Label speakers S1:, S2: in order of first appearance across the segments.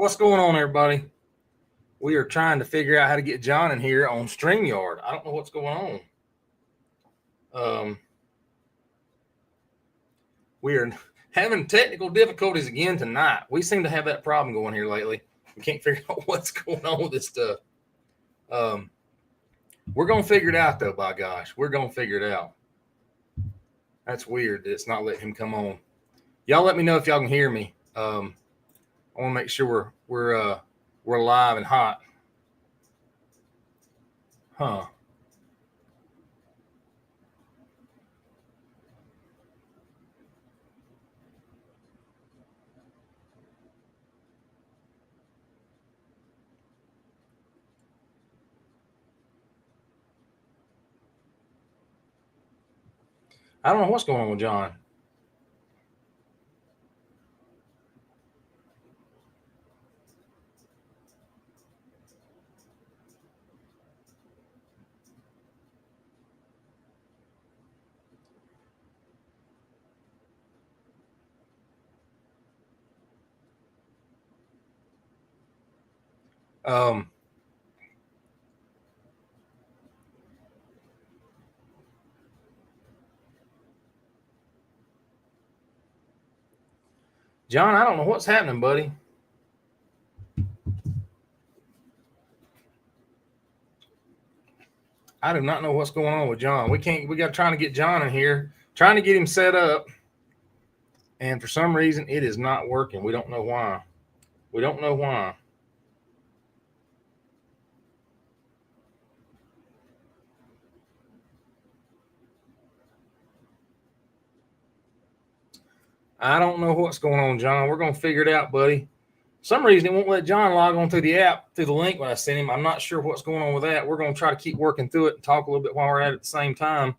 S1: What's going on, everybody? We are trying to figure out how to get John in here on StreamYard. I don't know what's going on. We are having technical difficulties again tonight. We seem to have that problem going here lately. We can't figure out what's going on with this stuff. We're going to figure it out, though, by gosh. We're going to figure it out. That's weird that it's not letting him come on. Y'all let me know if y'all can hear me. I want to make sure we're live and hot. Huh. I don't know what's going on with John. John, I don't know what's happening, buddy. I do not know what's going on with John. We got trying to get John in here, trying to get him set up. And for some reason, it is not working. We don't know why. We don't know why. I don't know what's going on, John. We're going to figure it out, buddy. For some reason, it won't let John log on through the app, through the link when I sent him. I'm not sure what's going on with that. We're going to try to keep working through it and talk a little bit while we're at it at the same time.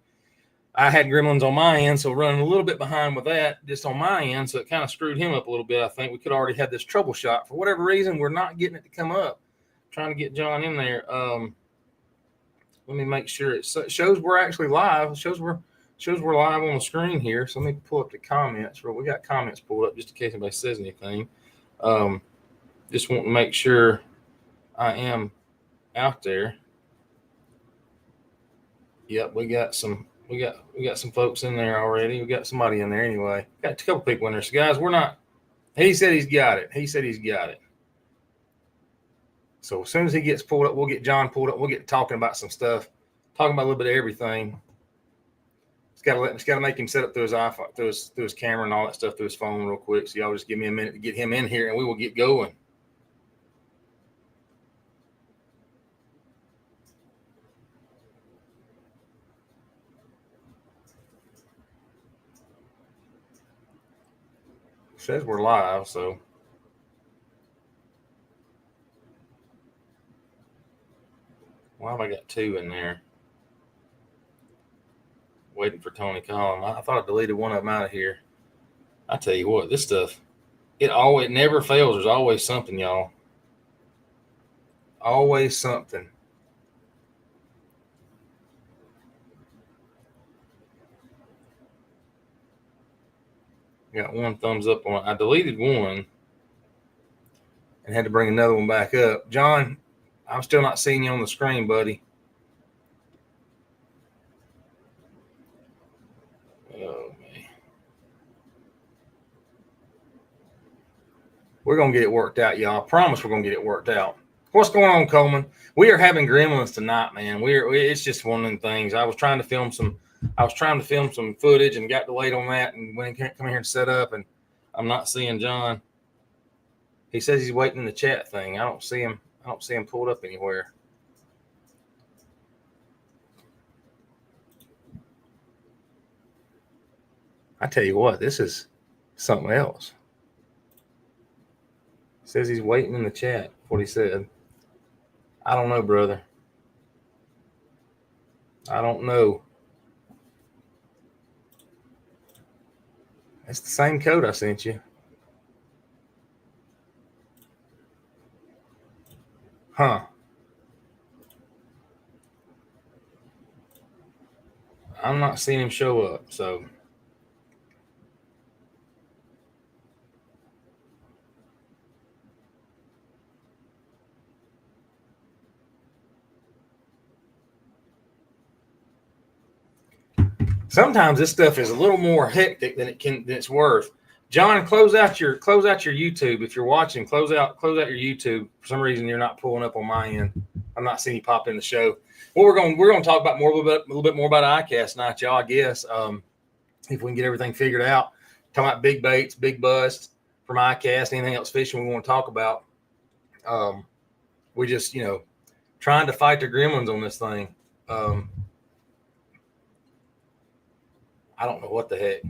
S1: I had gremlins on my end, so running a little bit behind with that, just on my end, so it kind of screwed him up a little bit. I think we could already have this troubleshot. For whatever reason, we're not getting it to come up. Trying to get John in there. Let me make sure it shows we're actually live. It shows we're live on the screen here. So let me pull up the comments. We got comments pulled up just in case anybody says anything. Just want to make sure I am out there. Yep, we got some folks in there already. We got somebody in there anyway. Got a couple people in there. So guys, we're not. He said he's got it. So as soon as he gets pulled up, we'll get John pulled up. We'll get talking about some stuff, talking about a little bit of everything. It's got to make him set up through his iPhone, through his camera and all that stuff through his phone real quick. So y'all just give me a minute to get him in here, and we will get going. It says we're live, so. Why have I got two in there? Waiting for Tony Collum. I thought I deleted one of them out of here. I tell you what, this stuff, it never fails. There's always something, y'all. Always something. Got one thumbs up on it. I deleted one and had to bring another one back up. John, I'm still not seeing you on the screen, buddy. Oh, man. We're going to get it worked out, y'all. I promise we're going to get it worked out. What's going on, Coleman? We are having gremlins tonight, man. It's just one of them things. I was trying to film some footage and got delayed on that, and when he can't come here and set up, and I'm not seeing John. He says he's waiting in the chat thing. I don't see him pulled up anywhere. I tell you what, this is something else. He says he's waiting in the chat. What he said. I don't know, brother. I don't know. It's the same code I sent you. Huh. I'm not seeing him show up, so. sometimes this stuff is a little more hectic than it's worth. John, close out your YouTube. If you're watching, close out your YouTube. For some reason, you're not pulling up on my end. I'm not seeing you pop in the show. Well, we're going to talk about a little bit more about ICAST tonight, y'all. I guess if we can get everything figured out, talking about big baits, big busts from ICAST, anything else fishing we want to talk about. We just trying to fight the gremlins on this thing. I don't know what the heck.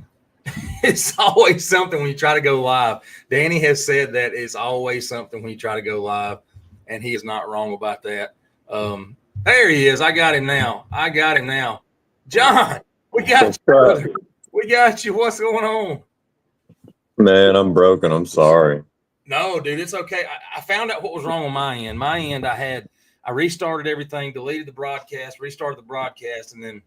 S1: It's always something when you try to go live. Danny has said that it's always something when you try to go live, and he is not wrong about that. There he is. I got him now. John, we got you, brother. We got you. What's going on?
S2: Man, I'm broken. I'm sorry.
S1: No, dude, it's okay. I found out what was wrong on my end. I restarted everything, deleted the broadcast, restarted the broadcast, and then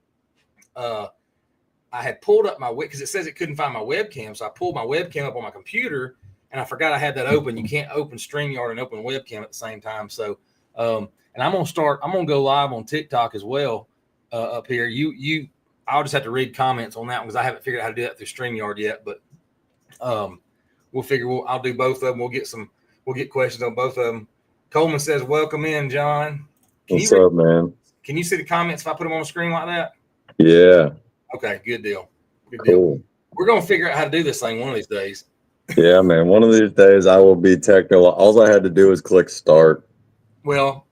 S1: I had pulled up my web because it says it couldn't find my webcam. So I pulled my webcam up on my computer, and I forgot I had that open. You can't open StreamYard and open webcam at the same time. So, and I'm gonna go live on TikTok as well up here. I'll just have to read comments on that one because I haven't figured out how to do that through StreamYard yet. But I'll do both of them. We'll get questions on both of them. Coleman says, "Welcome in, John."
S2: What's up, man?
S1: Can you see the comments if I put them on the screen like that?
S2: Yeah.
S1: Okay, good deal.
S2: Cool.
S1: We're going to figure out how to do this thing one of these days.
S2: Yeah, man. One of these days I will be technical. All I had to do was click start.
S1: Well,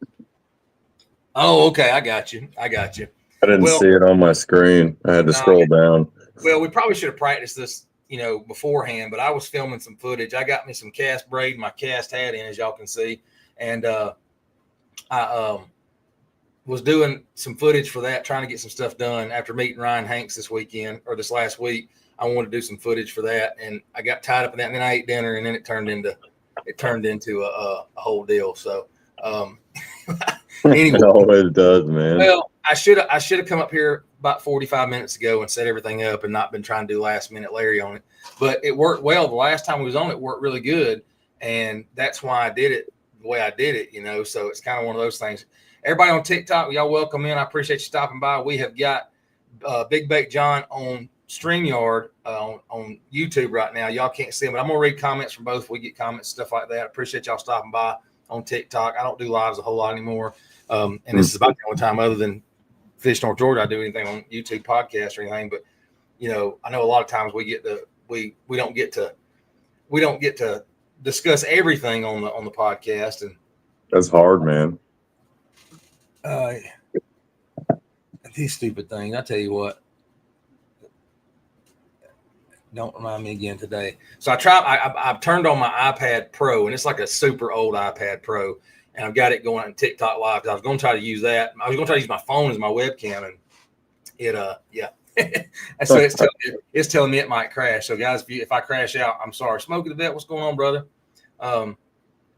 S1: okay. I got you. I
S2: didn't see it on my screen. I had to scroll down.
S1: Well, we probably should have practiced this, beforehand, but I was filming some footage. I got me some cast braid, my cast hat in, as y'all can see. And I was doing some footage for that, trying to get some stuff done after meeting Ryan Hanks this last week. I wanted to do some footage for that, and I got tied up in that, and then I ate dinner, and then it turned into a whole deal. So anyway,
S2: it always does, man.
S1: Well, I should have come up here about 45 minutes ago and set everything up and not been trying to do last minute Larry on it, but it worked well. The last time we was on it worked really good, and that's why I did it the way I did it. So it's kind of one of those things. Everybody on TikTok, y'all welcome in. I appreciate you stopping by. We have got Big Bait John on StreamYard on YouTube right now. Y'all can't see him, but I'm going to read comments from both. We get comments, stuff like that. I appreciate y'all stopping by on TikTok. I don't do lives a whole lot anymore. And this is about the only time other than Fish North Georgia I do anything on YouTube podcast or anything. But, I know a lot of times we don't get to discuss everything on the podcast. And
S2: that's hard, man.
S1: These stupid things. I tell you what. Don't remind me again today. So I've turned on my iPad Pro, and it's like a super old iPad Pro, and I've got it going on TikTok Live because I was going to try to use that. I was going to try to use my phone as my webcam, and it and so it's telling me it might crash. So guys, if I crash out, I'm sorry. Smokey the Vet, what's going on, brother?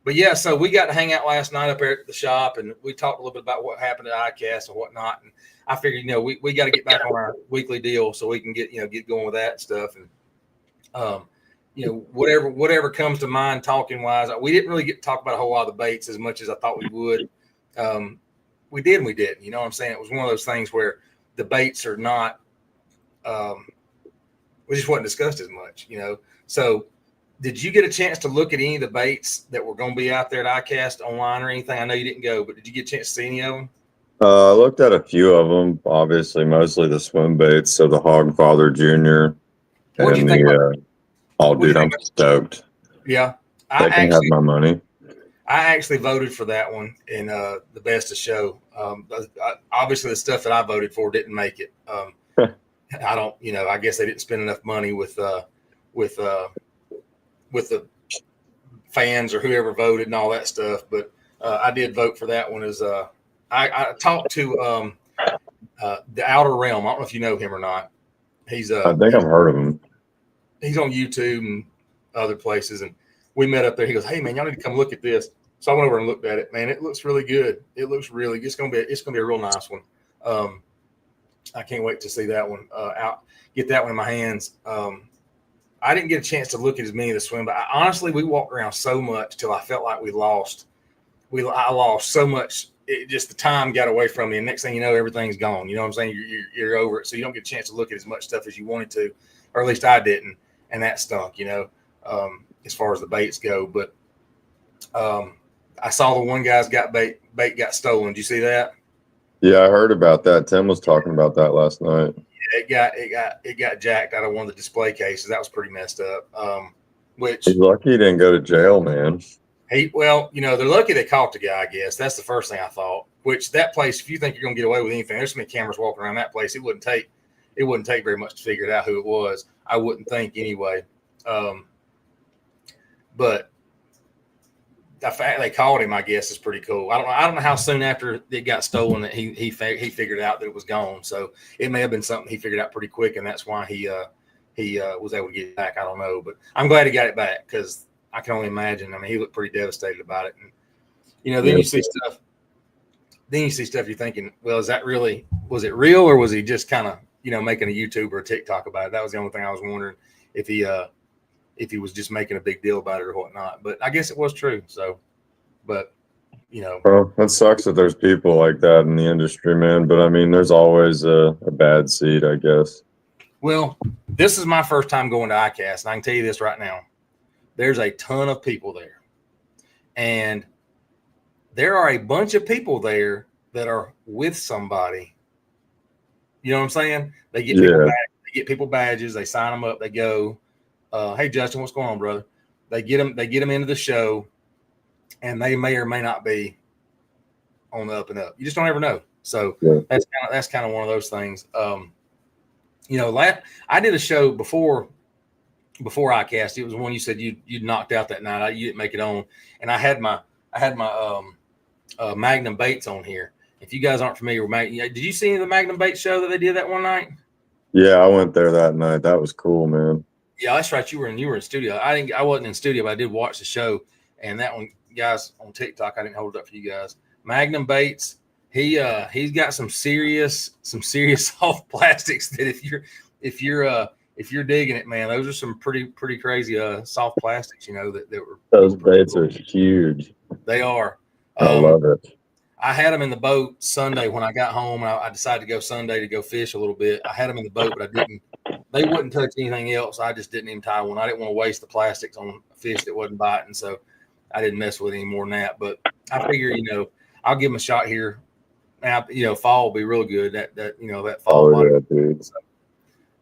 S1: But yeah, so we got to hang out last night up there at the shop, and we talked a little bit about what happened at ICAST and whatnot. And I figured, we got to get back on our weekly deal so we can get going with that and stuff. And whatever comes to mind talking wise, we didn't really get to talk about a whole lot of the baits as much as I thought we would. We did and we didn't. You know what I'm saying? It was one of those things where the baits are not. We just wasn't discussed as much. So. Did you get a chance to look at any of the baits that were going to be out there at ICAST online or anything? I know you didn't go, but did you get a chance to see any of them?
S2: I looked at a few of them, obviously, mostly the swim baits. So the Hogfather Jr.
S1: What do you think?
S2: Dude, I'm stoked.
S1: Yeah.
S2: They can have my money.
S1: I actually voted for that one in the best of show. Obviously, the stuff that I voted for didn't make it. I don't, I guess they didn't spend enough money with the fans or whoever voted and all that stuff. But I did vote for that one. I talked to the Outer Realm. I don't know if you know him or not. I
S2: think I've heard of him.
S1: He's on YouTube and other places. And we met up there. He goes, "Hey man, y'all need to come look at this." So I went over and looked at it, man. It looks really good. It's going to be a real nice one. I can't wait to see that one get that one in my hands. I didn't get a chance to look at as many of the swim, but honestly, we walked around so much till I felt like I lost so much it just the time got away from me, and next thing you know, everything's gone. You know what I'm saying? You're over it, so you don't get a chance to look at as much stuff as you wanted to, or at least I didn't, and that stunk. As far as the baits go. But I saw the one guy's bait got stolen. Did you see that?
S2: Yeah, I heard about that. Tim was talking about that last night.
S1: It got jacked out of one of the display cases. That was pretty messed up. Which
S2: he's lucky he didn't go to jail, man.
S1: they're lucky they caught the guy. I guess that's the first thing I thought. Which that place, if you think you're gonna get away with anything, there's so many cameras walking around that place. It wouldn't take very much to figure out who it was. I wouldn't think anyway. But the fact they caught him, I guess, is pretty cool. I don't know how soon after it got stolen that he figured out that it was gone. So it may have been something he figured out pretty quick, and that's why he was able to get it back. I don't know, but I'm glad he got it back because I can only imagine. I mean, he looked pretty devastated about it. And then you see stuff. Then you see stuff. You're thinking, well, was it real, or was he just kind of making a YouTube or a TikTok about it? That was the only thing I was wondering if he was just making a big deal about it or whatnot. But I guess it was true. So, but
S2: well, that sucks that there's people like that in the industry, man. But I mean, there's always a bad seed, I guess.
S1: Well, this is my first time going to ICAST, and I can tell you this right now. There's a ton of people there. And there are a bunch of people there that are with somebody. You know what I'm saying? They get people badges, they sign them up, they go, hey Justin, what's going on, brother? They get them into the show, and they may or may not be on the up and up. You just don't ever know. So that's kind of one of those things. I did a show before ICAST. It was one you said you'd knocked out that night. You didn't make it on, and I had my Magnum baits on here. If you guys aren't familiar with Magnum, did you see the Magnum bait show that they did that one night?
S2: Yeah, I went there that night. That was cool, man.
S1: Yeah, that's right. You were in studio. I wasn't in studio, but I did watch the show. And that one, guys, on TikTok, I didn't hold it up for you guys. Magnum baits. He's got some serious soft plastics that if you're digging it, man, those are some pretty crazy soft plastics. That were
S2: those baits are huge.
S1: They are.
S2: I love it.
S1: I had them in the boat Sunday when I got home. I decided to go Sunday to go fish a little bit. I had them in the boat, but I didn't. They wouldn't touch anything else. I just didn't even tie one. I didn't want to waste the plastics on a fish that wasn't biting, so I didn't mess with it any more than that. But I figure, I'll give them a shot here. Now, fall will be real good. That fall.
S2: Yeah, dude. So,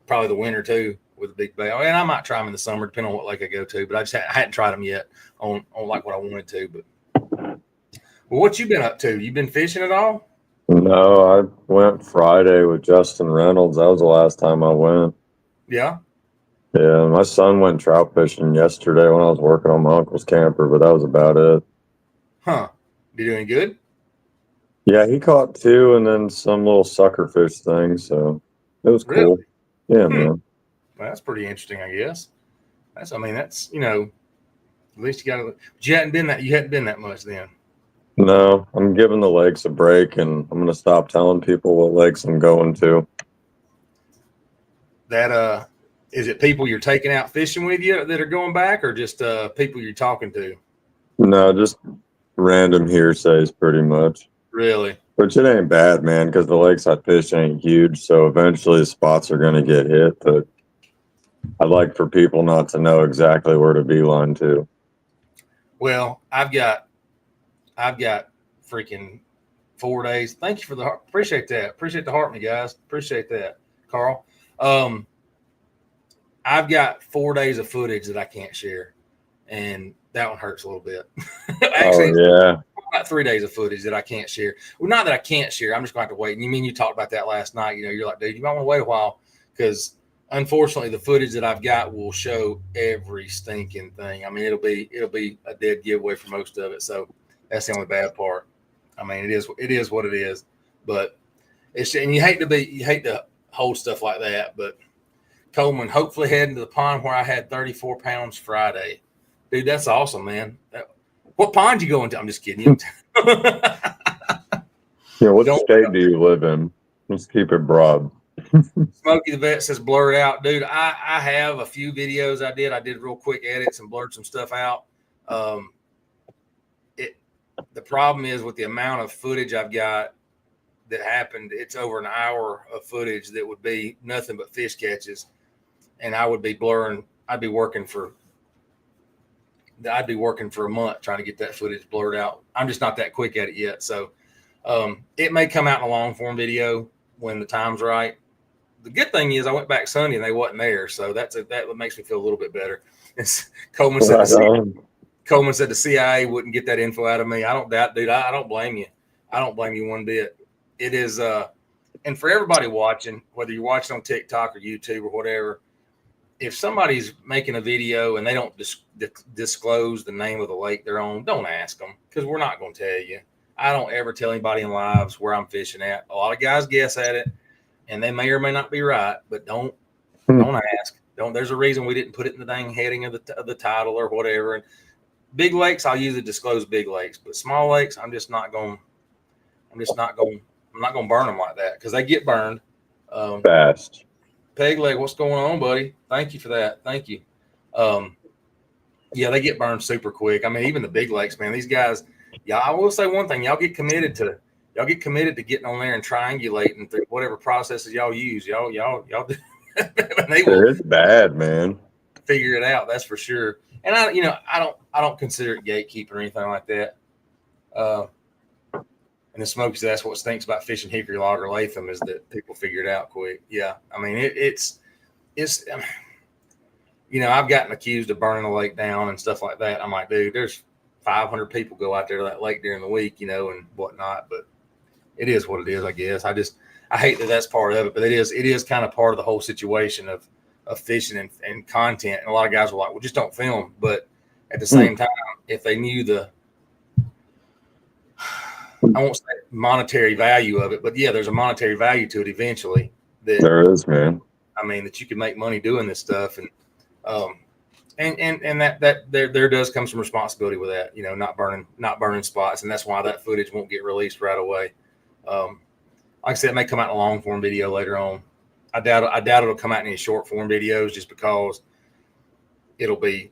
S1: probably the winter too with a big bait. And I might try them in the summer, depending on what lake I go to. But I hadn't tried them yet on like what I wanted to. But well, what you been up to? You been fishing at all?
S2: No, I went Friday with Justin Reynolds. That was the last time I went.
S1: Yeah.
S2: Yeah, my son went trout fishing yesterday when I was working on my uncle's camper, but that was about it.
S1: Huh. You doing good?
S2: Yeah, he caught 2 and then some little sucker fish thing, so it was cool.
S1: Really?
S2: Yeah, man.
S1: Well, that's pretty interesting, I guess. That's at least you got to. But you hadn't been that much then.
S2: No, I'm giving the lakes a break, and I'm gonna stop telling people what lakes I'm going to.
S1: That is it people you're taking out fishing with you that are going back, or just people you're talking to?
S2: No, just random hearsays, pretty much.
S1: Really?
S2: Which it ain't bad, man, because the lakes I fish ain't huge, so eventually the spots are gonna get hit. But I'd like for people not to know exactly where to beeline to.
S1: Well, I've got freaking 4 days. Thank you for the heart. Appreciate that. Appreciate the heart, me guys. Appreciate that, Carl. I've got 4 days of footage that I can't share, and that one hurts a little bit. Actually,
S2: yeah.
S1: About 3 days of footage that I can't share. Well, not that I can't share. I'm just going to have to wait. And you talked about that last night. You're like, dude, you might want to wait a while because unfortunately the footage that I've got will show every stinking thing. I mean, it'll be a dead giveaway for most of it. So that's the only bad part. I mean, it is what it is. But and you hate to hold stuff like that. But Coleman hopefully heading to the pond where I had 34 pounds Friday. Dude, that's awesome, man. What pond you going to? I'm just kidding you.
S2: Yeah, what state do you live in? Let's keep it broad.
S1: Smokey the Vet says blurred out. Dude, I have a few videos I did. I did real quick edits and blurred some stuff out. The problem is with the amount of footage I've got that happened, it's over an hour of footage that would be nothing but fish catches, and I would be blurring. I'd be working for a month trying to get that footage blurred out. I'm just not that quick at it yet. So it may come out in a long form video when the time's right. The good thing is I went back Sunday and they wasn't there. So that makes me feel a little bit better. Coleman said the CIA wouldn't get that info out of me. I don't doubt, dude. I don't blame you. I don't blame you one bit. It is, and for everybody watching, whether you're watching on TikTok or YouTube or whatever, if somebody's making a video and they don't disclose the name of the lake they're on, don't ask them, because we're not going to tell you. I don't ever tell anybody in lives where I'm fishing at. A lot of guys guess at it, and they may or may not be right, but don't ask. There's a reason we didn't put it in the dang heading of the title or whatever. And big lakes, I'll usually disclose big lakes, but small lakes, I'm not going to burn them like that, because they get burned
S2: fast.
S1: Peg leg, what's going on, buddy? Thank you for that. Thank you. Yeah, they get burned super quick. I mean, even the big lakes, man, these guys, I will say one thing, y'all get committed to getting on there and triangulating through whatever processes y'all use. Y'all do. They will,
S2: it's bad, man.
S1: Figure it out, that's for sure. And I don't consider it gatekeeping or anything like that. And the Smoky said that's what stinks about fishing Hickory Log or Latham, is that people figure it out quick. Yeah, I mean it's I've gotten accused of burning the lake down and stuff like that. I'm like, dude, there's 500 people go out there to that lake during the week, and whatnot. But it is what it is, I guess. I hate that that's part of it, but it is kind of part of the whole situation of fishing and content. And a lot of guys were like, well, just don't film. But at the same time, if they knew I won't say monetary value of it, but yeah, there's a monetary value to it eventually.
S2: There is, man.
S1: I mean, that you can make money doing this stuff, and that there does come some responsibility with that, not burning spots, and that's why that footage won't get released right away. Like I said, it may come out in a long form video later on. I doubt it'll come out in any short form videos, just because it'll be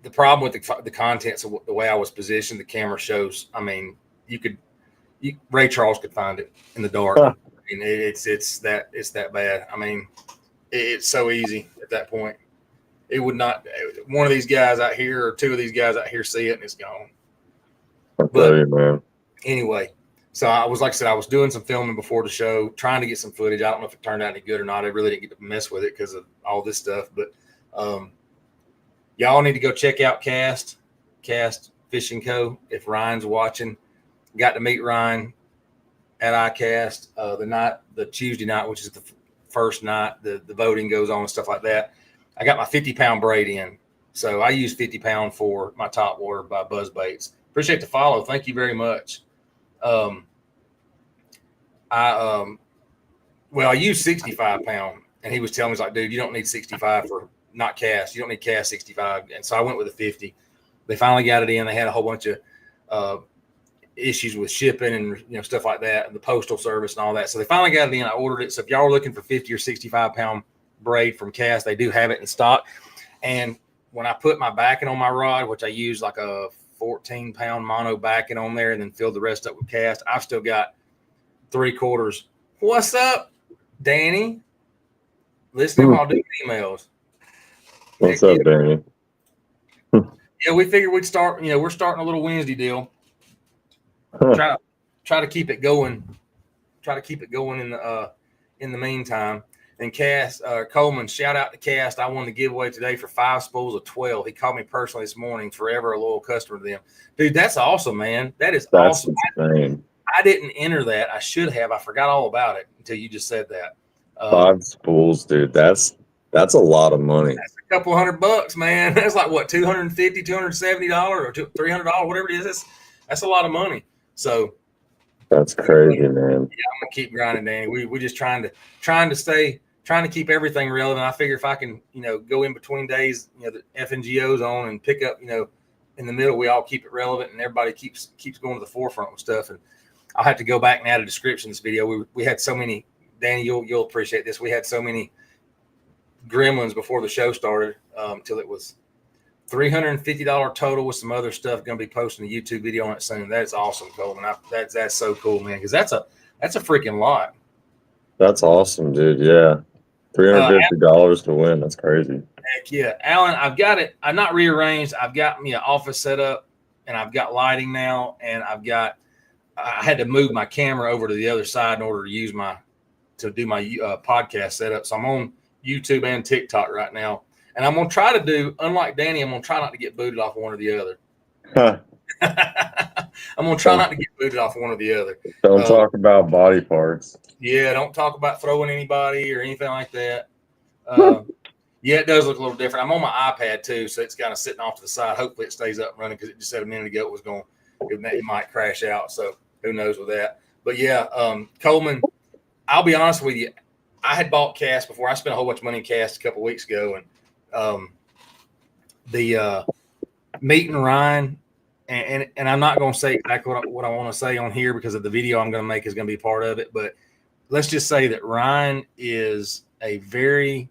S1: the problem with the contents of the way I was positioned. The camera shows. I mean, Ray Charles could find it in the dark. Huh. I mean, it's that bad. I mean, it's so easy at that point. It would not. One of these guys out here or two of these guys out here see it and it's gone.
S2: Man.
S1: Anyway, so I was doing some filming before the show, trying to get some footage. I don't know if it turned out any good or not. I really didn't get to mess with it because of all this stuff. But y'all need to go check out ICAST Fishing Co. If Ryan's watching. Got to meet Ryan at ICAST the Tuesday night, which is the first night the voting goes on and stuff like that. I got my 50-pound braid in, so I use 50-pound for my top water by Buzz Baits. Appreciate the follow, thank you very much. I use 65-pound, and he was telling me, he's like, dude, you don't need 65 for not cast. You don't need cast 65, and so I went with a 50. They finally got it in. They had a whole bunch of issues with shipping and stuff like that, and the postal service and all that. So they finally got it in. I ordered it. So if y'all are looking for 50 or 65-pound braid from Cast, they do have it in stock. And when I put my backing on my rod, which I use like a 14-pound mono backing on there and then filled the rest up with Cast, I've still got 3/4. What's up, Danny? Listening while doing emails.
S2: What's up, Danny?
S1: Yeah, we figured we'd start. We're starting a little Wednesday deal. Try to keep it going. Try to keep it going in the meantime. And Coleman, shout out to Cast. I won the giveaway today for 5 spools of 12. He called me personally this morning. Forever a loyal customer to them, dude. That's awesome, man. That's awesome.
S2: Insane.
S1: I didn't enter that. I should have. I forgot all about it until you just said that.
S2: 5 spools, dude. That's a lot of money.
S1: That's a couple $100, man. That's like what, $250, $270 or $300, whatever it is. That's a lot of money. So
S2: that's crazy, man.
S1: Yeah, I'm gonna keep grinding, Danny. We just trying to keep everything relevant. I figure if I can, go in between days, the FNGO's on and pick up, in the middle, we all keep it relevant and everybody keeps going to the forefront with stuff. And I'll have to go back and add a description to this video. We had so many, Danny, you'll appreciate this. We had so many gremlins before the show started till it was $350 total with some other stuff. Going to be posting a YouTube video on it soon. That's awesome, Coleman. That's so cool, man. Because that's a freaking lot.
S2: That's awesome, dude. Yeah, $350 to win. That's crazy.
S1: Heck yeah, Alan. I've got it. I've not rearranged. I've got me an office set up, and I've got lighting now, and I had to move my camera over to the other side in order to do my podcast setup. So I'm on YouTube and TikTok right now. And I'm going to try to do, unlike Danny, I'm going to try not to get booted off one or the other. I'm going to try not to get booted off one or the other.
S2: Don't talk about body parts.
S1: Yeah, don't talk about throwing anybody or anything like that. Yeah, it does look a little different. I'm on my iPad too, so it's kind of sitting off to the side. Hopefully it stays up and running because it just said a minute ago it might crash out. So who knows with that. But yeah, Coleman, I'll be honest with you. I had bought cast before. I spent a whole bunch of money in cast a couple of weeks ago, and the meeting Ryan, and I'm not going to say exactly what I want to say on here because of the video I'm going to make is going to be part of it. But let's just say that Ryan is a very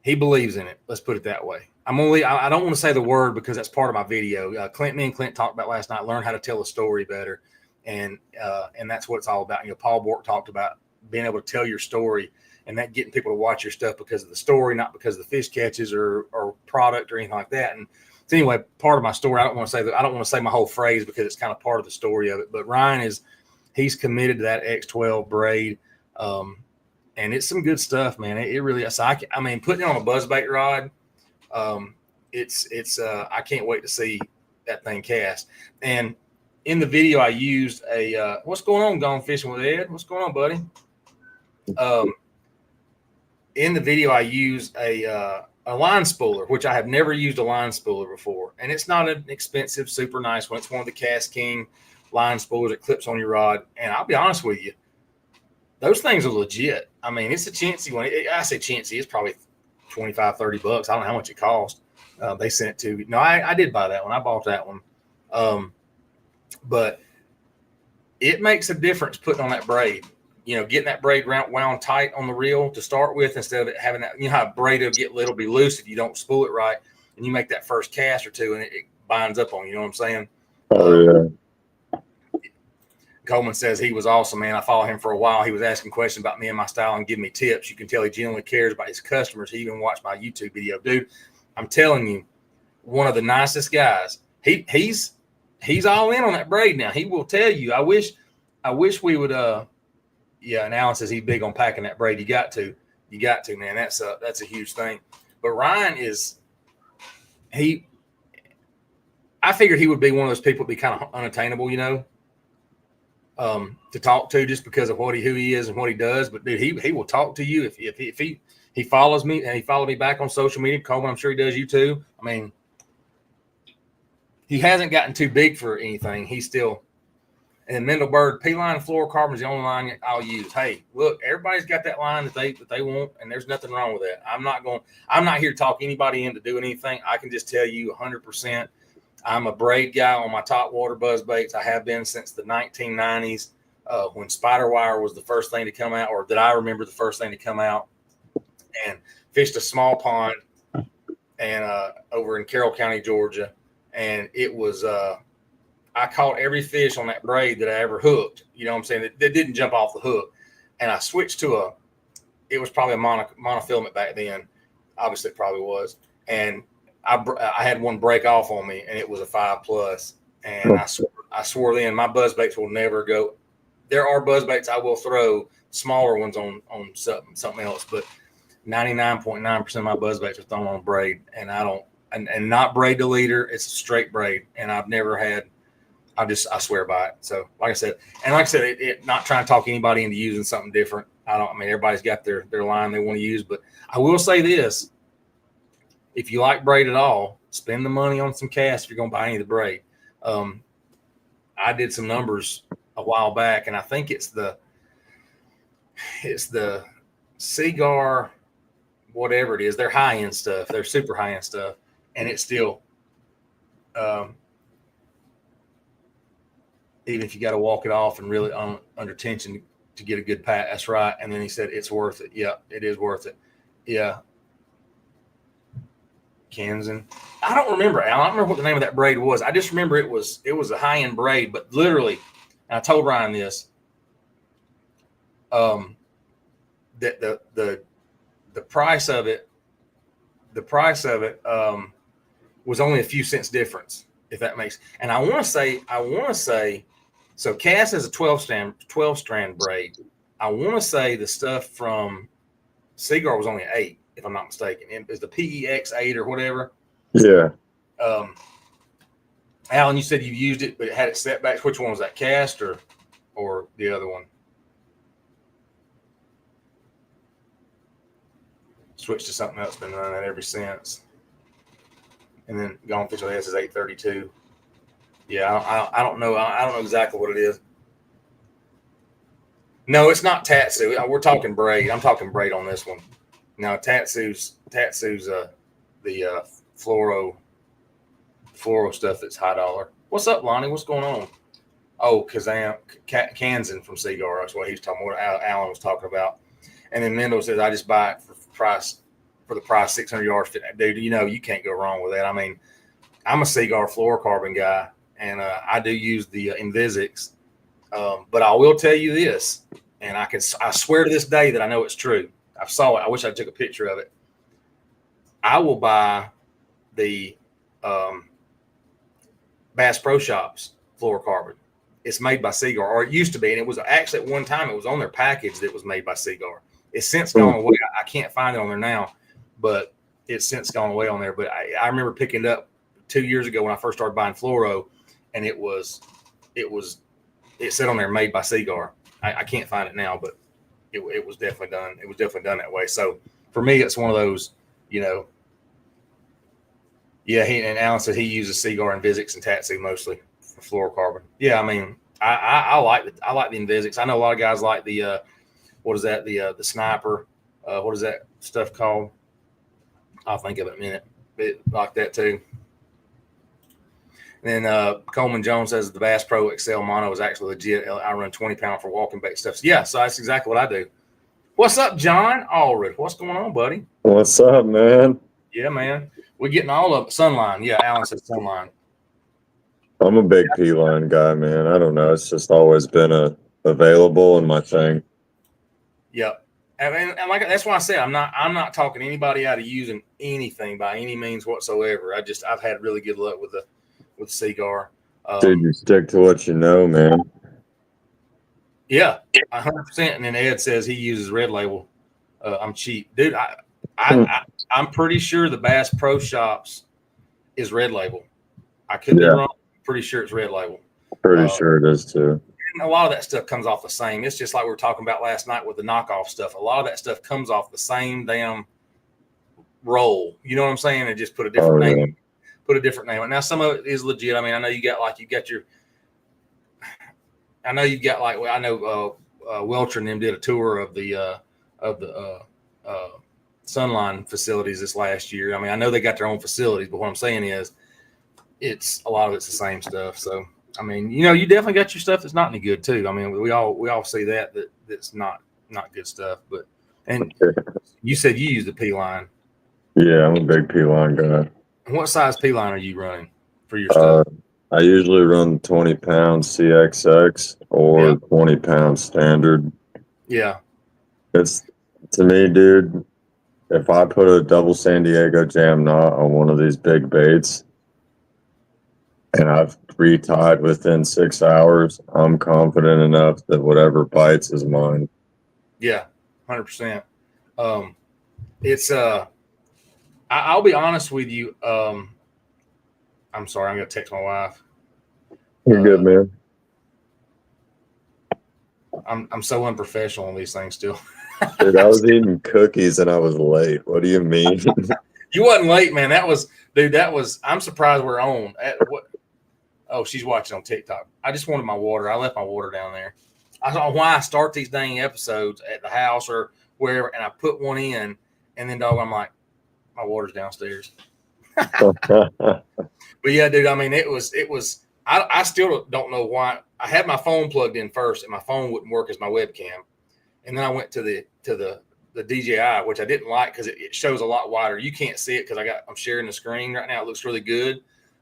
S1: he believes in it. Let's put it that way. I don't want to say the word because that's part of my video. Me and Clint talked about last night. Learn how to tell a story better, and that's what it's all about. Paul Bork talked about being able to tell your story. And that getting people to watch your stuff because of the story, not because of the fish catches or product or anything like that. And so anyway, part of my story, I don't want to say my whole phrase because it's kind of part of the story of it. But Ryan he's committed to that X12 braid, and it's some good stuff, man. It really is. I mean, putting it on a buzzbait rod, it's I can't wait to see that thing cast. And in the video, I used what's going on, Gone Fishing with Ed? What's going on, buddy? In the video, I use a line spooler, which I have never used a line spooler before. And it's not an expensive, super nice one. It's one of the Cast King line spoolers that clips on your rod. And I'll be honest with you, those things are legit. I mean, it's a chintzy one. I say chintzy. It's probably $25, $30. I don't know how much it cost. They sent it to me. No, I did buy that one. I bought that one. But it makes a difference putting on that braid. Getting that braid wound tight on the reel to start with instead of it having that, how a braid will be loose if you don't spool it right, and you make that first cast or two and it binds up on you. You know what I'm saying?
S2: Oh, yeah.
S1: Coleman says he was awesome, man. I followed him for a while. He was asking questions about me and my style and giving me tips. You can tell he genuinely cares about his customers. He even watched my YouTube video. Dude, I'm telling you, one of the nicest guys. He's all in on that braid now. He will tell you. I wish we would yeah, and Alan says he's big on packing that braid. You got to, man. That's a huge thing. But Ryan I figured he would be one of those people that'd be kind of unattainable, to talk to just because of who he is and what he does. But dude, he will talk to you if he follows me and he followed me back on social media. Coleman, I'm sure he does you too. I mean, he hasn't gotten too big for anything. He's still. And Mendelberg P-line fluorocarbon is the only line I'll use. Hey, look, everybody's got that line that they want, and there's nothing wrong with that. I'm not here to talk anybody into doing anything. I can just tell you 100%. I'm a braid guy on my top water buzz baits. I have been since the 1990s when spider wire was the first thing to come out, or that I remember the first thing to come out. And fished a small pond and over in Carroll County, Georgia, and it was. I caught every fish on that braid that I ever hooked. You know what I'm saying? That didn't jump off the hook. And I switched to it was probably a monofilament back then. Obviously, it probably was. And I had one break off on me, and it was a 5+. And I swore then my buzz baits will never go. There are buzz baits I will throw smaller ones on something else, but 99.9% of my buzz baits are thrown on braid, and I don't and not braid to leader. It's a straight braid, and I've never had. I swear by it. So, like I said, it not trying to talk anybody into using something different. Everybody's got their line they want to use, but I will say this: if you like braid at all, spend the money on some cast if you're going to buy any of the braid. I did some numbers a while back, and I think it's the Cigar, whatever it is. They're high end stuff. They're super high end stuff, and it's still. Even if you got to walk it off and really under tension to get a good pat, that's right. And then he said, it's worth it. Yeah, it is worth it. Yeah. Kansan. I don't remember, Al. I don't remember what the name of that braid was. I just remember it was a high-end braid, but literally, and I told Ryan this, that the price of it, was only a few cents difference, if that makes. And I want to say, so ICAST has a 12 strand braid. I want to say the stuff from Seaguar was only 8, if I'm not mistaken. It was the PEX 8 or whatever.
S2: Yeah.
S1: Alan, you said you used it, but it had its setbacks. Which one was that, ICAST or the other one? Switched to something else, been running that ever since. And then Gone Fish S is 832. Yeah, I don't know. I don't know exactly what it is. No, it's not Tatsu. We're talking braid. I'm talking braid on this one. Now Tatsu's the fluoro stuff that's high dollar. What's up, Lonnie? What's going on? Oh, Kansan from Seaguar. That's what he's talking about. What Alan was talking about. And then Mendo says, I just buy it for the price 600 yards. Dude, you can't go wrong with that. I mean, I'm a Seaguar fluorocarbon guy, and I do use the Invisics. But I will tell you this, and I swear to this day that I know it's true. I saw it. I wish I took a picture of it. I will buy the Bass Pro Shops fluorocarbon. It's made by Seaguar, or it used to be, and it was actually at one time it was on their package that it was made by Seaguar. It's since gone away. I can't find it on there now, but it's since gone away on there. But I remember picking it up 2 years ago when I first started buying fluoro, and it said on there made by Seaguar. I can't find it now, but it was definitely done. It was definitely done that way. So for me, it's one of those, Yeah, and Alan said he uses Seaguar and Invisics and Tatsu mostly for fluorocarbon. Yeah, I mean, I like the Invisics. I know a lot of guys like the what is that? The Sniper. What is that stuff called? I'll think of it in a minute. It like that too. And then Coleman Jones says the Bass Pro XL Mono is actually legit. I run 20 pound for walking bait stuff. So yeah, so that's exactly what I do. What's up, John Allred? What's going on, buddy?
S2: What's up, man?
S1: Yeah, man. We're getting all of it. Sunline. Yeah, Alan says Sunline.
S2: I'm a big P-line guy, man. I don't know. It's just always been available and my thing.
S1: Yep. And like that's why I said I'm not talking anybody out of using anything by any means whatsoever. I've had really good luck with Seaguar.
S2: Dude, you stick to what you know, man.
S1: Yeah, 100%. And then Ed says he uses Red Label. I'm cheap, dude. I'm pretty sure the Bass Pro Shops is Red Label. I could be wrong. Pretty sure it's Red Label.
S2: Pretty sure it is too.
S1: And a lot of that stuff comes off the same. It's just like we were talking about last night with the knockoff stuff. A lot of that stuff comes off the same damn roll. You know what I'm saying? And just put a different name.
S2: Yeah.
S1: Put a different name. Now some of it is legit. I mean, I know you got Welcher and them did a tour of the Sunline facilities this last year. I mean, I know they got their own facilities, but what I'm saying is it's a lot of it's the same stuff. So I mean, you definitely got your stuff that's not any good too. I mean, we all see that's not good stuff. But and you said you use the P line.
S2: Yeah, I'm a big P-line guy.
S1: What size P line are you running for your stuff?
S2: I usually run 20 pound CXX or 20 pound standard. Yeah. It's, to me, dude, if I put a double San Diego jam knot on one of these big baits and I've retied within 6 hours, I'm confident enough that whatever bites is mine. Yeah, 100%.
S1: It's I'll be honest with you. I'm sorry, I'm gonna text my wife.
S2: You're good, man.
S1: I'm so unprofessional on these things still.
S2: Dude, I was eating cookies and I was late. What do you mean?
S1: You wasn't late, man. I'm surprised we're on. Oh, she's watching on TikTok. I just wanted my water. I left my water down there. I don't know why I start these dang episodes at the house or wherever, and I put one in, and then I'm like, my water's downstairs. But yeah, dude, I mean, it was. I still don't know why. I had my phone plugged in first, and my phone wouldn't work as my webcam. And then I went to the the DJI, which I didn't like because it shows a lot wider. You can't see it because I'm sharing the screen right now. It looks really good,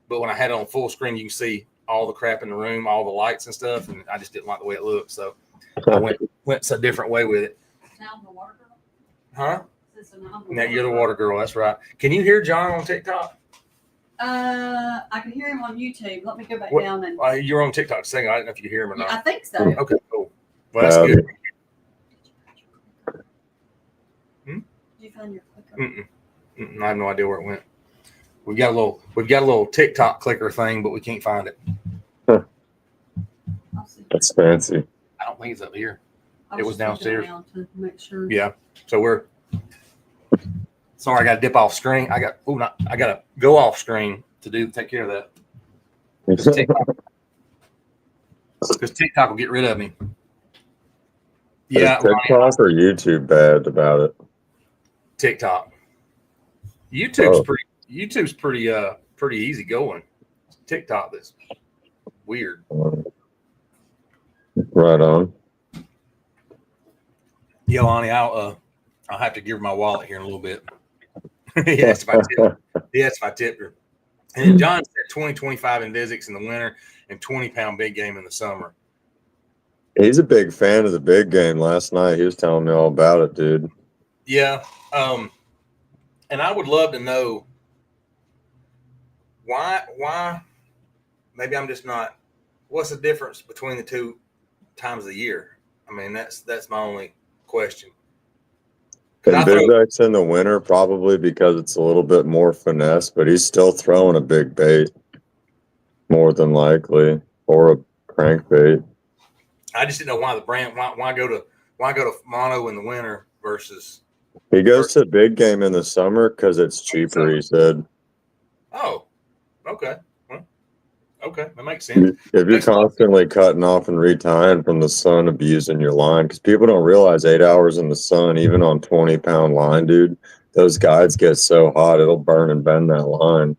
S1: but when I had it on full screen, you can see all the crap in the room, all the lights and stuff, and I just didn't like the way it looked. So I went a different way with it.
S3: Now the water girl?
S1: Huh? Now you're the water girl. That's right. Can you hear John on TikTok?
S3: I can hear him on YouTube. Let me go back down and.
S1: You're on TikTok saying I didn't know if you could hear him or not.
S3: I think so.
S1: Okay, cool. Well, that's good.
S3: Did you find your clicker?
S1: I have no idea where it went. We've got a little TikTok clicker thing, but we can't find it.
S2: Huh. That's fancy.
S1: I don't think it's up here. It was downstairs.
S3: To make sure.
S1: Yeah. So we're sorry. I got to dip off screen. I got to go off screen to take care of that. Because TikTok will get rid of me. Yeah.
S2: Is TikTok or YouTube bad about it?
S1: TikTok. YouTube's pretty easy going. TikTok is weird.
S2: Right on.
S1: Yo, Ani, I'll have to give her my wallet here in a little bit. Yes, if I tip her. And then John said 20-25 in Vizix in the winter and 20-pound big game in the summer.
S2: He's a big fan of the big game. Last night he was telling me all about it, dude.
S1: Yeah. And I would love to know why maybe I'm just not, what's the difference between the two times of the year? I mean, that's my only question.
S2: And Vizix in the winter, probably because it's a little bit more finesse, but he's still throwing a big bait, more than likely, or a crankbait.
S1: I just didn't know why the brand, why go to mono in the winter versus.
S2: He goes to big game in the summer because it's cheaper, he said.
S1: Oh, okay. Well, okay, that makes sense.
S2: If you're constantly cutting off and retying from the sun, abusing your line, because people don't realize 8 hours in the sun, even on 20-pound line, dude, those guides get so hot, it'll burn and bend that line.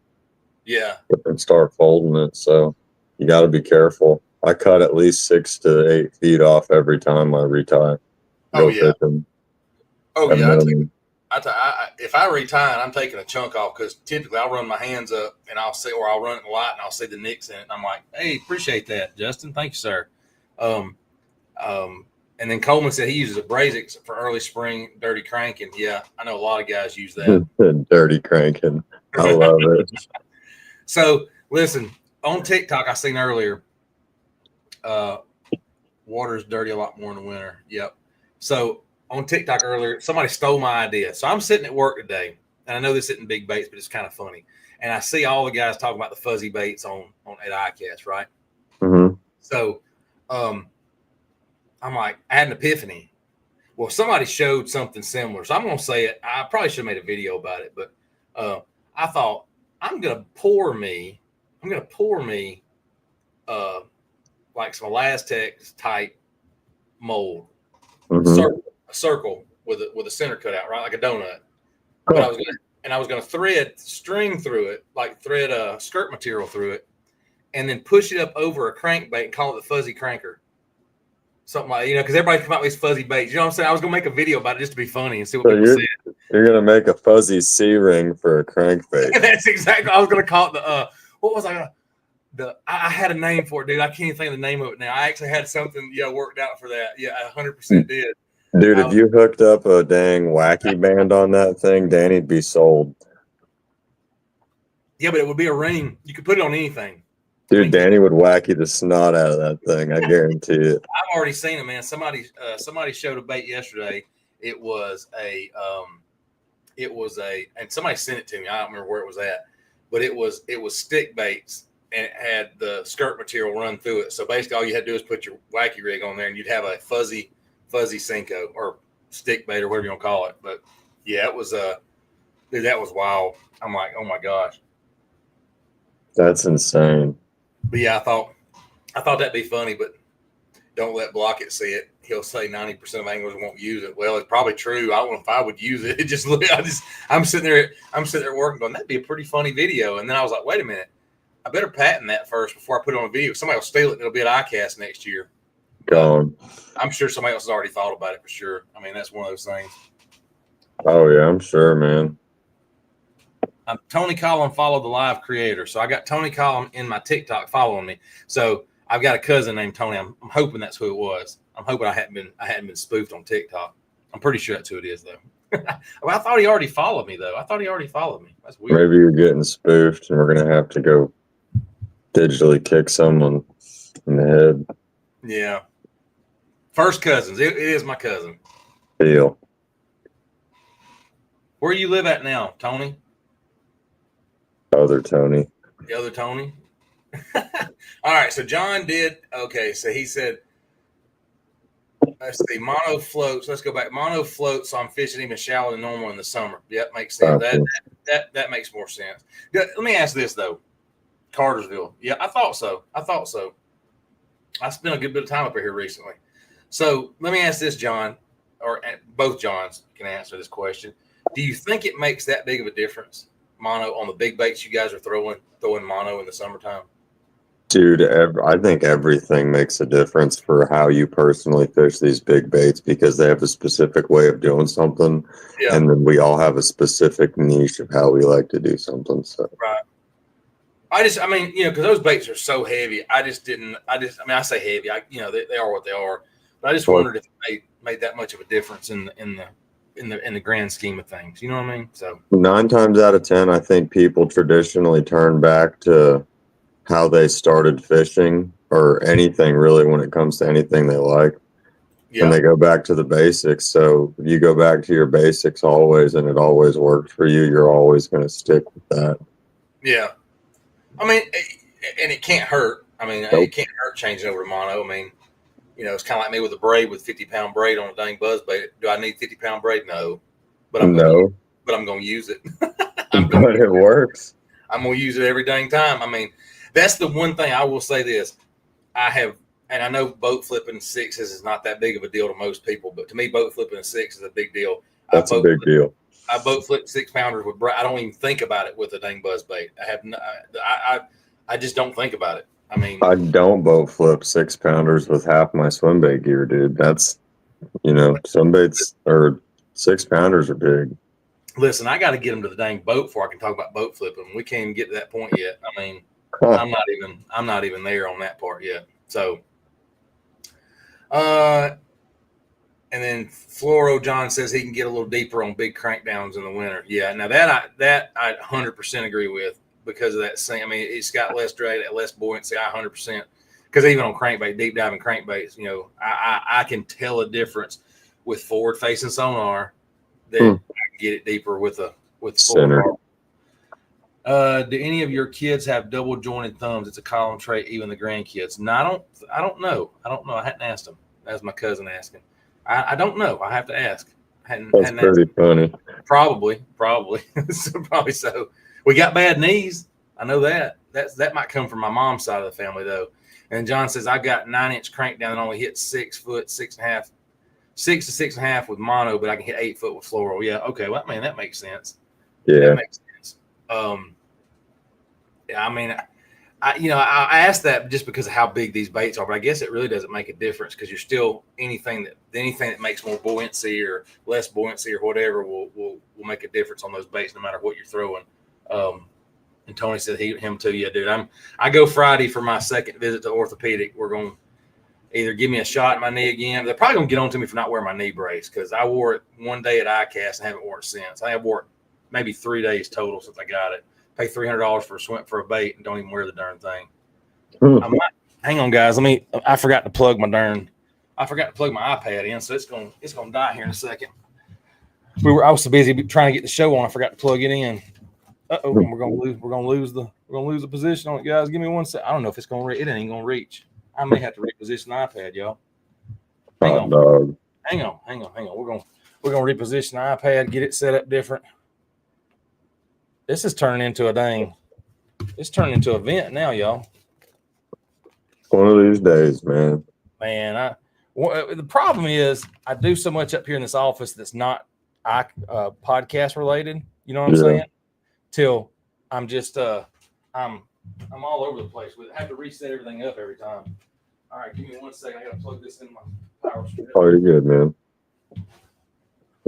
S1: Yeah.
S2: And start folding it, so you got to be careful. I cut at least 6 to 8 feet off every time I retie.
S1: Oh, yeah.
S2: Fishing.
S1: Oh, yeah. If I retie, I'm taking a chunk off because typically I'll run my hands up and I'll run it in the light and I'll see the nicks in it. And I'm like, hey, appreciate that, Justin. Thank you, sir. And then Coleman said he uses a Brazix for early spring dirty cranking. Yeah, I know a lot of guys use that.
S2: Dirty cranking. I love it.
S1: So, listen, on TikTok, I seen earlier, water's dirty a lot more in the winter. Yep. So, on TikTok earlier, somebody stole my idea. So I'm sitting at work today, and I know this isn't big baits, but it's kind of funny. And I see all the guys talking about the fuzzy baits at ICAST, right?
S2: Mm-hmm.
S1: So I'm like, I had an epiphany. Well, somebody showed something similar. So I'm going to say it. I probably should have made a video about it, but I thought I'm going to pour me like some Elastic type mold.
S2: Mm-hmm.
S1: A circle with a center cut out, right, like a donut. But I was gonna thread string through it, like thread a skirt material through it, and then push it up over a crankbait and call it the fuzzy cranker, something like because everybody come out with these fuzzy baits. You know what I'm saying? I was gonna make a video about it just to be funny and see what people said.
S2: You're gonna make a fuzzy C ring for a crankbait.
S1: That's exactly. I was gonna call it the what was I gonna. I had a name for it, dude. I can't even think of the name of it now. I actually had something worked out for that. Yeah, I 100% did.
S2: Dude, if you hooked up a dang wacky band on that thing, Danny'd be sold.
S1: Yeah, but it would be a ring. You could put it on anything.
S2: Dude, Danny would wacky the snot out of that thing. I guarantee it.
S1: I've already seen it, man. Somebody showed a bait yesterday. It was a, and somebody sent it to me. I don't remember where it was at, but it was stick baits, and it had the skirt material run through it. So basically, all you had to do is put your wacky rig on there, and you'd have a fuzzy Cinco or stick bait or whatever you want to call it. But yeah, it was dude, that was wild. I'm like, oh my gosh,
S2: that's insane.
S1: But yeah, I thought that'd be funny, but don't let Blockett see it. He'll say 90% of anglers won't use it. Well, it's probably true. I don't know if I would use it. I'm sitting there working, going, that'd be a pretty funny video. And then I was like, wait a minute, I better patent that first before I put it on a video. Somebody will steal it and it'll be at ICAST next year.
S2: Gone.
S1: I'm sure somebody else has already thought about it for sure. I mean, that's one of those things.
S2: Oh yeah, I'm sure, man.
S1: Tony Collum followed the live creator, so I got Tony Collum in my TikTok following me. So I've got a cousin named Tony. I'm hoping that's who it was. I'm hoping I hadn't been spoofed on TikTok. I'm pretty sure that's who it is though. Well, I thought he already followed me though. That's weird.
S2: Maybe you're getting spoofed, and we're gonna have to go digitally kick someone in the head.
S1: Yeah. First cousins. It is my cousin.
S2: Deal.
S1: Where you live at now, Tony?
S2: Other Tony.
S1: The other Tony? All right, so John did. Okay, so he said, let's see, mono floats. Let's go back. Mono floats, so I'm fishing even shallower than normal in the summer. Yep, makes sense. That makes more sense. Let me ask this, though. Cartersville. Yeah, I thought so. I spent a good bit of time up here recently. So let me ask this, John, or both Johns can answer this question. Do you think it makes that big of a difference, mono, on the big baits you guys are throwing mono in the summertime?
S2: Dude, I think everything makes a difference for how you personally fish these big baits, because they have a specific way of doing something. Yeah. And then we all have a specific niche of how we like to do something. So
S1: right. I mean, because those baits are so heavy. I say heavy. They are what they are. But I just wondered if it made that much of a difference in the grand scheme of things. You know what I mean? So
S2: 9 times out of 10, I think people traditionally turn back to how they started fishing or anything really when it comes to anything they like. Yeah. And they go back to the basics. So if you go back to your basics always and it always worked for you, you're always going to stick with that.
S1: Yeah. I mean, and it can't hurt. I mean, It can't hurt changing over to mono. I mean, it's kind of like me with a braid with 50-pound braid on a dang buzzbait. Do I need 50-pound braid? No. But I'm going to use it.
S2: But it works.
S1: I'm going to use it every dang time. I mean, that's the one thing I will say this. And I know boat flipping 6s is not that big of a deal to most people, but to me, boat flipping a 6 is a big deal.
S2: That's a big deal.
S1: I boat flip 6-pounders with braid. I don't even think about it with a dang buzzbait. I just don't think about it. I mean,
S2: I don't boat flip 6-pounders with half my swim bait gear, dude. That's, swim baits or 6-pounders are big.
S1: Listen, I got to get them to the dang boat before I can talk about boat flipping. We can't even get to that point yet. I mean, I'm not even there on that part yet. So, and then Floro John says he can get a little deeper on big crankdowns in the winter. Yeah, now that I 100% agree with. Because of that same, I mean, it's got less drag, less buoyancy. I 100%. Because even on crankbait, deep diving crankbaits, I can tell a difference with forward facing sonar that I can get it deeper with
S2: center.
S1: Do any of your kids have double jointed thumbs? It's a column trait, even the grandkids. No, I don't know. I hadn't asked them. That's my cousin asking. I don't know. I have to ask.
S2: That's pretty funny.
S1: Probably. Probably so. We got bad knees. I know that. That might come from my mom's side of the family, though. And John says, I got 9-inch crank down and only hit 6 foot, 6.5, 6 to 6.5 with mono, but I can hit 8 foot with fluoro. Yeah. Okay. Well, man, that makes sense.
S2: Yeah.
S1: That makes sense. Yeah. I mean, I asked that just because of how big these baits are, but I guess it really doesn't make a difference because you're still anything that makes more buoyancy or less buoyancy or whatever will make a difference on those baits no matter what you're throwing. And Tony said him too. Yeah, dude. I go Friday for my second visit to orthopedic. We're going to either give me a shot in my knee again. They're probably going to get on to me for not wearing my knee brace because I wore it one day at ICAST and haven't worn it since. I have wore it maybe 3 days total since I got it. Pay $300 for a bait and don't even wear the darn thing. Hang on, guys. I forgot to plug my iPad in, so it's gonna die here in a second. I was so busy trying to get the show on, I forgot to plug it in. We're gonna lose the position on it, guys. Give me 1 sec. I don't know if it's gonna reach. It ain't gonna reach. I may have to reposition the iPad, y'all. Hang on. We're gonna reposition the iPad, get it set up different. This is turning into it's turning into an event now, y'all.
S2: One of these days, man.
S1: Man, the problem is I do so much up here in this office that's not podcast related. You know what I'm saying? Till I'm just I'm all over the place with it. I have to reset everything up every time. All right, give me 1 second. I gotta plug this in my power strip.
S2: Oh, you're good, man.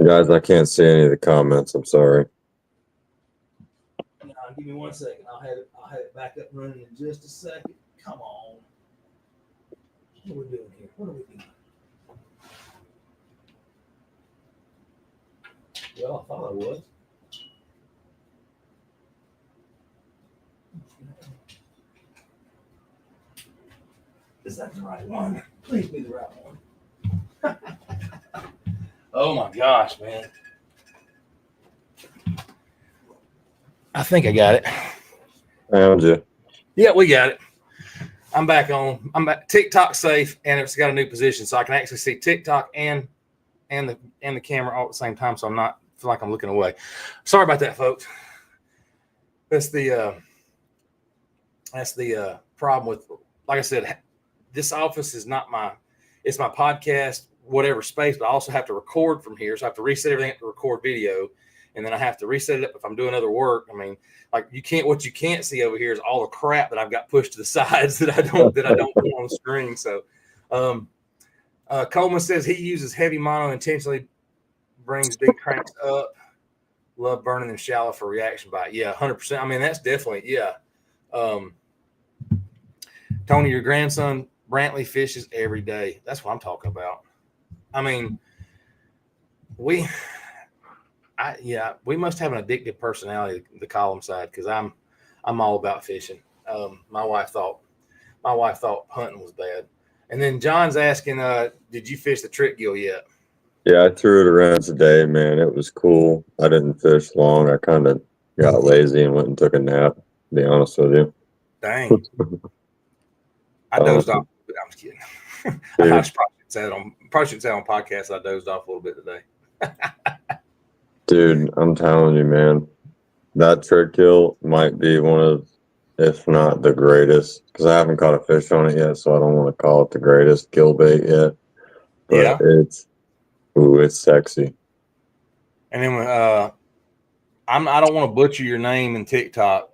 S2: Guys, I can't see any of the comments. I'm sorry.
S1: No, give me 1 second. I'll have it back up and running in just a second. Come on. What are we doing here? What are we doing? Well, I thought I was. Is that the right one? Please be the right one. Oh my gosh, man. I think I got it.
S2: Found you.
S1: Yeah, we got it. I'm back on. I'm back. TikTok safe, and it's got a new position, so I can actually see TikTok and the camera all at the same time. So I'm not feel like I'm looking away. Sorry about that, folks. That's the problem with, like I said, this office is not it's my podcast, whatever space, but I also have to record from here. So I have to reset everything to record video. And then I have to reset it up if I'm doing other work. I mean, like what you can't see over here is all the crap that I've got pushed to the sides that I don't put on the screen. So Coleman says he uses heavy mono intentionally, brings big cranks up. Love burning them shallow for reaction bite. Yeah, 100%. I mean, that's definitely, yeah. Tony, your grandson Brantley fishes every day. That's what I'm talking about. I mean, we must have an addictive personality, the Collum side, because I'm all about fishing. My wife thought hunting was bad. And then John's asking, did you fish the trick gill yet?
S2: Yeah, I threw it around today, man. It was cool. I didn't fish long. I kind of got lazy and went and took a nap, to be honest with you.
S1: Dang. I dozed off. I'm just kidding. I probably should say on podcast I dozed off a little bit today.
S2: Dude, I'm telling you, man, that trick gill might be one of, if not the greatest, because I haven't caught a fish on it yet, so I don't want to call it the greatest gill bait yet. But
S1: yeah,
S2: it's sexy.
S1: And then I don't want to butcher your name in TikTok.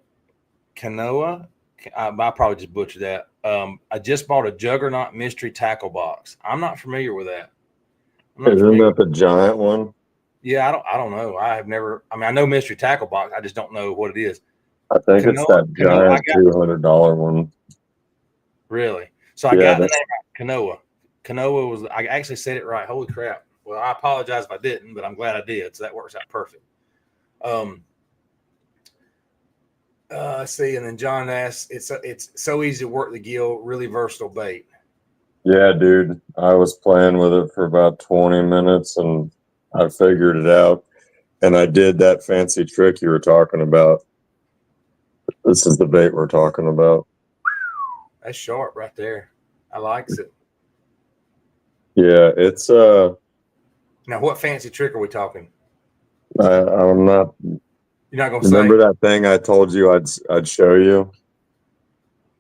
S1: Canoa, I probably just butchered that. I just bought a Juggernaut mystery tackle box. I'm not familiar with that.
S2: Isn't that the giant one?
S1: Yeah, I don't know. I have never. I mean, I know mystery tackle box. I just don't know what it is.
S2: I think it's that giant $200 one.
S1: Really? So I got the name right. Canoa. Canoa was. I actually said it right. Holy crap! Well, I apologize if I didn't, but I'm glad I did. So that works out perfect. Let's see, and then John asks, it's so easy to work the gill, really versatile bait.
S2: Yeah, dude. I was playing with it for about 20 minutes and I figured it out. And I did that fancy trick you were talking about. This is the bait we're talking about.
S1: That's sharp right there. I likes it.
S2: Yeah, it's
S1: Now, what fancy trick are we talking?
S2: I'm not.
S1: You're not gonna
S2: remember that thing I told you I'd show you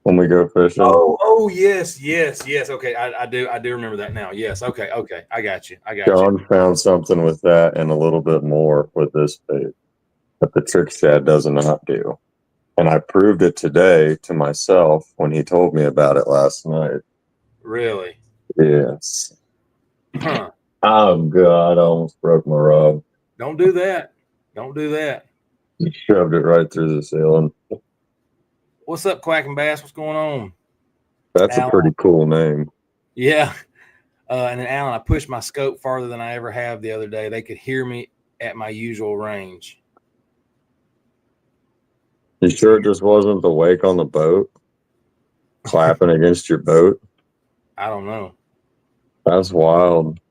S2: when we go fishing?
S1: Oh yes. Okay, I do remember that now. Yes. Okay. I got you.
S2: John found something with that and a little bit more with this bait that the trick shad does not do. And I proved it today to myself when he told me about it last night.
S1: Really?
S2: Yes.
S1: Huh.
S2: Oh God, I almost broke my rod.
S1: Don't do that.
S2: He shoved it right through the ceiling.
S1: What's up, Quacking Bass? What's going on?
S2: That's Alan. A pretty cool name.
S1: Yeah. And then Alan, I pushed my scope farther than I ever have the other day. They could hear me at my usual range.
S2: You sure it just wasn't the wake on the boat clapping against your boat?
S1: I don't know.
S2: That's wild.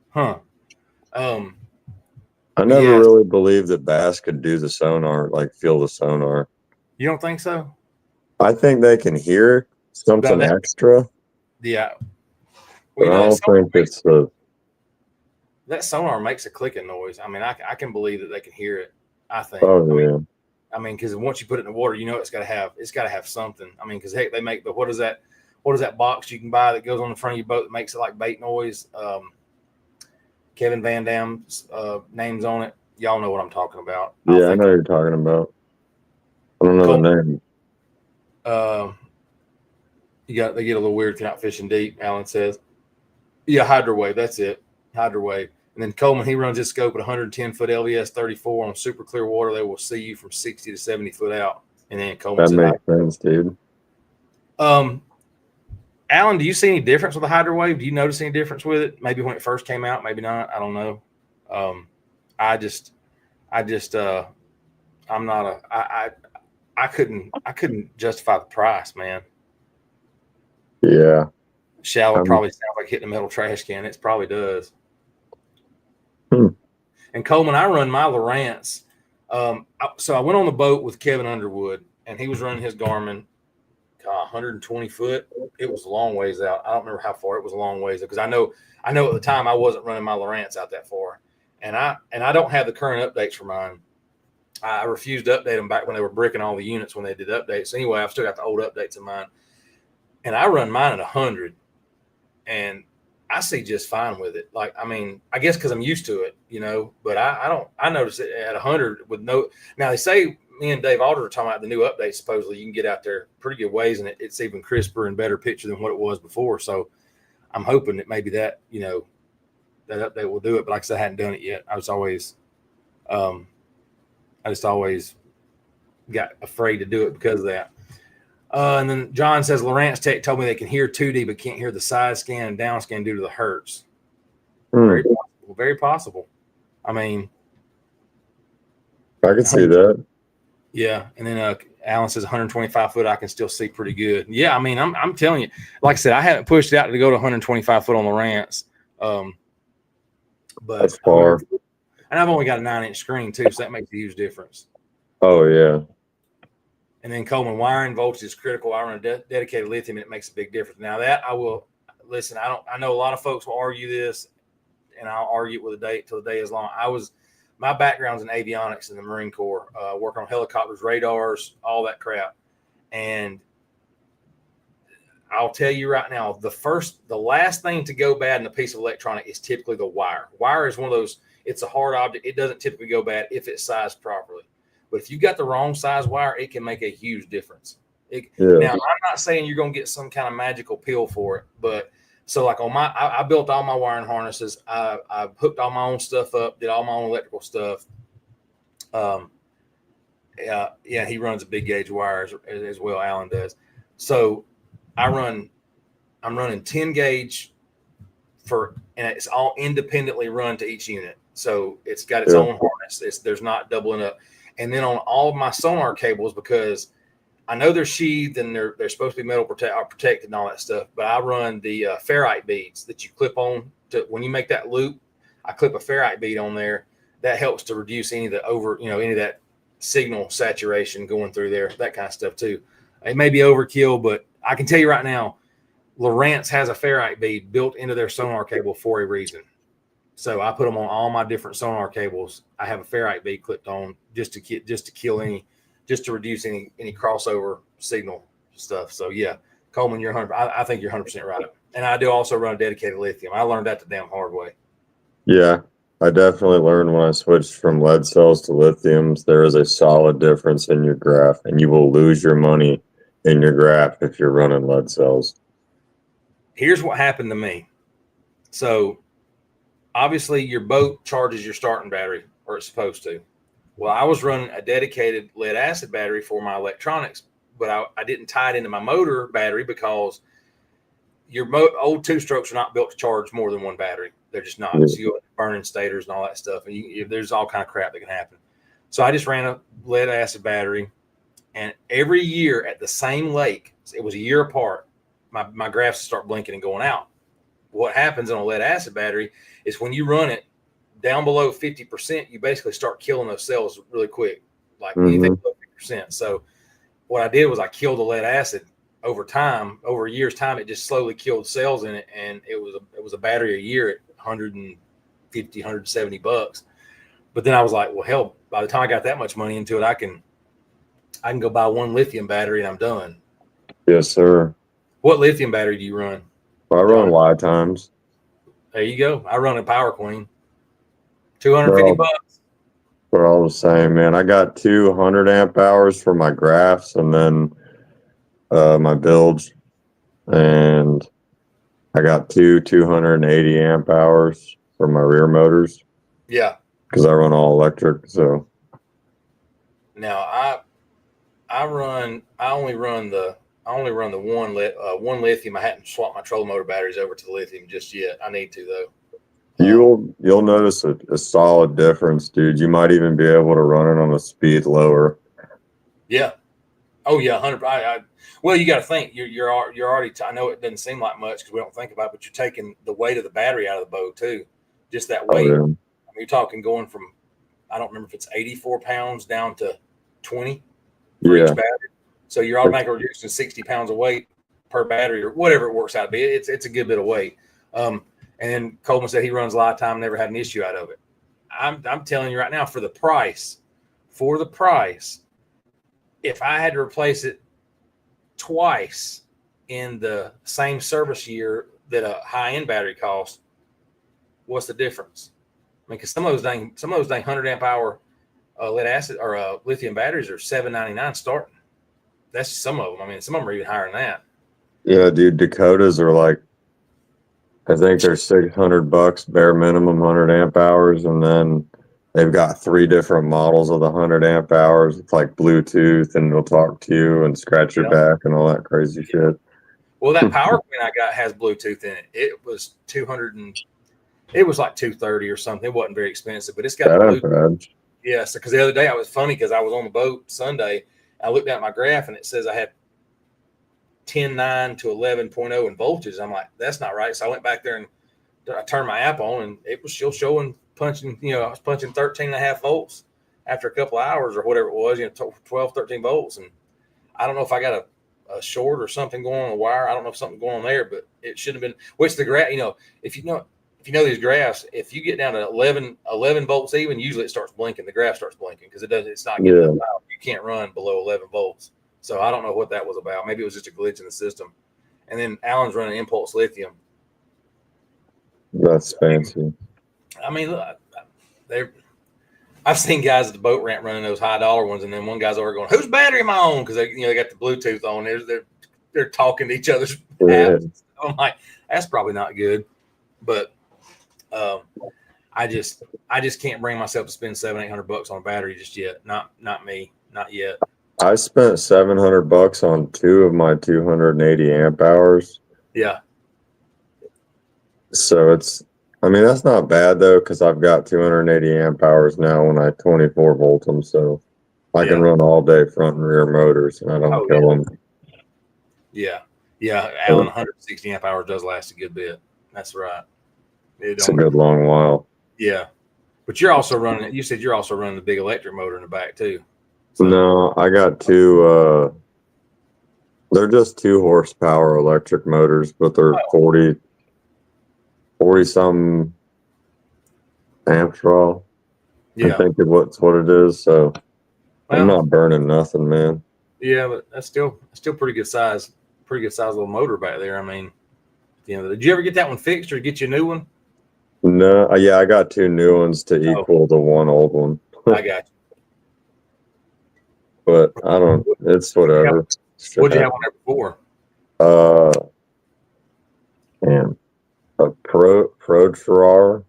S1: Huh.
S2: I never really believed that bass could do the sonar, like feel the sonar.
S1: You don't think so?
S2: I think they can hear something extra.
S1: Yeah.
S2: But I don't think it's
S1: that sonar makes a clicking noise. I mean, I can believe that they can hear it. I think.
S2: Oh yeah.
S1: I mean, because once you put it in the water, you know it's got to have something. I mean, because heck, they make the what is that box you can buy that goes on the front of your boat that makes it like bait noise? Kevin Van Dam's name's on it. Y'all know what I'm talking about.
S2: Yeah, I know what you're talking about. I don't know the name.
S1: They get a little weird if you're not fishing deep, Alan says. Yeah, Hydrowave, that's it. Hydrowave. And And then Coleman, he runs his scope at 110-foot LVS 34 on super clear water. They will see you from 60 to 70 foot out. And then Coleman
S2: That makes sense, dude.
S1: Alan, do you see any difference with the Hydro-Wave? Do you notice any difference with it? Maybe when it first came out, maybe not. I don't know. I couldn't justify the price, man.
S2: Yeah.
S1: Shallow probably sounds like hitting a metal trash can. It probably does. And Coleman, I run my Lowrance. So I went on the boat with Kevin Underwood, and he was running his Garmin. 120 foot. It was a long ways out. I don't remember how far. It was a long ways because I know at the time I wasn't running my Lowrance out that far, and I don't have the current updates for mine. I refused to update them back when they were bricking all the units when they did updates. Anyway, I've still got the old updates in mine, and I run mine at 100, and I see just fine with it. Like, I mean, I guess because I'm used to it, But I notice it at 100 with no. Now they say. Me and Dave Alder are talking about the new update. Supposedly you can get out there pretty good ways, and it's even crisper and better picture than what it was before. So I'm hoping that maybe that, that update will do it. But like I said, I hadn't done it yet. I just always got afraid to do it because of that. And then John says, Lowrance Tech told me they can hear 2D, but can't hear the side scan and down scan due to the hertz. Very possible. Very possible. I mean,
S2: I can see that.
S1: Yeah, and then Alan says 125 foot I can still see pretty good. Yeah, I mean I'm telling you, like I said, I haven't pushed it out to go to 125 foot on the Lowrance, but
S2: that's far.
S1: And I've only got a 9-inch screen too, so that makes a huge difference.
S2: Oh yeah.
S1: And then Coleman, wiring voltage is critical. I run a dedicated lithium, and it makes a big difference. Now that I will listen. I know a lot of folks will argue this, and I'll argue it with a date till the day is long. My background's in avionics in the Marine Corps, work on helicopters, radars, all that crap. And I'll tell you right now, the last thing to go bad in a piece of electronic is typically the wire. Wire is one of those, it's a hard object. It doesn't typically go bad if it's sized properly. But if you got the wrong size wire, it can make a huge difference. Now, I'm not saying you're going to get some kind of magical pill for it, but so like I built all my wiring harnesses. I hooked all my own stuff up, did all my own electrical stuff. He runs a big gauge wire as well. Alan does. So I'm running 10 gauge and it's all independently run to each unit. So it's got its own harness. There's not doubling up. And then on all of my sonar cables, because I know they're sheathed and they're supposed to be metal protected and all that stuff, but I run the ferrite beads that you clip on to when you make that loop. I clip a ferrite bead on there. That helps to reduce any of that signal saturation going through there, that kind of stuff too. It may be overkill, but I can tell you right now, Lowrance has a ferrite bead built into their sonar cable for a reason. So I put them on all my different sonar cables. I have a ferrite bead clipped on just to reduce any crossover signal stuff. So yeah, Coleman, you're 100. I think you're 100% right. And I do also run a dedicated lithium. I learned that the damn hard way.
S2: Yeah, I definitely learned when I switched from lead cells to lithiums, there is a solid difference in your graph, and you will lose your money in your graph if you're running lead cells.
S1: Here's what happened to me. So obviously your boat charges your starting battery, or it's supposed to. Well, I was running a dedicated lead acid battery for my electronics, but I didn't tie it into my motor battery because your old two-strokes are not built to charge more than one battery. They're just not. So you're burning stators and all that stuff, and there's all kind of crap that can happen. So I just ran a lead acid battery, and every year at the same lake, it was a year apart, my graphs start blinking and going out. What happens on a lead acid battery is when you run it down below 50%, you basically start killing those cells really quick, like anything below 50%. So what I did was I killed the lead acid over time. Over a year's time, it just slowly killed cells in it, and it was a battery a year at $150, $170. But then I was like, well, hell, by the time I got that much money into it, I can go buy one lithium battery and I'm done.
S2: Yes, sir. What
S1: lithium battery do you run?
S2: I run Y times.
S1: There you go. I run a Power Queen. $250.
S2: We're all the same, man. I got 200 amp hours for my graphs and then my builds, and I got 280 amp hours for my rear motors.
S1: Yeah.
S2: Because I run all electric. So
S1: now I only run the one lithium. I hadn't swapped my trolling motor batteries over to the lithium just yet. I need to though.
S2: You'll notice a solid difference, dude. You might even be able to run it on a speed lower.
S1: Yeah. Oh yeah, 100. Well, you got to think you're already. I know it doesn't seem like much because we don't think about it, but you're taking the weight of the battery out of the boat too. Just that weight.
S2: Oh, yeah.
S1: I mean, you're talking going from, I don't remember if it's 84 pounds down to 20 for each battery. So you're automatically reducing 60 pounds of weight per battery or whatever it works out to be. It's a good bit of weight. And then Coleman said he runs lifetime, never had an issue out of it. I'm telling you right now, for the price, if I had to replace it twice in the same service year that a high-end battery costs, what's the difference? I mean, because some of those dang 100 amp hour lead acid or lithium batteries are $799 starting. That's some of them. I mean, some of them are even higher than that.
S2: Yeah, dude. Dakotas are like, I think they're $600 bare minimum 100 amp hours, and then they've got 3 different models of the 100 amp hours. It's like Bluetooth, and it'll talk to you and scratch your back and all that crazy shit.
S1: Well, that power queen I got has Bluetooth in it. It was it was like $230 or something. It wasn't very expensive, but it's got Bluetooth. Yeah, so because the other day I was funny because I was on the boat Sunday. I looked at my graph and it says I had 10.9 to 11.0 in voltage. I'm like, that's not right. So I went back there and I turned my app on and it was still showing punching, I was punching 13.5 volts after a couple of hours or whatever it was, 12, 13 volts. And I don't know if I got a short or something going on the wire. I don't know if something's going on there, but it should have been, which the graph, if you know these graphs, if you get down to 11 volts even, usually it starts blinking. The graph starts blinking because it's not getting enough power. You can't run below 11 volts. So I don't know what that was about. Maybe it was just a glitch in the system. And then Alan's running Impulse Lithium.
S2: That's fancy.
S1: I mean, look, I've seen guys at the boat ramp running those high dollar ones, and then one guy's over going, "Whose battery am I on?" Because they got the Bluetooth on. They're talking to each other's apps. I'm like, that's probably not good. But I just can't bring myself to spend $700-800 on a battery just yet. Not me, not yet.
S2: I spent $700 on 2 of my 280 amp hours.
S1: Yeah.
S2: So that's not bad though, because I've got 280 amp hours now when I 24 volt them, so I can run all day front and rear motors, and I don't kill them.
S1: Yeah, Alan, 160 amp hours does last a good bit. That's right.
S2: It's a good long while.
S1: Yeah, but you're also running. You said you're also running the big electric motor in the back too.
S2: So. No, I got 2. They're just 2 horsepower electric motors, but they're 40 something amp draw. I think what's what it is. So I'm not burning nothing, man.
S1: Yeah, but that's still pretty good size little motor back there. I mean, did you ever get that one fixed or get you a new one?
S2: No, yeah, I got 2 new ones to equal the one old one.
S1: I got you.
S2: But I don't. It's whatever.
S1: What'd you have on there before?
S2: Man, a Pro Ferrar.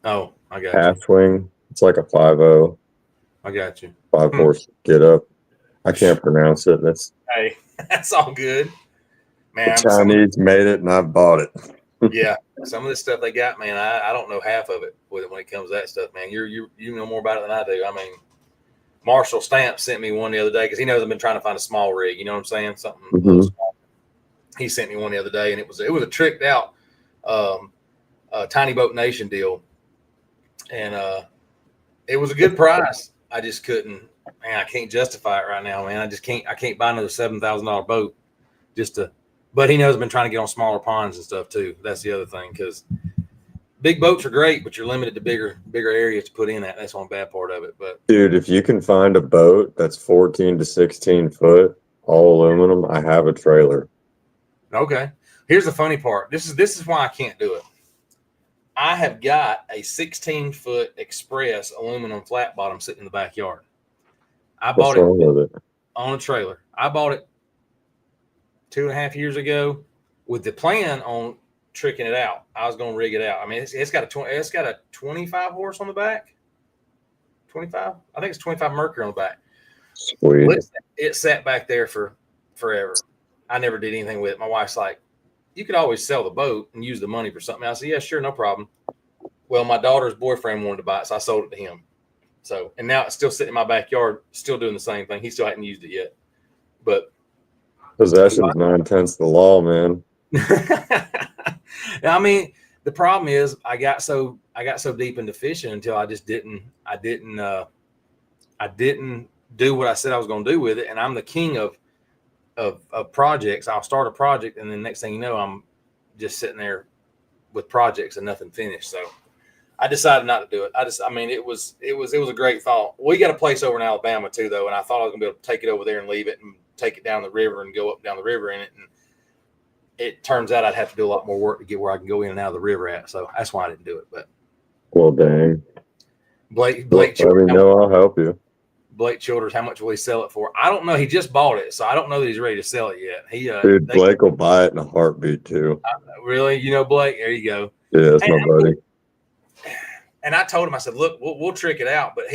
S1: Oh, I got
S2: half swing. It's like a 5.0.
S1: I got you.
S2: 5 horse get up. I can't pronounce it.
S1: Hey, that's all good, man.
S2: The Chinese made it, and I bought it.
S1: Yeah, some of this stuff they got, man. I don't know half of it with it when it comes to that stuff, man. You know more about it than I do. I mean, Marshall Stamp sent me one the other day because he knows I've been trying to find a small rig. You know what I'm saying? Something a little small. He sent me one the other day, and it was a tricked out Tiny Boat Nation deal, and it was a good price. I just couldn't. Man, I can't justify it right now, man. I can't buy another $7,000 boat just to. But he knows I've been trying to get on smaller ponds and stuff too. That's the other thing, because big boats are great, but you're limited to bigger areas to put in that. That's one bad part of it. But
S2: dude, if you can find a boat that's 14 to 16 foot, all aluminum, I have a trailer.
S1: Okay. Here's the funny part. This is why I can't do it. I have got a 16-foot Express aluminum flat bottom sitting in the backyard. I bought it on a trailer. I bought it 2.5 years ago with the plan on tricking it out. I was going to rig it out. I mean, it's got a 25 horse on the back. 25. I think it's 25 Mercury on the back.
S2: Sweet.
S1: Well, it sat back there for forever. I never did anything with it. My wife's like, you could always sell the boat and use the money for something else. I said, yeah, sure, no problem. Well, my daughter's boyfriend wanted to buy it, so I sold it to him. So, and now it's still sitting in my backyard, still doing the same thing. He still hadn't used it yet. But
S2: possession's 9/10 the law, man.
S1: I mean, the problem is I got so deep into fishing until I just didn't do what I said I was going to do with it. And I'm the king of projects. I'll start a project, and then next thing you know, I'm just sitting there with projects and nothing finished. So I decided not to do it. It was a great thought. We got a place over in Alabama too, though, and I thought I was gonna be able to take it over there and leave it and take it down the river and go up down the river in it. And it turns out I'd have to do a lot more work to get where I can go in and out of the river at. So that's why I didn't do it. But
S2: well, dang.
S1: Blake
S2: Childers, I'll help you.
S1: Blake Childers, how much will he sell it for? I don't know. He just bought it, so I don't know that he's ready to sell it yet.
S2: Dude, Blake will buy it in a heartbeat too.
S1: Really? You know Blake? There you go.
S2: Yeah, that's my buddy.
S1: And I told him, I said, look, we'll trick it out. But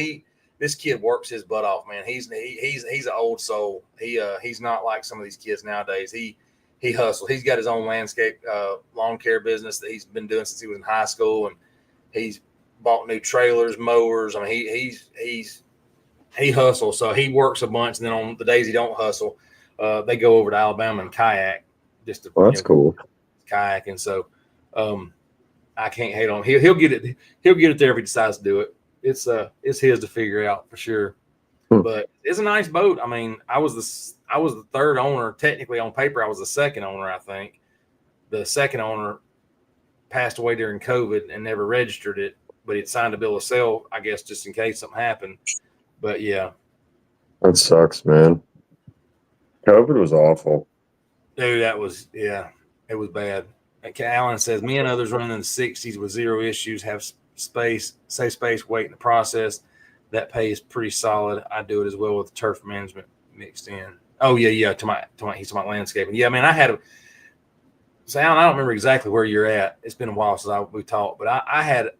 S1: this kid works his butt off, man. He's an old soul. He's not like some of these kids nowadays. He hustles. He's got his own landscape lawn care business that he's been doing since he was in high school, and he's bought new trailers, mowers. I mean, he hustles. So he works a bunch, and then on the days he don't hustle, they go over to Alabama and kayak. Just to,
S2: that's cool.
S1: Kayaking. So I can't hate on him. He'll get it. He'll get it there if he decides to do it. It's his to figure out for sure. But it's a nice boat. I mean, I was the third owner. Technically, on paper, I was the second owner. I think the second owner passed away during COVID and never registered it, but he'd signed a bill of sale, I guess, just in case something happened. But yeah,
S2: that sucks, man. COVID was awful.
S1: Dude, it was bad. Alan says, me and others running in the 60s with zero issues, have space, wait in the process. That pay is pretty solid. I do it as well with turf management mixed in. Oh yeah. He's talking about landscaping. Yeah, man, so Alan, I don't remember exactly where you're at. It's been a while since we talked, but I had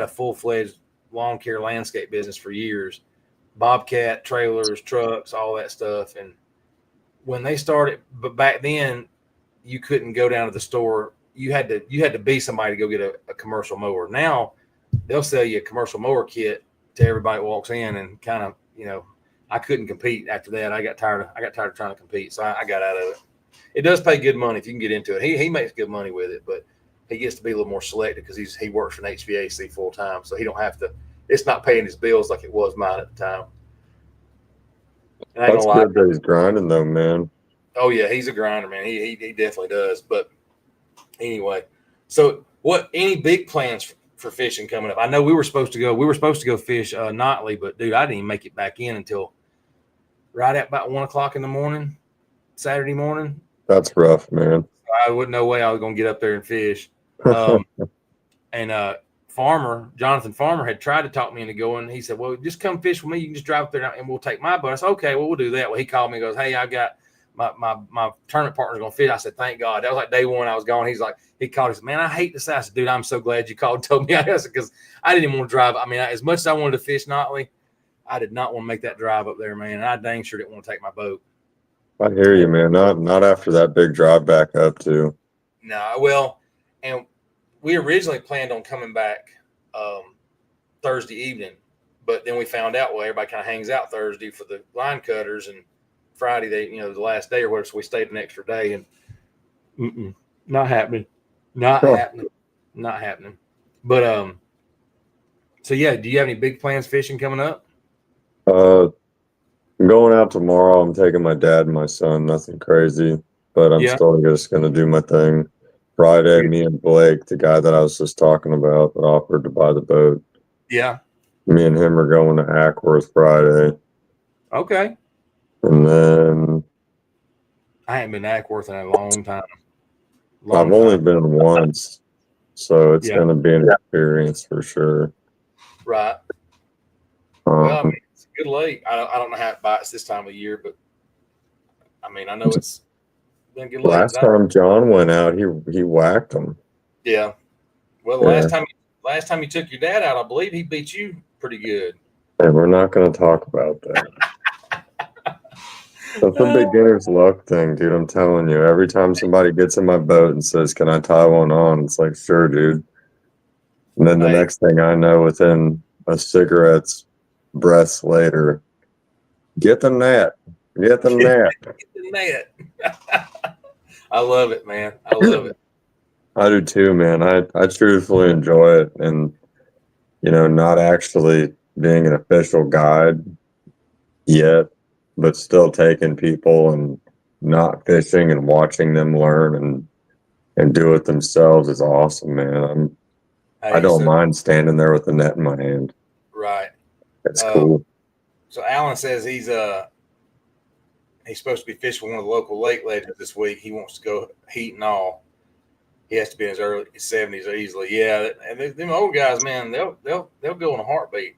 S1: a full-fledged lawn care landscape business for years. Bobcat, trailers, trucks, all that stuff. And when they started, but back then you couldn't go down to the store. You had to be somebody to go get a commercial mower. Now they'll sell you a commercial mower kit to everybody that walks in, and kind of, I couldn't compete after that. I got tired of trying to compete. So I got out of it. It does pay good money if you can get into it. He makes good money with it, but he gets to be a little more selective because he works for an HVAC full time. So he don't have to, it's not paying his bills like it was mine at the time. And
S2: that's good that he's grinding though, man.
S1: Oh yeah, he's a grinder, man. He definitely does. But anyway, so any big plans for fishing coming up? I know we were supposed to go fish Notley, but dude, I didn't even make it back in until right at about 1 o'clock in the morning, Saturday morning.
S2: That's rough, man.
S1: I wouldn't know way I was gonna get up there and fish. And Jonathan Farmer had tried to talk me into going. He said, well, just come fish with me. You can just drive up there and we'll take my boat. I said, okay, well, we'll do that. Well, he called me and goes, hey, I got my tournament partner's going to fish. I said, thank God. That was like day one I was gone. He's like, he called. He said, man, I hate this. I said, dude, I'm so glad you called and told me. I said, because I didn't even want to drive. I mean, as much as I wanted to fish Notley, I did not want to make that drive up there, man. And I dang sure didn't want to take my boat.
S2: I hear you, man. Not after that big drive back up too.
S1: No, well, and we originally planned on coming back Thursday evening, but then we found out, well, everybody kind of hangs out Thursday for the line cutters, and Friday the last day or whatever, so we stayed an extra day, and not happening. But so yeah, do you have any big plans fishing coming up?
S2: I'm going out tomorrow. I'm taking my dad and my son. Nothing crazy, but I'm still just gonna do my thing. Friday, me and Blake, the guy that I was just talking about that offered to buy the boat. Yeah. Me and him are going to Ackworth Friday.
S1: Okay.
S2: And then
S1: I haven't been to Ackworth in a long time.
S2: I've only been once, so it's going to be an experience for sure.
S1: Right. Well, I mean, it's a good lake. I don't know how it bites this time of year, but I mean, I know it's been a good lake.
S2: Last time John went out, he whacked them.
S1: Yeah. Well, the last time you took your dad out, I believe he beat you pretty good.
S2: And we're not going to talk about that. That's a beginner's luck thing, dude. I'm telling you. Every time somebody gets in my boat and says, "Can I tie one on?" It's like, sure, dude. And then the next thing I know, within a cigarette's breath later, get the net. Get the net.
S1: Get the net. I love it, man. I love it.
S2: I do too, man. I truthfully enjoy it. And, not actually being an official guide yet, but still taking people and not fishing and watching them learn and do it themselves is awesome, man. I don't mind standing there with the net in my hand.
S1: Right.
S2: It's cool.
S1: So Alan says he's supposed to be fishing one of the local lake ladies this week. He wants to go heat and all. He has to be in his early 70s easily. Yeah, and them old guys, man, they'll go in a heartbeat.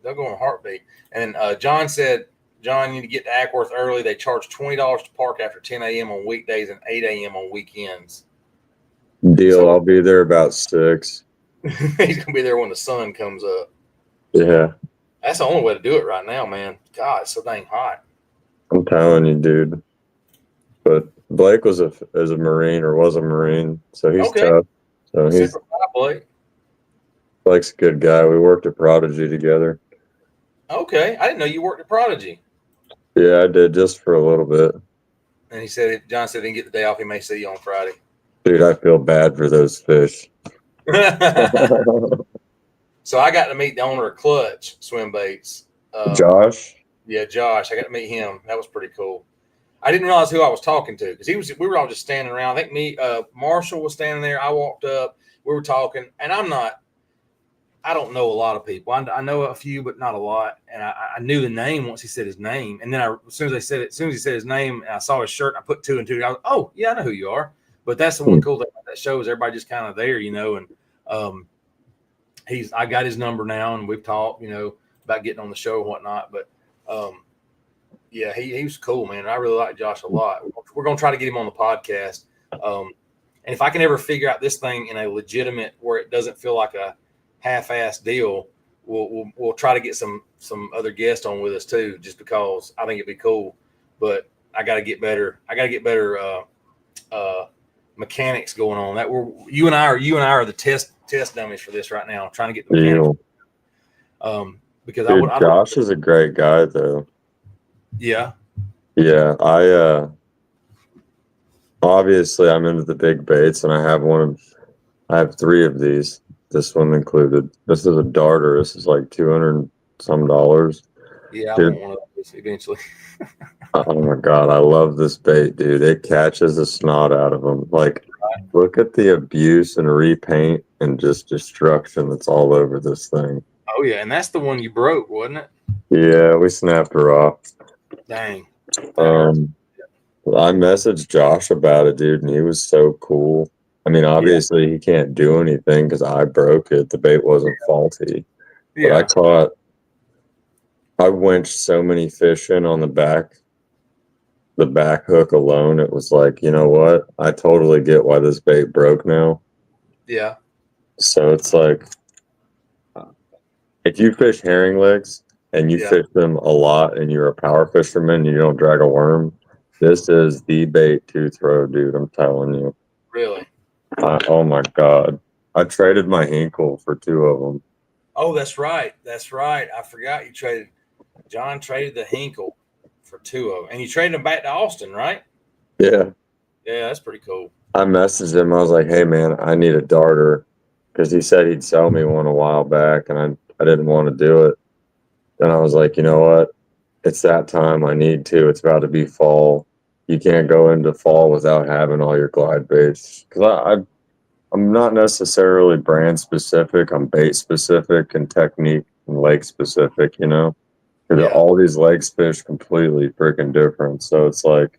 S1: They'll go in a heartbeat. And then John said, John, you need to get to Ackworth early. They charge $20 to park after 10 a.m. on weekdays and 8 a.m. on weekends.
S2: Deal. So, I'll be there about 6.
S1: He's gonna be there when the sun comes up.
S2: Yeah.
S1: That's the only way to do it right now, man. God, it's so dang hot.
S2: I'm telling you, dude. But Blake was a Marine, so he's tough. So Blake's a good guy. We worked at Prodigy together.
S1: Okay, I didn't know you worked at Prodigy.
S2: Yeah, I did, just for a little bit.
S1: And he said, John said he didn't get the day off. He may see you on Friday.
S2: Dude, I feel bad for those fish.
S1: So I got to meet the owner of Clutch Swim Baits.
S2: Josh?
S1: Yeah, Josh. I got to meet him. That was pretty cool. I didn't realize who I was talking to because we were all just standing around. I think Marshall was standing there. I walked up. We were talking, and I don't know a lot of people. I know a few, but not a lot. And I knew the name once he said his name. And then as soon as he said his name, and I saw his shirt, I put 2 and 2. I was, oh yeah, I know who you are. But that's the one cool thing about that show is everybody just kind of there, And I got his number now, and we've talked, about getting on the show and whatnot. But yeah, he was cool, man. I really like Josh a lot. We're gonna try to get him on the podcast. And if I can ever figure out this thing in a legitimate where it doesn't feel like a half-assed deal, we'll try to get some other guests on with us too, just because I think it'd be cool. But I got to get better. Mechanics going on. That you and I are the test dummies for this right now. Trying to get the mechanics. Because
S2: dude, Josh is a great guy though.
S1: Yeah.
S2: Yeah, I obviously I'm into the big baits, and I have 3 of these. This one included. This is a darter. This is like $200 some.
S1: Yeah, I want one of those eventually.
S2: Oh my God, I love this bait, dude. It catches the snot out of them. Like, look at the abuse and repaint and just destruction that's all over this thing.
S1: Oh yeah, and that's the one you broke, wasn't it?
S2: Yeah, we snapped her off.
S1: Dang.
S2: I messaged Josh about it, dude, and he was so cool. I mean, obviously he can't do anything because I broke it. The bait wasn't faulty. Yeah. But I winched so many fish in on the back hook alone. It was like, you know what? I totally get why this bait broke now.
S1: Yeah.
S2: So it's like, if you fish herring legs and you fish them a lot and you're a power fisherman and you don't drag a worm, this is the bait to throw, dude. I'm telling you.
S1: Really?
S2: Oh my God. I traded my Hinkle for 2 of them.
S1: Oh, that's right. I forgot John traded the Hinkle for 2 of them. And you traded them back to Austin, right?
S2: Yeah.
S1: Yeah, that's pretty cool.
S2: I messaged him. I was like, hey, man, I need a darter. Because he said he'd sell me one a while back, and I didn't want to do it. Then I was like, you know what? It's that time. I need to. It's about to be fall. You can't go into fall without having all your glide baits. Because I'm not necessarily brand specific. I'm bait specific and technique and lake specific, Because all these lakes fish completely freaking different. So it's like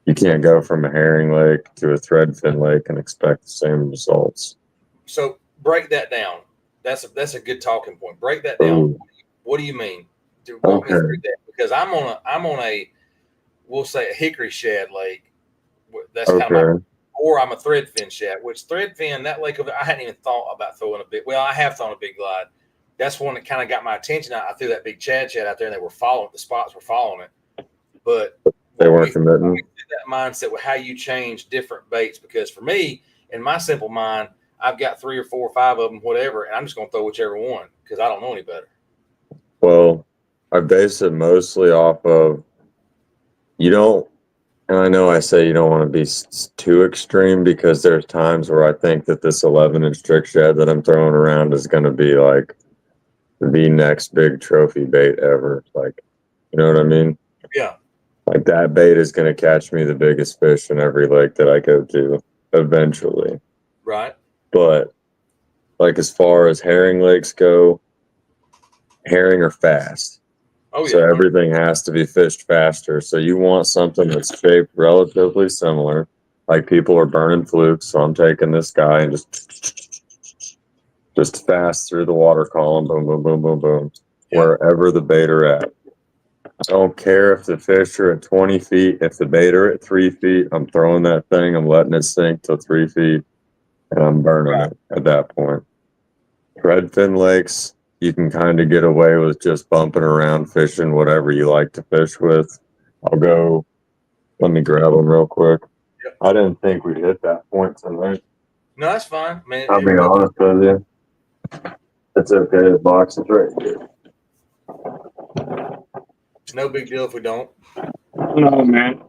S2: you can't go from a herring lake to a threadfin lake and expect the same results.
S1: So break that down. That's a good talking point. Break that down. Ooh. What do you mean? Walk me through that, because I'm on a we'll say a hickory shad lake. That's kind of or I'm a thread fin shad, which thread fin, that lake of it, I hadn't even thought about throwing a big. Well, I have thrown a big glide. That's one that kind of got my attention. I threw that big shad out there, and they were following the spots were following it, but
S2: they weren't committing.
S1: That mindset with how you change different baits, because for me, in my simple mind, I've got 3 or 4 or 5 of them, whatever, and I'm just going to throw whichever one because I don't know any better.
S2: Well, I base it mostly off of and I know I say you don't want to be too extreme, because there's times where I think that this 11-inch trick shad that I'm throwing around is going to be like the next big trophy bait ever. Like, you know what I mean?
S1: Yeah.
S2: Like that bait is going to catch me the biggest fish in every lake that I go to eventually.
S1: Right.
S2: But like as far as herring lakes go, herring are fast.
S1: Oh, yeah.
S2: So everything has to be fished faster. So you want something that's shaped relatively similar. Like people are burning flukes, so I'm taking this guy and just fast through the water column, boom, boom, boom, boom, boom, wherever the bait are at. I don't care if the fish are at 20 feet. If the bait are at 3 feet, I'm throwing that thing. I'm letting it sink to 3 feet, and I'm burning it at that point. Threadfin lakes, you can kind of get away with just bumping around, fishing whatever you like to fish with. Let me grab them real quick.
S1: Yep.
S2: I didn't think we'd hit that point tonight.
S1: No, that's fine, man.
S2: I'll be honest with you. It's okay. The box is right here.
S1: It's no big deal if we don't.
S2: No, man.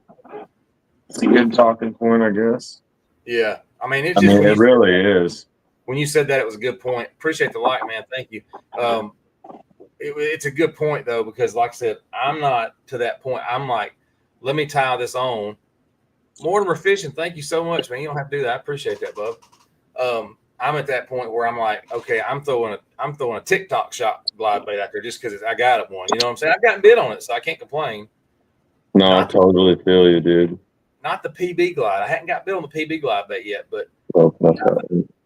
S2: It's a good talking point, I guess.
S1: Yeah. I mean, it
S2: really is.
S1: When you said that, it was a good point. Appreciate the like, man. Thank you. It's a good point, though, because like I said, I'm not to that point. I'm like, let me tie this on. Mortimer Fishing, thank you so much, man. You don't have to do that. I appreciate that, bub. I'm at that point where I'm like, okay, I'm throwing a TikTok shot glide bait out there just because I got it one. You know what I'm saying? I've gotten bid on it, so I can't complain.
S2: No, I totally feel you, dude.
S1: Not the PB glide. I hadn't got bid on the PB glide bait yet, but I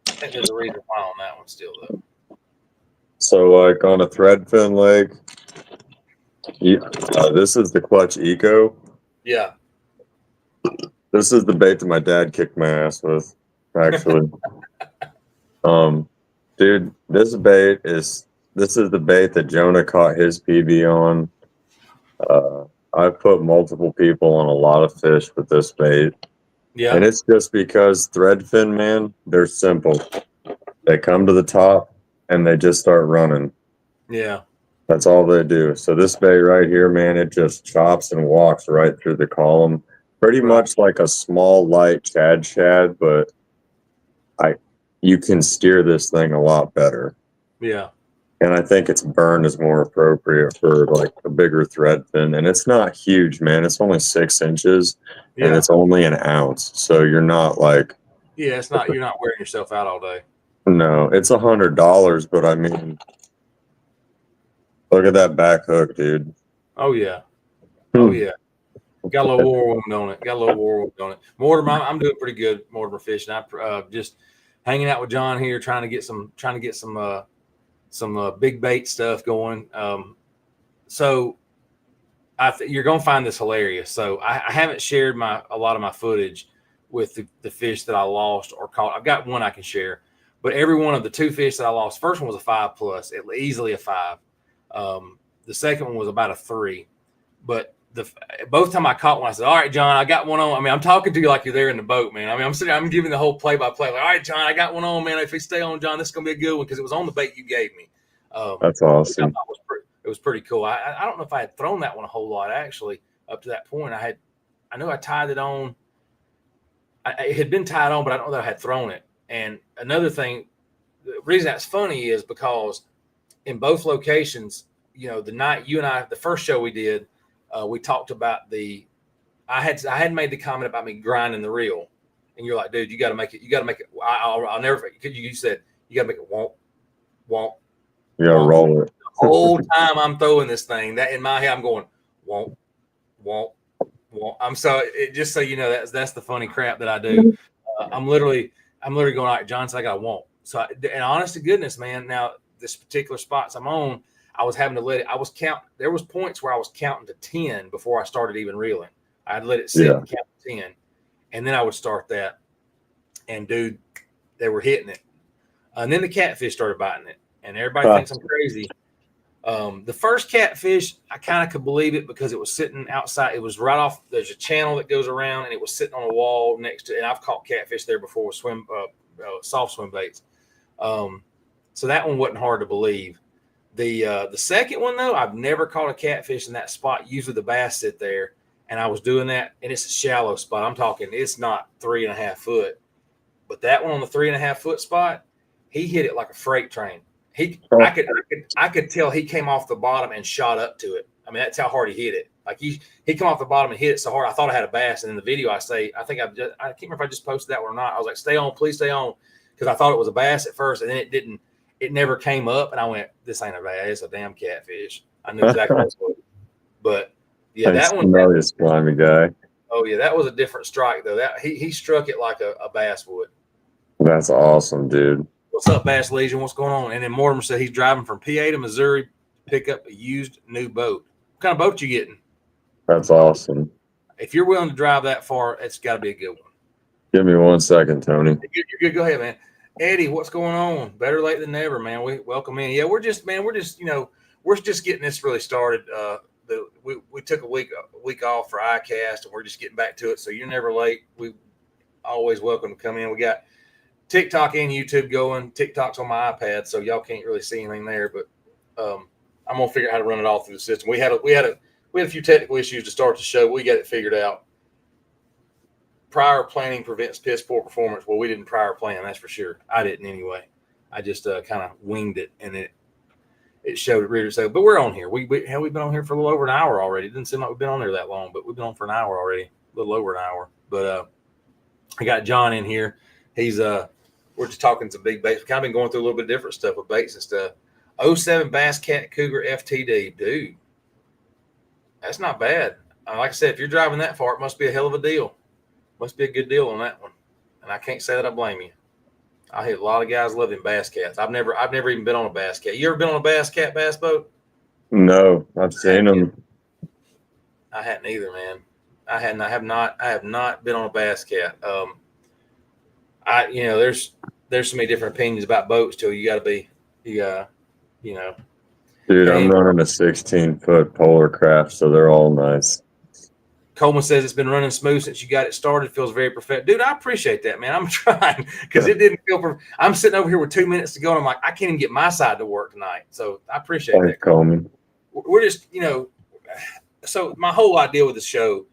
S1: think there's a reason why on that one still, though.
S2: So, like on a threadfin lake, this is the Clutch Eco.
S1: Yeah.
S2: This is the bait that my dad kicked my ass with, actually. Dude, this is the bait that Jonah caught his PB on. I've put multiple people on a lot of fish with this bait.
S1: Yeah.
S2: And it's just because threadfin, man, they're simple. They come to the top and they just start running.
S1: Yeah.
S2: That's all they do. So this bait right here, man, it just chops and walks right through the column. Pretty much like a small, light shad, but you can steer this thing a lot better.
S1: Yeah.
S2: And I think its burn is more appropriate for like a bigger threadfin. And it's not huge, man. It's only 6 inches and it's only an ounce. So you're not like.
S1: Yeah, you're not wearing yourself out all day.
S2: No, it's $100, but I mean, look at that back hook, dude.
S1: Oh, yeah. Oh, yeah. Got a little war wound on it. Mortimer, I'm doing pretty good, Mortimer fishing. I just hanging out with John here, trying to get some big bait stuff going. So you're gonna find this hilarious. So I haven't shared a lot of my footage with the fish that I lost or caught. I've got one I can share, but every one of the 2 fish that I lost, first one was a 5+, easily a 5. The second one was about a 3, but both time I caught one, I said, all right, John, I got one on. I mean, I'm talking to you like you're there in the boat, man. I mean, I'm giving the whole play-by-play. Like, all right, John, I got one on, man. If we stay on, John, this is going to be a good one because it was on the bait you gave me.
S2: That's awesome.
S1: It was pretty cool. I don't know if I had thrown that one a whole lot, actually, up to that point. I knew I tied it on. It had been tied on, but I don't know that I had thrown it. And another thing, the reason that's funny is because in both locations, you know, the night you and I, the first show we did, we talked about I had made the comment about me grinding the reel, and you're like, dude, you got to make it. I'll never forget. You said you got to make it won't.
S2: You got to roll it.
S1: The whole time I'm throwing this thing, that in my head I'm going won't. I'm just so you know that's the funny crap that I do. I'm literally going, all right, John said I got won't. So and honest to goodness, man, now this particular spots I'm on, I was having to let it. There was points where I was counting to 10 before I started even reeling. I'd let it sit and count to 10, and then I would start that. and dude, they were hitting it. And then the catfish started biting it, and everybody thinks I'm crazy. The first catfish, I kind of could believe it because it was sitting outside. It was right off. There's a channel that goes around, and it was sitting on a wall next to. And I've caught catfish there before with soft swim baits. So that one wasn't hard to believe. The second one though, I've never caught a catfish in that spot. Usually the bass sit there, and I was doing that, and it's a shallow spot. I'm talking, it's not 3.5 foot, but that one on the 3.5 foot spot, he hit it like a freight train. I could tell he came off the bottom and shot up to it. I mean, that's how hard he hit it. Like he came off the bottom and hit it so hard. I thought I had a bass. And in the video, I can't remember if I just posted that one or not. I was like, stay on, please stay on. Cause I thought it was a bass at first, and then it never came up. And I went, this ain't a bass, it's a damn catfish. I knew exactly what it was. But yeah, that one.
S2: This slimy guy.
S1: Oh yeah. That was a different strike though. That he struck it like a bass would.
S2: That's awesome, dude.
S1: What's up, Bass Legion? What's going on? And then Mortimer said he's driving from PA to Missouri to pick up a used new boat. What kind of boat you getting?
S2: That's awesome.
S1: If you're willing to drive that far, it's got to be a good one.
S2: Give me 1 second, Tony.
S1: You're good. Go ahead, man. Eddie, what's going on? Better late than never, man. We welcome in. Yeah, we're just getting this really started. We took a week off for ICAST, and we're just getting back to it. So you're never late. We always welcome to come in. We got TikTok and YouTube going. TikTok's on my iPad, so y'all can't really see anything there. But I'm gonna figure out how to run it all through the system. We had a few technical issues to start the show, but we got it figured out. Prior planning prevents piss poor performance. Well, we didn't prior plan, that's for sure. I didn't anyway. I just kind of winged it, and it showed it reader. So, but we're on here. We've been on here for a little over an hour already. It didn't seem like we've been on there that long, but we've been on for an hour already, a little over an hour. But I got John in here. He's we're just talking some big baits. We've kind of been going through a little bit of different stuff with baits and stuff. 07 Bass Cat Cougar FTD. Dude, that's not bad. Like I said, if you're driving that far, it must be a hell of a deal. Must be a good deal on that one. And I can't say that I blame you. I hit a lot of guys love them Bass Cats. I've never even been on a Bass Cat. You ever been on a Bass Cat bass boat? No,
S2: I've seen them.
S1: I hadn't either, man. I have not been on a Bass Cat. There's so many different opinions about boats till you got to be,
S2: Dude, I'm running a 16-foot polar craft, so they're all nice.
S1: Coleman says it's been running smooth since you got it started. Feels very perfect. Dude, I appreciate that, man. I'm trying because it didn't feel I'm sitting over here with 2 minutes to go, and I'm like, I can't even get my side to work tonight. So I appreciate that,
S2: Coleman.
S1: We're just, so my whole idea with the show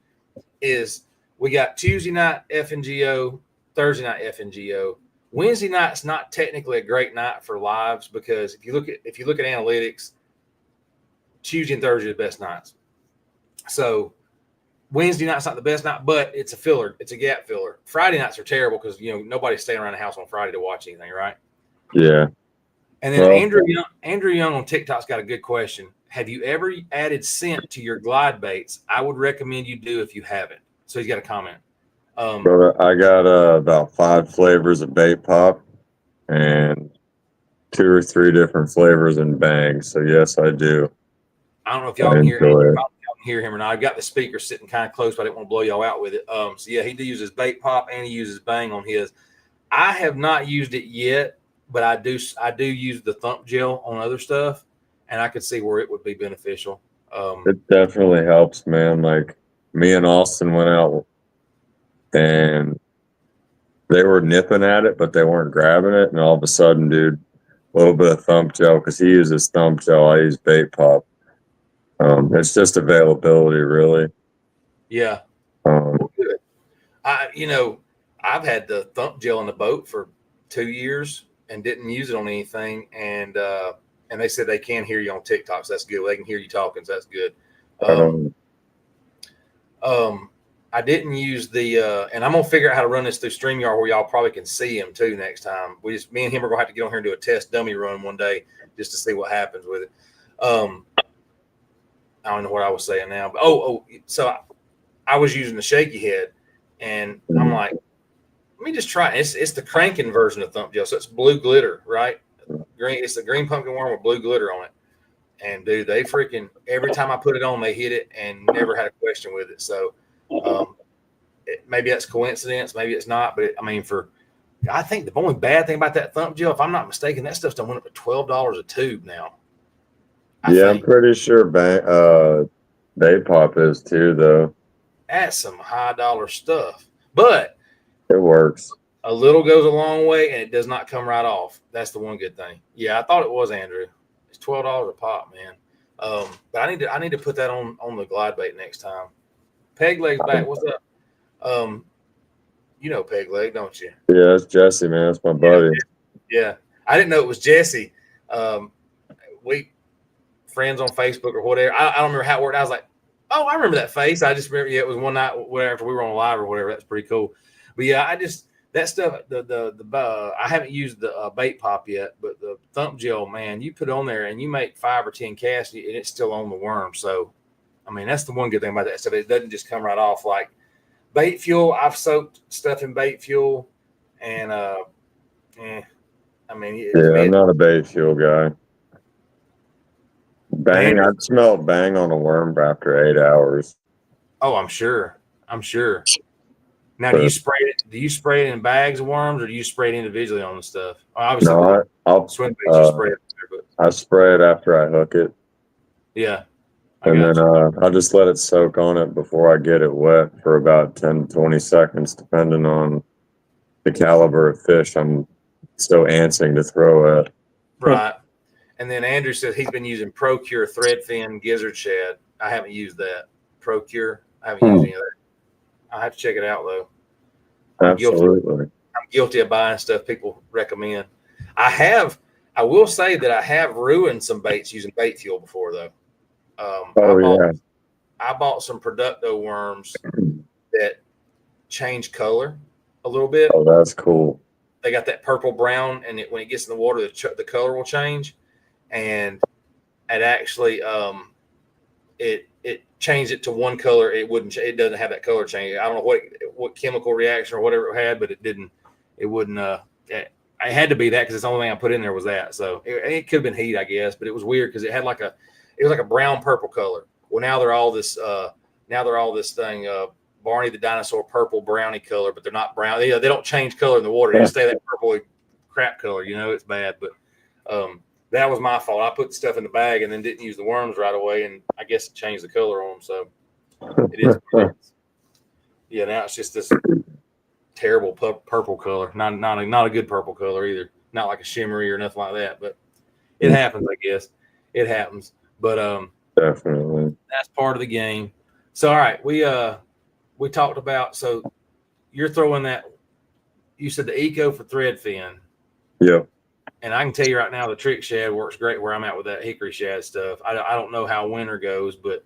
S1: is we got Tuesday night FNGO, Thursday night FNGO. Wednesday night's not technically a great night for lives because if you look at analytics, Tuesday and Thursday are the best nights. So Wednesday night's not the best night, but it's a filler. It's a gap filler. Friday nights are terrible because nobody's staying around the house on Friday to watch anything, right?
S2: Yeah.
S1: And then Andrew Young on TikTok's got a good question. Have you ever added scent to your glide baits? I would recommend you do if you haven't. So he's got a comment.
S2: Brother, I got about 5 flavors of bait pop and 2 or 3 different flavors in Bang. So yes, I do.
S1: I don't know if y'all can hear him or not. I've got the speaker sitting kind of close, but I didn't want to blow y'all out with it. So yeah, he uses bait pop and he uses Bang on his. I have not used it yet, but I do use the thump gel on other stuff, and I could see where it would be beneficial.
S2: It definitely helps, man. Like me and Austin went out and they were nipping at it, but they weren't grabbing it. And all of a sudden, dude, a little bit of thump gel, because he uses thump gel, I use bait pop. It's just availability, really.
S1: Yeah. Good. I've had the thump gel in the boat for 2 years and didn't use it on anything. And they said they can hear you on TikTok, so that's good. They can hear you talking, so that's good. I didn't use the and I'm gonna figure out how to run this through StreamYard where y'all probably can see him too next time. Me and him are gonna have to get on here and do a test dummy run one day just to see what happens with it. I don't know what I was saying now, but so I was using the shaky head, and I'm like, let me just try it. It's the cranking version of thump gel, so it's blue glitter, right? It's the green pumpkin worm with blue glitter on it. And dude, they freaking every time I put it on, they hit it and never had a question with it. So maybe that's coincidence, maybe it's not, but I think the only bad thing about that thump gel, if I'm not mistaken, that stuff's done went up to $12 a tube now.
S2: I'm pretty sure Bay Pop is too, though.
S1: That's some high dollar stuff, but
S2: it works.
S1: A little goes a long way, and it does not come right off. That's the one good thing. Yeah, I thought it was, Andrew. It's $12 a pop, man. But I need to put that on the glide bait next time. Peg Leg's back. What's up? You know Peg Leg, don't you?
S2: Yeah, it's Jesse, man. That's my buddy.
S1: Yeah. I didn't know it was Jesse. We friends on Facebook or whatever. I don't remember how it worked. I was like, oh, I remember that face. I just remember, it was one night after we were on live or whatever. That's pretty cool. But yeah, that stuff, I haven't used the bait pop yet, but the thump gel, man, you put it on there and you make 5 or 10 casts and it's still on the worm. So, I mean, that's the one good thing about that stuff. It doesn't just come right off. Like bait fuel, I've soaked stuff in bait fuel, and I mean,
S2: I'm not a bait fuel guy. Bang, I'd smell bang on a worm after 8 hours.
S1: Oh, I'm sure. Now, do you spray it in bags of worms, or do you spray it individually on the stuff? Obviously,
S2: no, I'll
S1: swim baits, you spray it there, but
S2: I spray it after I hook it.
S1: Yeah.
S2: And then I just let it soak on it before I get it wet for about 10 to 20 seconds, depending on the caliber of fish I'm so antsing to throw at.
S1: Right. And then Andrew says he's been using Procure threadfin gizzard shad. I haven't used that. Procure. I haven't used any of that. I'll have to check it out, though.
S2: Absolutely.
S1: I'm guilty of buying stuff people recommend. I will say that I have ruined some baits using bait fuel before, though. I bought some Producto worms that change color a little bit.
S2: Oh, that's cool.
S1: They got that purple brown, and when it gets in the water, the color will change. And it actually it changed it to one color. It doesn't have that color change. I don't know what chemical reaction or whatever it had, but it wouldn't. It had to be that because it's the only thing I put in there was that. So it could have been heat, I guess, but it was weird because it was like a brown purple color. Well, now they're all this thing, Barney the dinosaur purple brownie color, but they're not brown. They don't change color in the water. They just stay that purple crap color. It's bad, but that was my fault. I put stuff in the bag and then didn't use the worms right away, and I guess it changed the color on them. So it is. Yeah, now it's just this terrible purple color. Not a good purple color either. Not like a shimmery or nothing like that. But it happens, I guess. It happens. But
S2: definitely
S1: that's part of the game. So all right, we talked about. So you're throwing that. You said the Eco for threadfin.
S2: Yep.
S1: And I can tell you right now, the trick shad works great where I'm at with that hickory shad stuff. I don't know how winter goes, but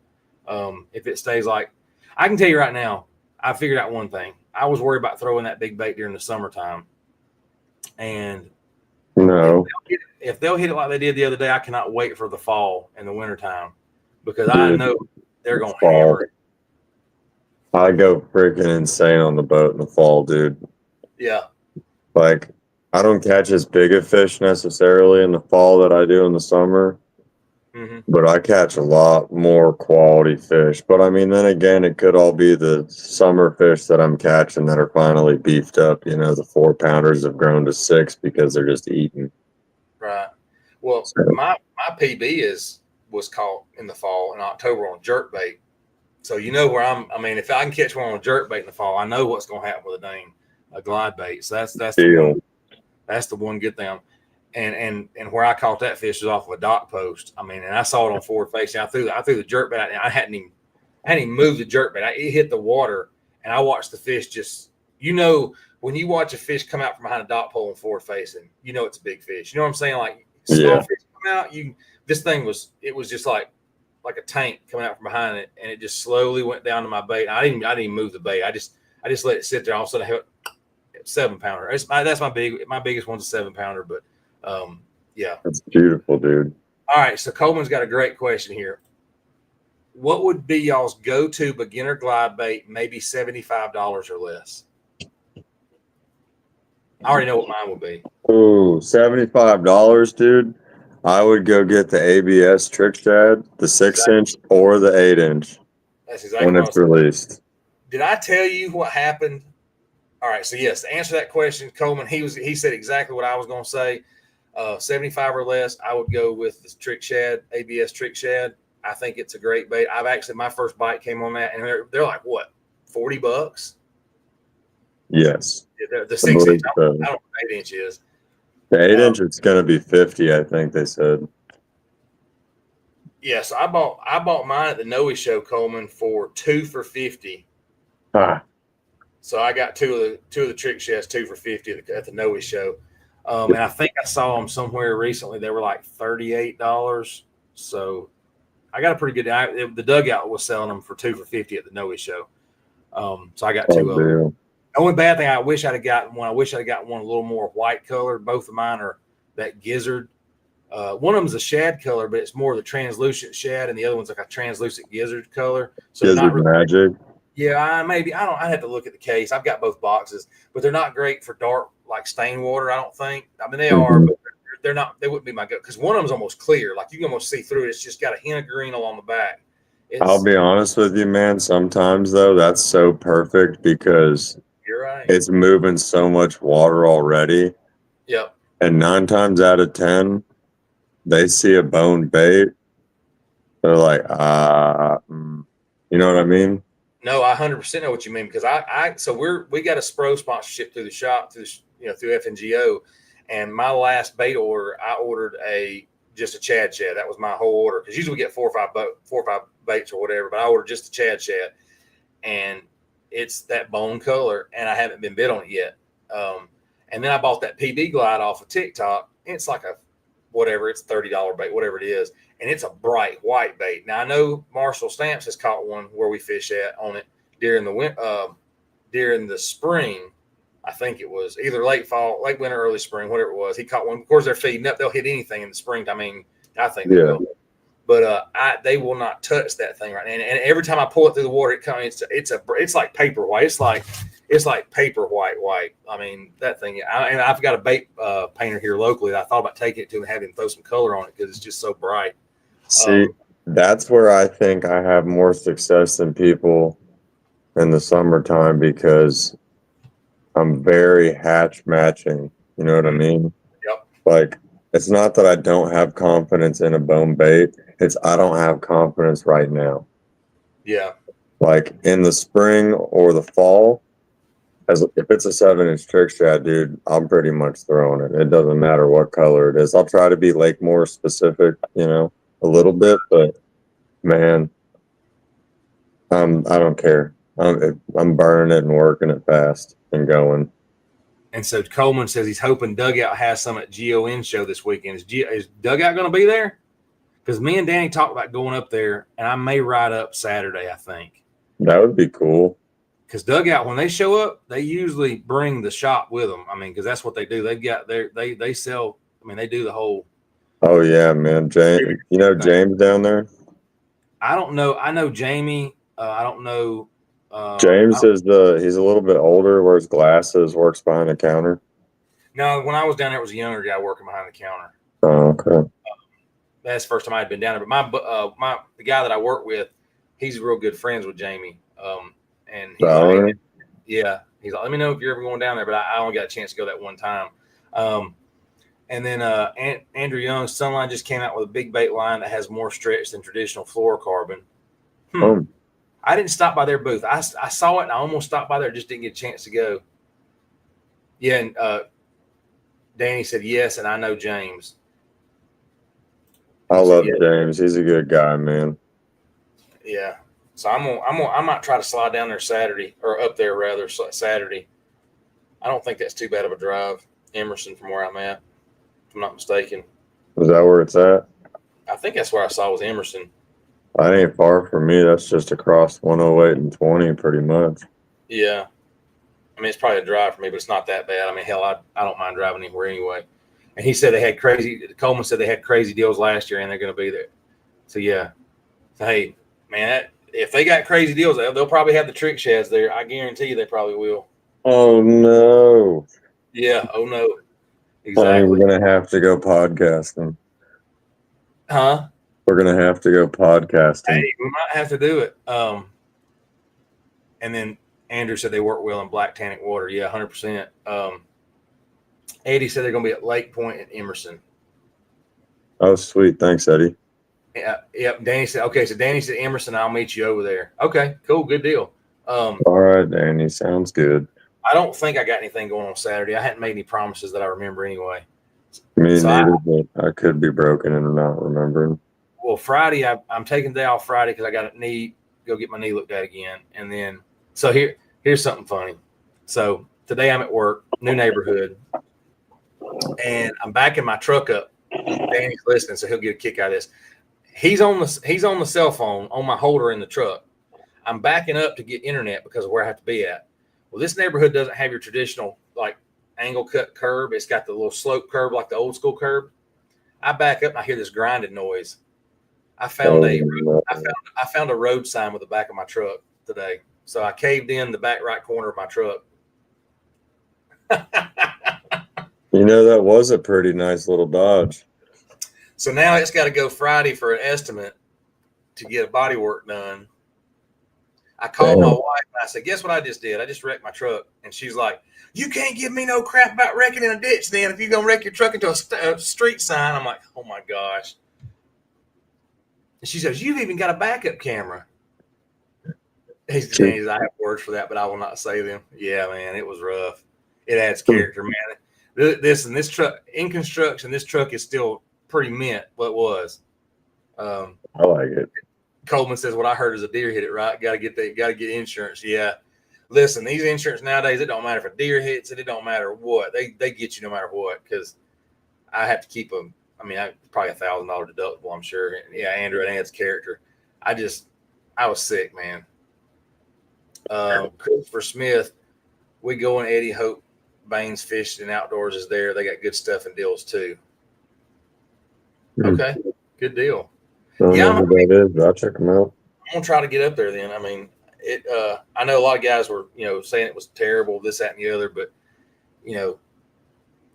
S1: if it stays like, I can tell you right now, I figured out one thing. I was worried about throwing that big bait during the summertime. And if they'll hit it like they did the other day, I cannot wait for the fall and the wintertime because I know they're going to hammer it.
S2: I go freaking insane on the boat in the fall, dude.
S1: Yeah.
S2: Like, I don't catch as big a fish necessarily in the fall that I do in the summer, but I catch a lot more quality fish. But I mean, then again, it could all be the summer fish that I'm catching that are finally beefed up. The 4-pounders have grown to 6 because they're just eating.
S1: Right. Well, my PB was caught in the fall in October on jerkbait. So where if I can catch one on jerkbait in the fall, I know what's going to happen with a glide bait. So that's the one. That's the one good thing. And where I caught that fish was off of a dock post. And I saw it on forward facing. I threw the jerkbait out, and I hadn't even moved the jerkbait. It hit the water, and I watched the fish just. When you watch a fish come out from behind a dock pole and forward facing, it's a big fish. You know what I'm saying? Like small fish come out. This thing was just like a tank coming out from behind it, and it just slowly went down to my bait. I didn't even move the bait. I just let it sit there. All of a sudden, 7-pounder. That's my biggest one's a 7-pounder, but yeah.
S2: That's beautiful, dude.
S1: All right, so Coleman's got a great question here. What would be y'all's go-to beginner glide bait, maybe $75 or less? I already know what mine would be.
S2: Ooh, $75, dude. I would go get the ABS trick shad, the 6-inch or the 8-inch.
S1: That's exactly
S2: when it's released.
S1: Did I tell you what happened All right. So yes, to answer that question, Coleman, he said exactly what I was going to say. 75 or less, I would go with the trick shad, ABS trick shad. I think it's a great bait. My first bite came on that, and they're like what, $40?
S2: Yes.
S1: The 6 inch. I don't know what 8 inch is.
S2: The 8 inch is going to be 50, I think they said.
S1: Yeah, so I bought mine at the Noe show, Coleman, for 2 for $50.
S2: Ah.
S1: So I got two of the trick shads, 2 for $50 at the Noe show. And I think I saw them somewhere recently. They were like $38. So I got a pretty good. The dugout was selling them for 2 for $50 at the Noe show. So I got 2 of them. The only bad thing, I wish I'd have gotten one. I wish I'd have gotten one a little more white color. Both of mine are that gizzard. One of them's a shad color, but it's more of the translucent shad, and the other one's like a translucent gizzard color. So
S2: gizzard
S1: not really,
S2: magic.
S1: Yeah, I have to look at the case. I've got both boxes, but they're not great for dark, like stain water, I don't think. I mean, they are, but they're not. They wouldn't be my go, because one of them's almost clear. Like you can almost see through it. It's just got a hint of green along the back.
S2: I'll be honest with you, man. Sometimes though, that's so perfect because
S1: you're right.
S2: It's moving so much water already.
S1: Yep.
S2: And 9 times out of 10, they see a bone bait. They're like, you know what I mean?
S1: No, I 100% know what you mean, because so we got a Spro sponsorship through the shop, through FNGO, and my last bait order, I ordered just a Chad shad. That was my whole order, because usually we get 4 or 5 baits or whatever, but I ordered just a Chad shad, and it's that bone color, and I haven't been bit on it yet. And then I bought that PB Glide off of TikTok. It's like it's $30 bait, whatever it is. And it's a bright white bait. Now I know Marshall Stamps has caught one where we fish on it during the spring. I think it was either late winter, early spring, whatever it was. He caught one. Of course, they're feeding up. They'll hit anything in the spring. I mean, I think they will. But they will not touch that thing right now. And every time I pull it through the water, it comes. It's like paper white. It's like paper white. I mean, that thing. And I've got a bait painter here locally that I thought about taking it to and having him throw some color on it, because it's just so bright.
S2: See, that's where I think I have more success than people in the summertime, because I'm very hatch matching. You know what I mean?
S1: Yep.
S2: Like, it's not that I don't have confidence in a bone bait. It's I don't have confidence right now.
S1: Yeah.
S2: Like in the spring or the fall, if it's a 7-inch trick shad, dude, I'm pretty much throwing it. It doesn't matter what color it is. I'll try to be like more specific, a little bit, but man, I don't care. I'm burning it and working it fast and going.
S1: And so Coleman says he's hoping Dugout has some at GON show this weekend. Is Dugout going to be there? Because me and Danny talked about going up there, and I may ride up Saturday, I think.
S2: That would be cool.
S1: Because Dugout, when they show up, they usually bring the shop with them. I mean, because that's what they do. They've got they sell. I mean, they do the whole.
S2: Oh yeah, man, James. You know James down there?
S1: I don't know. I know Jamie. I don't know.
S2: James he's a little bit older, wears glasses, works behind the counter.
S1: No, when I was down there, it was a younger guy working behind the counter.
S2: Oh, okay.
S1: That's the first time I had been down there. But the guy that I work with, he's real good friends with Jamie. And he's like, he's like, let me know if you're ever going down there. But I only got a chance to go that one time. And then Andrew Young's Sunline just came out with a big bait line that has more stretch than traditional fluorocarbon. I didn't stop by their booth. I saw it and I almost stopped by there, just didn't get a chance to go. Yeah, and Danny said yes, and I know James.
S2: I love James. He's a good guy, man.
S1: Yeah. So I might try to slide down there Saturday, or up there rather Saturday. I don't think that's too bad of a drive. Emerson from where I'm at, if I'm not mistaken.
S2: Is that where it's at?
S1: I think that's where I saw was Emerson.
S2: That ain't far from me. That's just across 108 and 20 pretty much.
S1: Yeah. I mean, it's probably a drive for me, but it's not that bad. I mean, hell, I don't mind driving anywhere anyway. And he said Coleman said they had crazy deals last year and they're going to be there. So, yeah. So, hey, man, if they got crazy deals, they'll probably have the trick shads there. I guarantee you they probably will.
S2: Oh, no.
S1: Yeah. Oh, no. Exactly.
S2: We're going to have to go podcasting.
S1: Huh?
S2: We're going to have to go podcasting.
S1: Hey, we might have to do it. And Andrew said they work well in black tannic water. Yeah, 100%. Eddie said they're going to be at Lake Point at Emerson.
S2: Oh, sweet. Thanks, Eddie.
S1: Yeah, yep. Danny said, okay, so Danny said Emerson, I'll meet you over there. Okay, cool, good deal.
S2: All right, Danny, sounds good.
S1: I don't think I got anything going on Saturday. I hadn't made any promises that I remember anyway.
S2: Me neither, but I could be broken into not remembering.
S1: Well, Friday, I'm taking the day off Friday because I got a go get my knee looked at again. And then, so here's something funny. So today I'm at work, new neighborhood, and I'm backing my truck up. Danny's listening, so he'll get a kick out of this. He's on the cell phone on my holder in the truck. I'm backing up to get internet because of where I have to be at. Well, this neighborhood doesn't have your traditional like angle cut curb. It's got the little slope curb like the old school curb. I back up and I hear this grinding noise. I found I found a road sign with the back of my truck today. So I caved in the back right corner of my truck.
S2: You know, that was a pretty nice little Dodge.
S1: So now it's got to go Friday for an estimate to get a body work done. I called my wife and I said, guess what I just did? I just wrecked my truck. And she's like, you can't give me no crap about wrecking in a ditch then if you're going to wreck your truck into a street sign. I'm like, oh my gosh. And she says, you've even got a backup camera. I have words for that, but I will not say them. Yeah, man, it was rough. It adds character, man. This truck in construction, this truck is still pretty mint. What it was.
S2: I like it.
S1: Coleman says, what I heard is a deer hit it, right? Got to get insurance. Yeah. Listen, these insurance nowadays, it don't matter if a deer hits it. It don't matter what. They get you no matter what, because I have to keep them. I mean, probably $1,000 deductible, I'm sure. Yeah, Andrew, it adds character. I was sick, man. Christopher Smith, we go in Eddie Hope Baines Fishing and Outdoors is there. They got good stuff and deals too. Okay, good deal.
S2: I don't know who that is, but I'll check them out.
S1: I'm gonna try to get up there then. I mean, I know a lot of guys were, saying it was terrible, this, that, and the other, but you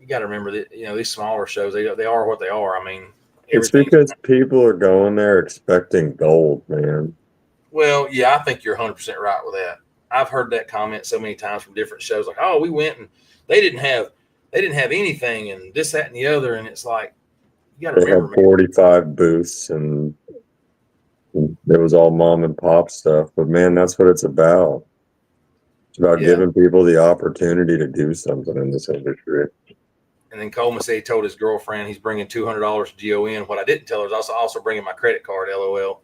S1: got to remember that these smaller shows, they are what they are. I mean,
S2: it's because people are going there expecting gold, man.
S1: Well, yeah, I think you're 100% right with that. I've heard that comment so many times from different shows, like, oh, we went and they didn't have anything and this, that, and the other, and it's like, you got to remember,
S2: had 45 booths and it was all mom and pop stuff. But man, that's what it's about. It's about giving people the opportunity to do something in this industry.
S1: And then Coleman said he told his girlfriend he's bringing $200 to GON. What I didn't tell her is also bringing my credit card. LOL.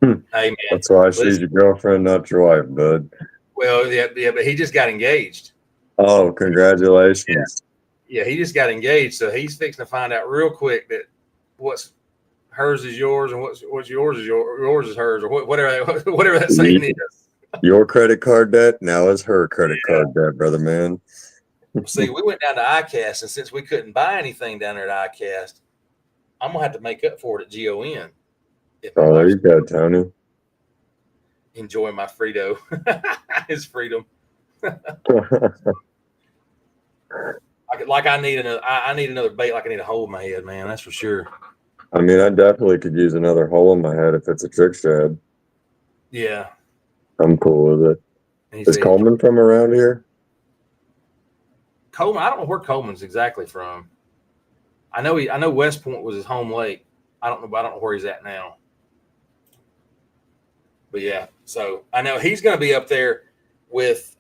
S1: Hey man,
S2: that's why she's your girlfriend, not your wife, bud.
S1: Well, yeah, but he just got engaged.
S2: Oh, congratulations!
S1: Yeah, he just got engaged, so he's fixing to find out real quick that what's hers is yours and what's yours is yours is hers, or whatever that saying is.
S2: Your credit card debt now is her credit card debt, brother man.
S1: See, we went down to ICAST, and since we couldn't buy anything down there at ICAST, I'm gonna have to make up for it at GON.
S2: Oh, there you go, Tony.
S1: Enjoy my Frito, his freedom. I need another bait. Like I need a hole in my head, man. That's for sure.
S2: I mean, I definitely could use another hole in my head if it's a trick shad.
S1: Yeah,
S2: I'm cool with it. Is Coleman from around here?
S1: Coleman, I don't know where Coleman's exactly from. I know West Point was his home lake. I don't know where he's at now. But yeah, so I know he's going to be up there with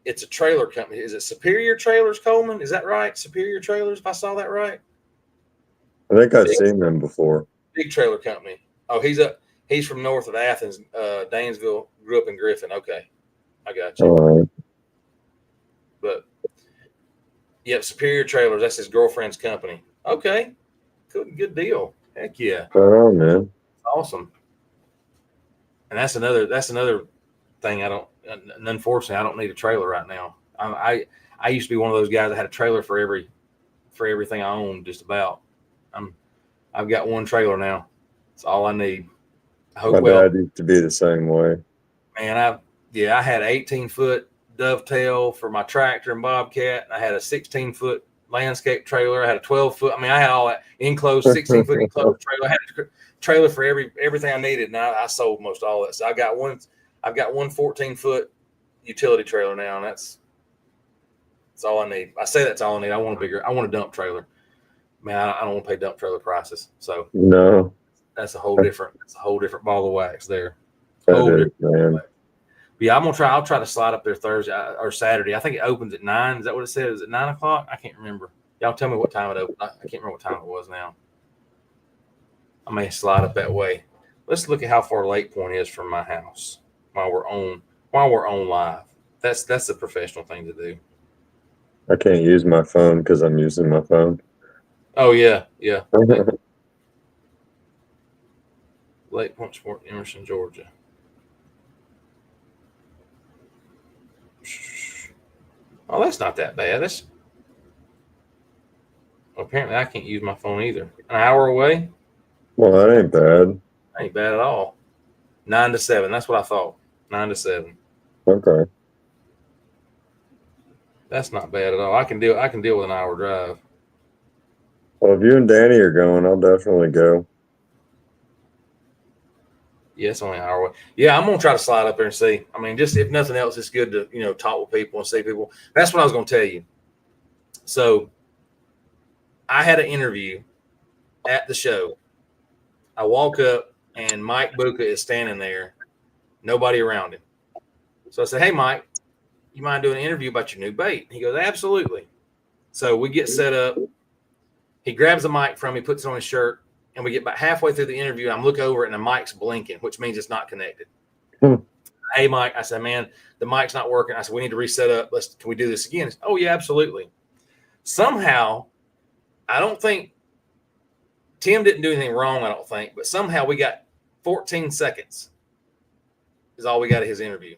S1: it's a trailer company. Is it Superior Trailers, Coleman? Is that right? Superior Trailers, if I saw that right?
S2: I think I've seen them before.
S1: Big trailer company. Oh, he's from north of Athens, Dansville, grew up in Griffin. Okay. I got you.
S2: All right.
S1: But yeah, Superior Trailers, that's his girlfriend's company. Okay. Good deal. Heck yeah.
S2: Oh man.
S1: Awesome. And that's another thing unfortunately I don't need a trailer right now. I used to be one of those guys that had a trailer for everything I owned, just about. I've got one trailer now. That's all I need.
S2: My dad used to be the same way.
S1: Man, I had an 18-foot dovetail for my tractor and Bobcat. I had a 16-foot landscape trailer. I had a 12-foot. I mean, I had all that enclosed 16-foot enclosed trailer. I had a trailer for everything I needed, and I sold most all that. So I've got one 14-foot, utility trailer now, and that's all I need. I say that's all I need. I want a dump trailer. Man, I don't want to pay dump trailer prices. So
S2: No,
S1: that's a whole different ball of wax there.
S2: man.
S1: Yeah, I'll try to slide up there Thursday or Saturday. I think it opens at 9. Is that what it said? Is it 9 o'clock? I can't remember. Y'all tell me what time it opened. I can't remember what time it was now. I may slide up that way. Let's look at how far Lake Point is from my house while we're on live. That's the professional thing to do.
S2: I can't use my phone because I'm using my phone.
S1: Oh yeah. Lake Point Sport, Emerson, Georgia. Oh, that's not that bad. Apparently I can't use my phone either. An hour away?
S2: Well, that ain't bad.
S1: Ain't bad at all. 9 to 7. That's what I thought. 9 to 7.
S2: Okay.
S1: That's not bad at all. I can deal with an hour drive.
S2: Well, if you and Danny are going, I'll definitely go.
S1: Yeah, it's only an hour away. Yeah, I'm gonna try to slide up there and see. I mean, just if nothing else, it's good to talk with people and see people. That's what I was gonna tell you. So I had an interview at the show. I walk up and Mike Buka is standing there, nobody around him. So I said, "Hey, Mike, you mind doing an interview about your new bait?" He goes, "Absolutely." So we get set up. He grabs the mic from me, puts it on his shirt, and we get about halfway through the interview. I'm looking over it, and the mic's blinking, which means it's not connected. Hey, Mike, I said, "Man, the mic's not working." I said, "We need to reset up. Can we do this again?" He said, "Oh, yeah, absolutely." Somehow, I don't think Tim didn't do anything wrong, I don't think, but somehow we got 14 seconds is all we got at his interview.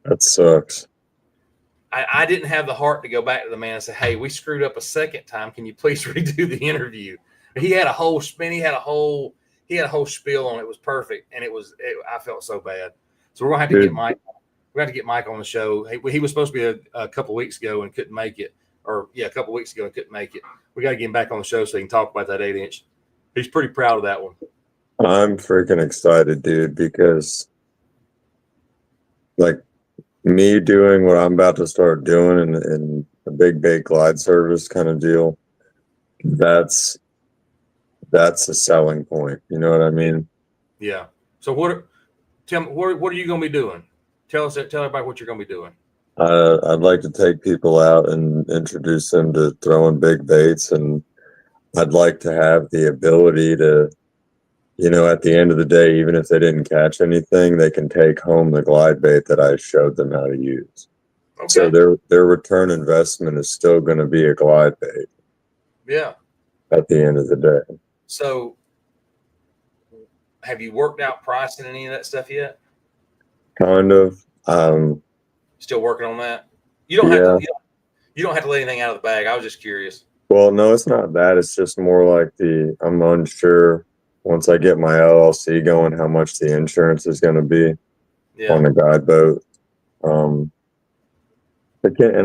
S2: That sucks.
S1: I didn't have the heart to go back to the man and say, "Hey, we screwed up a second time. Can you please redo the interview?" He had a whole spin. He had a whole spiel on it. It was perfect, and I felt so bad. So we're gonna have to get Mike. We have to get Mike on the show. He was supposed to be a couple of weeks ago and couldn't make it, a couple of weeks ago and couldn't make it. We got to get him back on the show so he can talk about that 8-inch. He's pretty proud of that one.
S2: I'm freaking excited, dude, because like me doing what I'm about to start doing in a big glide service kind of deal, that's a selling point. You know what I mean?
S1: Yeah. So what are you going to be doing? Tell everybody what you're going to be doing.
S2: I'd like to take people out and introduce them to throwing big baits, and I'd like to have the ability to, at the end of the day, even if they didn't catch anything, they can take home the glide bait that I showed them how to use. Okay. So their return investment is still going to be a glide bait.
S1: Yeah.
S2: At the end of the day.
S1: So have you worked out pricing any of that stuff yet?
S2: Kind of.
S1: Still working on that? You don't have to you don't have to let anything out of the bag. I was just curious.
S2: Well, no, it's not that. It's just more like I'm unsure once I get my LLC going how much the insurance is going to be on the guide boat. And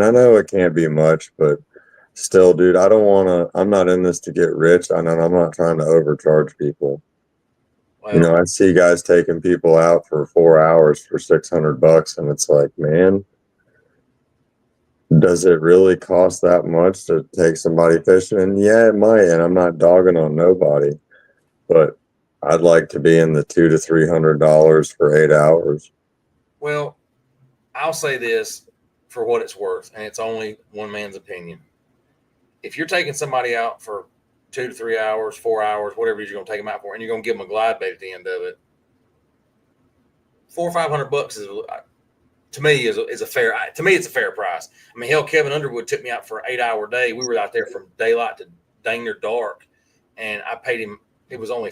S2: I know it can't be much, but still, dude, I'm not in this to get rich. I'm not trying to overcharge people. Wow. I see guys taking people out for 4 hours for $600, and it's like, man, does it really cost that much to take somebody fishing? And yeah, it might. And I'm not dogging on nobody, but I'd like to be in the $200 to $300 for 8 hours.
S1: Well, I'll say this for what it's worth, and it's only one man's opinion. If you're taking somebody out for 2 to 3 hours, 4 hours, whatever it is you're going to take them out for, and you're going to give them a glide bait at the end of it, $400 or $500 is, to me, is a fair. To me, it's a fair price. I mean, hell, Kevin Underwood took me out for an 8-hour day. We were out there from daylight to dang near dark, and I paid him. It was only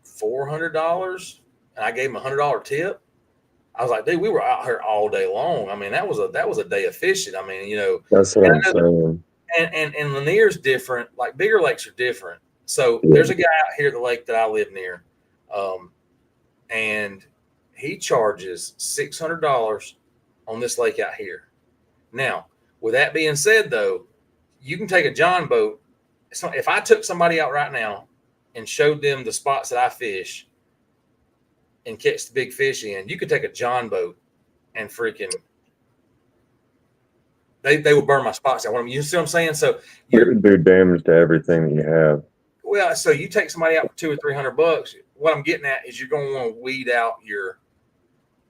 S1: $400, and I gave him a $100 tip. I was like, dude, we were out here all day long. I mean, that was a day of fishing. I mean,
S2: that's what I'm saying.
S1: And Lanier's different. Like bigger lakes are different. So there's a guy out here at the lake that I live near, and he charges $600 on this lake out here. Now, with that being said, though, you can take a John boat. So if I took somebody out right now and showed them the spots that I fish and catch the big fish in, you could take a John boat and freaking they would burn my spots. You see what I'm saying? So
S2: you would do damage to everything that you have.
S1: Well, so you take somebody out for $200 or $300. What I'm getting at is you're going to want to weed out your,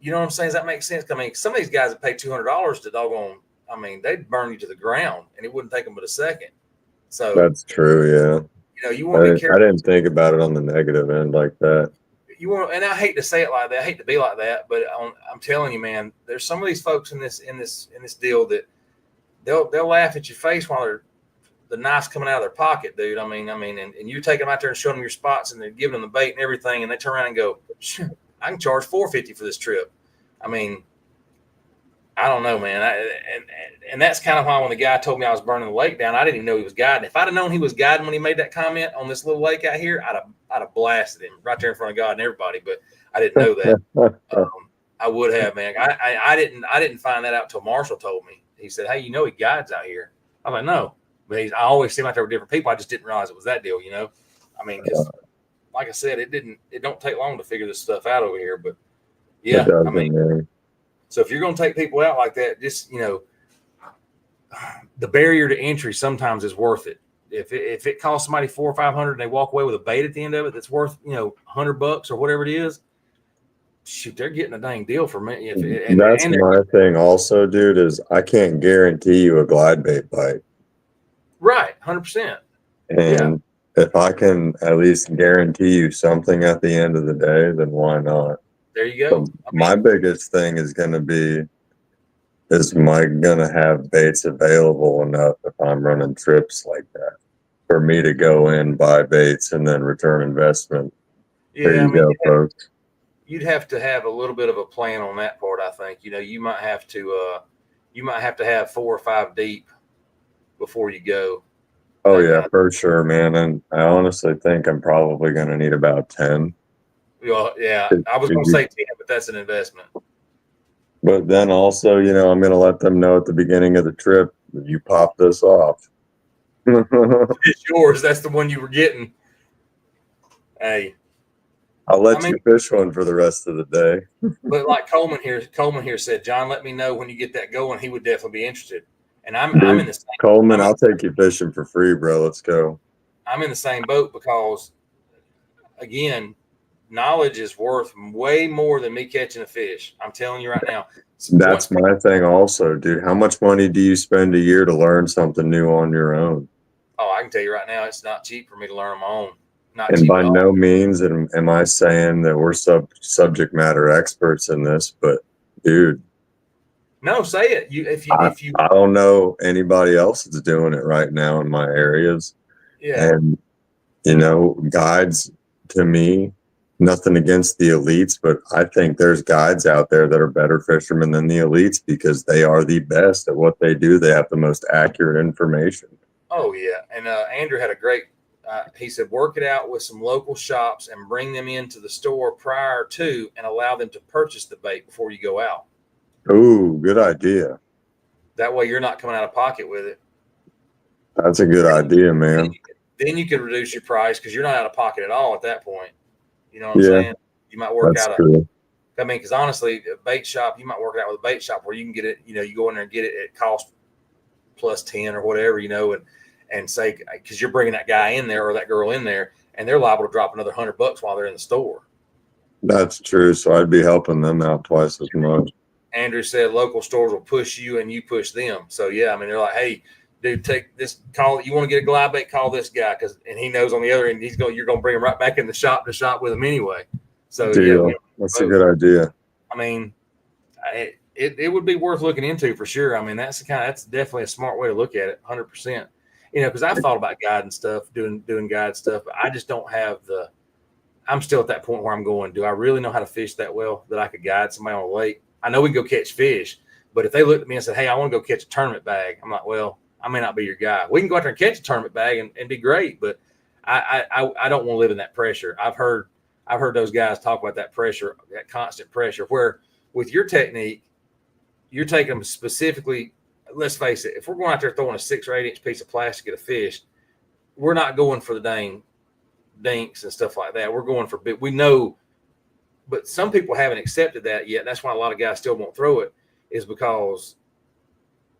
S1: you know what I'm saying? Does that make sense? I mean, some of these guys that pay $200 to doggone, I mean, they'd burn you to the ground, and it wouldn't take them but a second. So
S2: that's true. Yeah.
S1: You know, you want to be careful.
S2: I didn't think about it on the negative end like that.
S1: You want, and I hate to say it like that. I hate to be like that, but I'm telling you, man, there's some of these folks in this deal that they'll laugh at your face while the knife's coming out of their pocket, dude. I mean, and you take them out there and show them your spots, and they're giving them the bait and everything, and they turn around and go, I can charge $450 for this trip. I mean, I don't know, man. And that's kind of why when the guy told me I was burning the lake down, I didn't even know he was guiding. If I'd have known he was guiding when he made that comment on this little lake out here, I'd have blasted him right there in front of God and everybody. But I didn't know that. I would have, man. I didn't find that out until Marshall told me. He said, "Hey, you know he guides out here." I'm like, "No," but I always see him out there with different people. I just didn't realize it was that deal, you know. I mean, because like I said, it don't take long to figure this stuff out over here. But yeah, I mean. So if you're going to take people out like that, just, you know, the barrier to entry sometimes is worth it. If it costs somebody $400 or $500 and they walk away with a bait at the end of it that's worth, you know, $100 or whatever it is, shoot, they're getting a dang deal for me.
S2: That's my thing also, dude, is I can't guarantee you a glide bait bite.
S1: Right, 100%.
S2: And if I can at least guarantee you something at the end of the day, then why not?
S1: There you go.
S2: So my biggest thing is going to be, am I going to have baits available enough if I'm running trips like that for me to go in, buy baits, and then return investment?
S1: Yeah,
S2: there you go, folks.
S1: You'd have to have a little bit of a plan on that part, I think. You know, you might have to have 4 or 5 deep before you go.
S2: Oh, yeah, for sure, man. And I honestly think I'm probably going to need about 10.
S1: Well, yeah, I was going to say 10, but that's an investment.
S2: But then also, you know, I'm going to let them know at the beginning of the trip, you pop this off.
S1: It's yours. That's the one you were getting. Hey.
S2: I'll let you fish one for the rest of the day.
S1: But like Coleman here said, John, let me know when you get that going. He would definitely be interested. And I'm in the same
S2: Coleman, I'll take you fishing for free, bro. Let's go.
S1: I'm in the same boat because, again, knowledge is worth way more than me catching a fish. I'm telling you right now.
S2: That's my thing also, dude. How much money do you spend a year to learn something new on your own?
S1: Oh, I can tell you right now, it's not cheap for me to learn on my own.
S2: And by no means am I saying that we're subject matter experts in this, but dude.
S1: No, say it. If you
S2: I don't know anybody else that's doing it right now in my areas.
S1: Yeah.
S2: And you know, guides, to me, nothing against the elites, but I think there's guides out there that are better fishermen than the elites because they are the best at what they do. They have the most accurate information.
S1: Oh yeah. And Andrew had a great he said, work it out with some local shops and bring them into the store prior to and allow them to purchase the bait before you go out.
S2: Ooh, good idea.
S1: That way you're not coming out of pocket with it.
S2: That's a good idea, man.
S1: Then you could reduce your price because you're not out of pocket at all at that point. You know what I'm saying? You might work out I mean, because honestly, a bait shop, you might work it out with a bait shop where you can get it, you know, you go in there and get it at cost plus 10 or whatever, you know, and say, because you're bringing that guy in there or that girl in there, and they're liable to drop another $100 while they're in the store.
S2: That's true. So I'd be helping them out twice as much.
S1: Andrew said local stores will push you and you push them. So yeah, I mean, they're like, hey, dude, take this call. You want to get a glide bait? Call this guy and he knows on the other end you're going to bring him right back in the shop to shop with him anyway. So
S2: yeah, that's a good idea.
S1: I mean, it would be worth looking into for sure. I mean, that's definitely a smart way to look at it, 100%. You know, because I've thought about guiding stuff, doing guide stuff, but I just don't have I'm still at that point where I'm going, do I really know how to fish that well that I could guide somebody on a lake? I know we can go catch fish, but if they looked at me and said, hey, I want to go catch a tournament bag, I'm like, well, I may not be your guy. We can go out there and catch a tournament bag and be great, but I don't want to live in that pressure. I've heard those guys talk about that pressure, that constant pressure, where with your technique, you're taking them specifically. Let's face it, if we're going out there throwing a 6 or 8 inch piece of plastic at a fish, we're not going for the dang dinks and stuff like that. We're going for big. We know but some people haven't accepted that yet. That's why a lot of guys still won't throw it, is because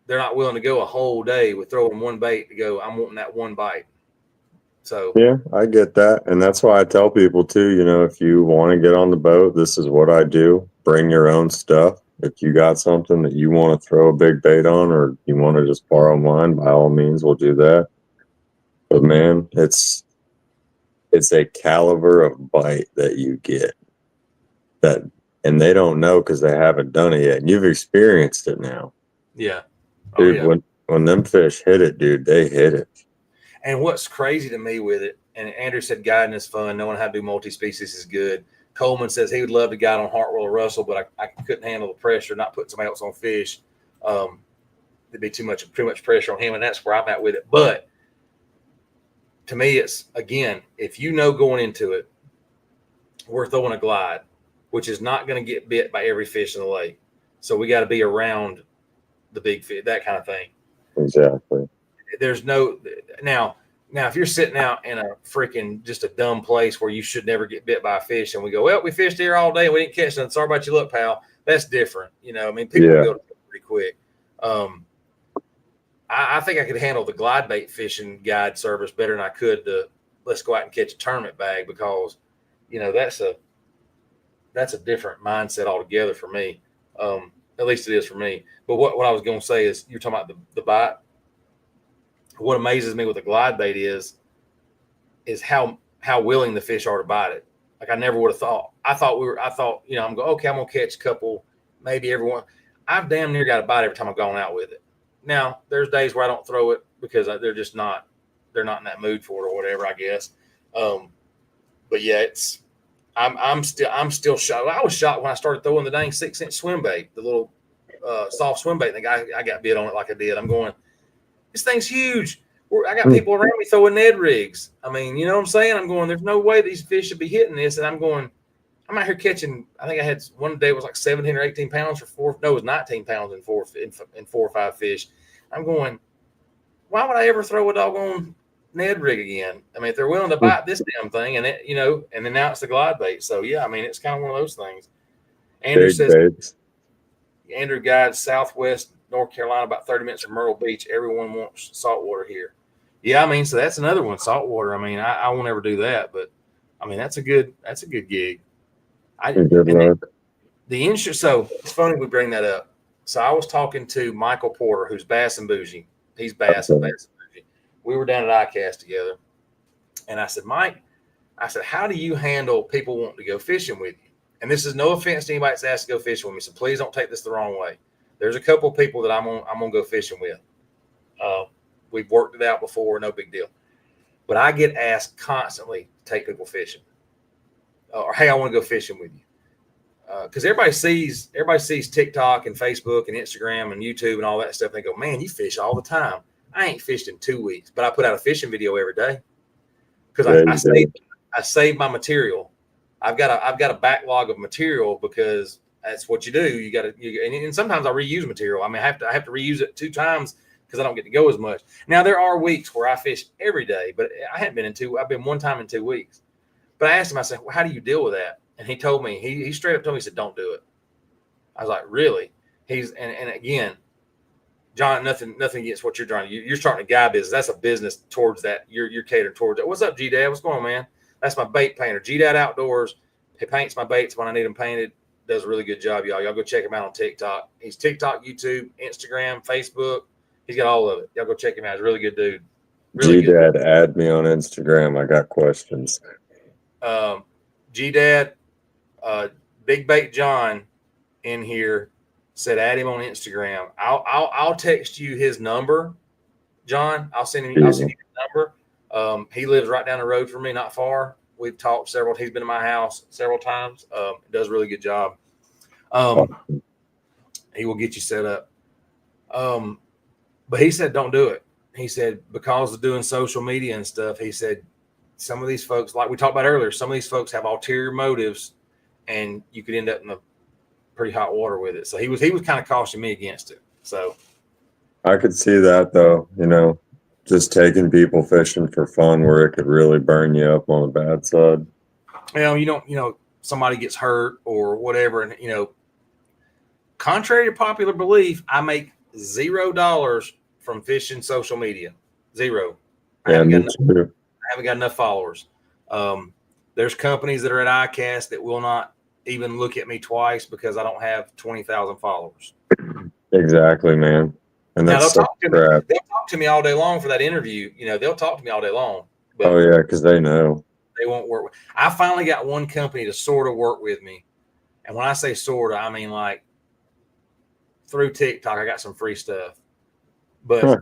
S1: they're not willing to go a whole day with throwing one bait to go, I'm wanting that one bite. So
S2: yeah, I get that. And that's why I tell people too, you know, if you want to get on the boat, this is what I do. Bring your own stuff. If you got something that you want to throw a big bait on, or you want to just borrow mine, by all means, we'll do that. But man, it's a caliber of bite that you get that, and they don't know because they haven't done it yet. And you've experienced it now.
S1: Yeah.
S2: Dude, yeah. When them fish hit it, dude, they hit it.
S1: And what's crazy to me with it, and Andrew said guiding is fun, knowing how to do multi-species is good. Coleman says he would love to guide on Hartwell or Russell, but I couldn't handle the pressure, not putting somebody else on fish. There'd be too much pressure on him, and that's where I'm at with it. But to me, it's, again, if you know going into it, we're throwing a glide, which is not going to get bit by every fish in the lake. So we got to be around the big fish, that kind of thing.
S2: Exactly.
S1: There's no now if you're sitting out in a freaking just a dumb place where you should never get bit by a fish, and we go, well, we fished here all day and we didn't catch nothing. Sorry about your luck, pal. That's different. You know, I mean, people will go pretty quick. I think I could handle the glide bait fishing guide service better than I could the let's go out and catch a tournament bag, because, you know, that's a different mindset altogether for me. At least it is for me. But what I was going to say is, you're talking about the bite. What amazes me with the glide bait is how willing the fish are to bite it. Like, I never would have thought. I thought, you know, I'm going, okay, I'm going to catch a couple, maybe everyone. I've damn near got a bite every time I've gone out with it. Now, there's days where I don't throw it because they're not in that mood for it or whatever, I guess. But yeah, I'm still shocked. I was shocked when I started throwing the dang 6-inch swim bait, the little soft swim bait. And I got bit on it like I did. I'm going, this thing's huge. I got people around me throwing Ned rigs. I mean, you know what I'm saying? I'm going, there's no way these fish should be hitting this. And I'm going, I'm out here catching, I think I had one day it was like 17 or 18 pounds it was 19 pounds in four or five fish. I'm going, why would I ever throw a doggone Ned rig again? I mean, if they're willing to bite this damn thing, and it, you know, and then now it's the glide bait. So yeah, I mean, it's kind of one of those things. Andrew says, Andrew guides Southwest North Carolina, about 30 minutes from Myrtle Beach. Everyone wants saltwater here. Yeah, I mean, so that's another one, saltwater. I mean, I won't ever do that, but I mean, that's a good gig. The insurance. So it's funny we bring that up. So I was talking to Michael Porter, who's Bass and Bougie. He's Bass and Bougie. We were down at ICAST together, and I said, Mike, how do you handle people wanting to go fishing with you? And this is no offense to anybody that's asked to go fishing with me, so please don't take this the wrong way. There's a couple of people that I'm gonna go fishing with. We've worked it out before, no big deal. But I get asked constantly to take people fishing, or hey, I want to go fishing with you, because everybody sees TikTok and Facebook and Instagram and YouTube and all that stuff. And they go, man, you fish all the time. I ain't fished in 2 weeks, but I put out a fishing video every day because I save my material. I've got a backlog of material because that's what you do. You got to, and sometimes I reuse material. I mean, I have to reuse it 2 times because I don't get to go as much. Now there are weeks where I fish every day, but I hadn't been I've been 1 time in 2 weeks. But I asked him, I said, well, how do you deal with that? And he told me, he straight up told me, he said, don't do it. I was like, really? And again, John, nothing against what you're trying to. You're starting a guy business. That's a business towards that. You're catering towards that. What's up, G-Dad? What's going on, man? That's my bait painter, G-Dad Outdoors. He paints my baits when I need them painted. Does a really good job, y'all. Y'all go check him out on TikTok. He's TikTok, YouTube, Instagram, Facebook. He's got all of it. Y'all go check him out. He's a really good dude. Really
S2: G-Dad, add me on Instagram. I got questions.
S1: G-Dad, Big Bait John in here said add him on Instagram. I'll text you his number, John. I'll send him his number. He lives right down the road from me, not far. We've talked several. He's been to my house several times. Does a really good job. He will get you set up. But he said don't do it. He said because of doing social media and stuff. He said some of these folks, like we talked about earlier, some of these folks have ulterior motives, and you could end up in the pretty hot water with it. So he was kind of cautioning me against it. So
S2: I could see that though, you know, just taking people fishing for fun where it could really burn you up on the bad side.
S1: Well, you know, somebody gets hurt or whatever. And, contrary to popular belief, I make $0 from fishing social media. Zero. I haven't got enough followers. There's companies that are at ICAST that will not even look at me twice because I don't have 20,000 followers.
S2: Exactly, man. And that's
S1: they'll talk to me all day long for that interview. They'll talk to me all day long. But
S2: oh yeah, because they know
S1: they won't work with. I finally got one company to sort of work with me, and when I say sort of, I mean like through TikTok. I got some free stuff, but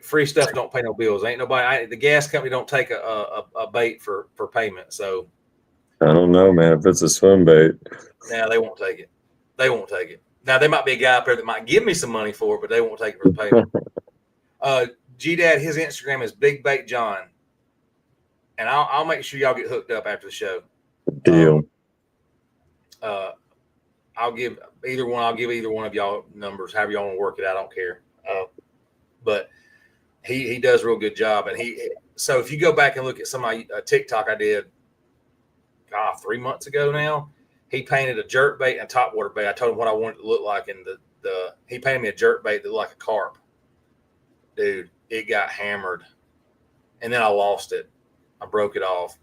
S1: free stuff don't pay no bills. Ain't nobody. The gas company don't take a bait for payment. So
S2: I don't know, man. If it's a swim bait,
S1: now they won't take it. They won't take it. Now there might be a guy up there that might give me some money for it, but they won't take it for the payment. G-Dad, his Instagram is Big Bait John, and I'll make sure y'all get hooked up after the show.
S2: Deal.
S1: I'll give either one. I'll give either one of y'all numbers, however y'all want to work it out. I don't care. But he does a real good job, and so if you go back and look at some of my TikTok I did 3 months ago now, he painted a jerk bait and topwater bait. I told him what I wanted it to look like, and he painted me a jerk bait that looked like a carp. Dude, it got hammered, and then I lost it. I broke it off.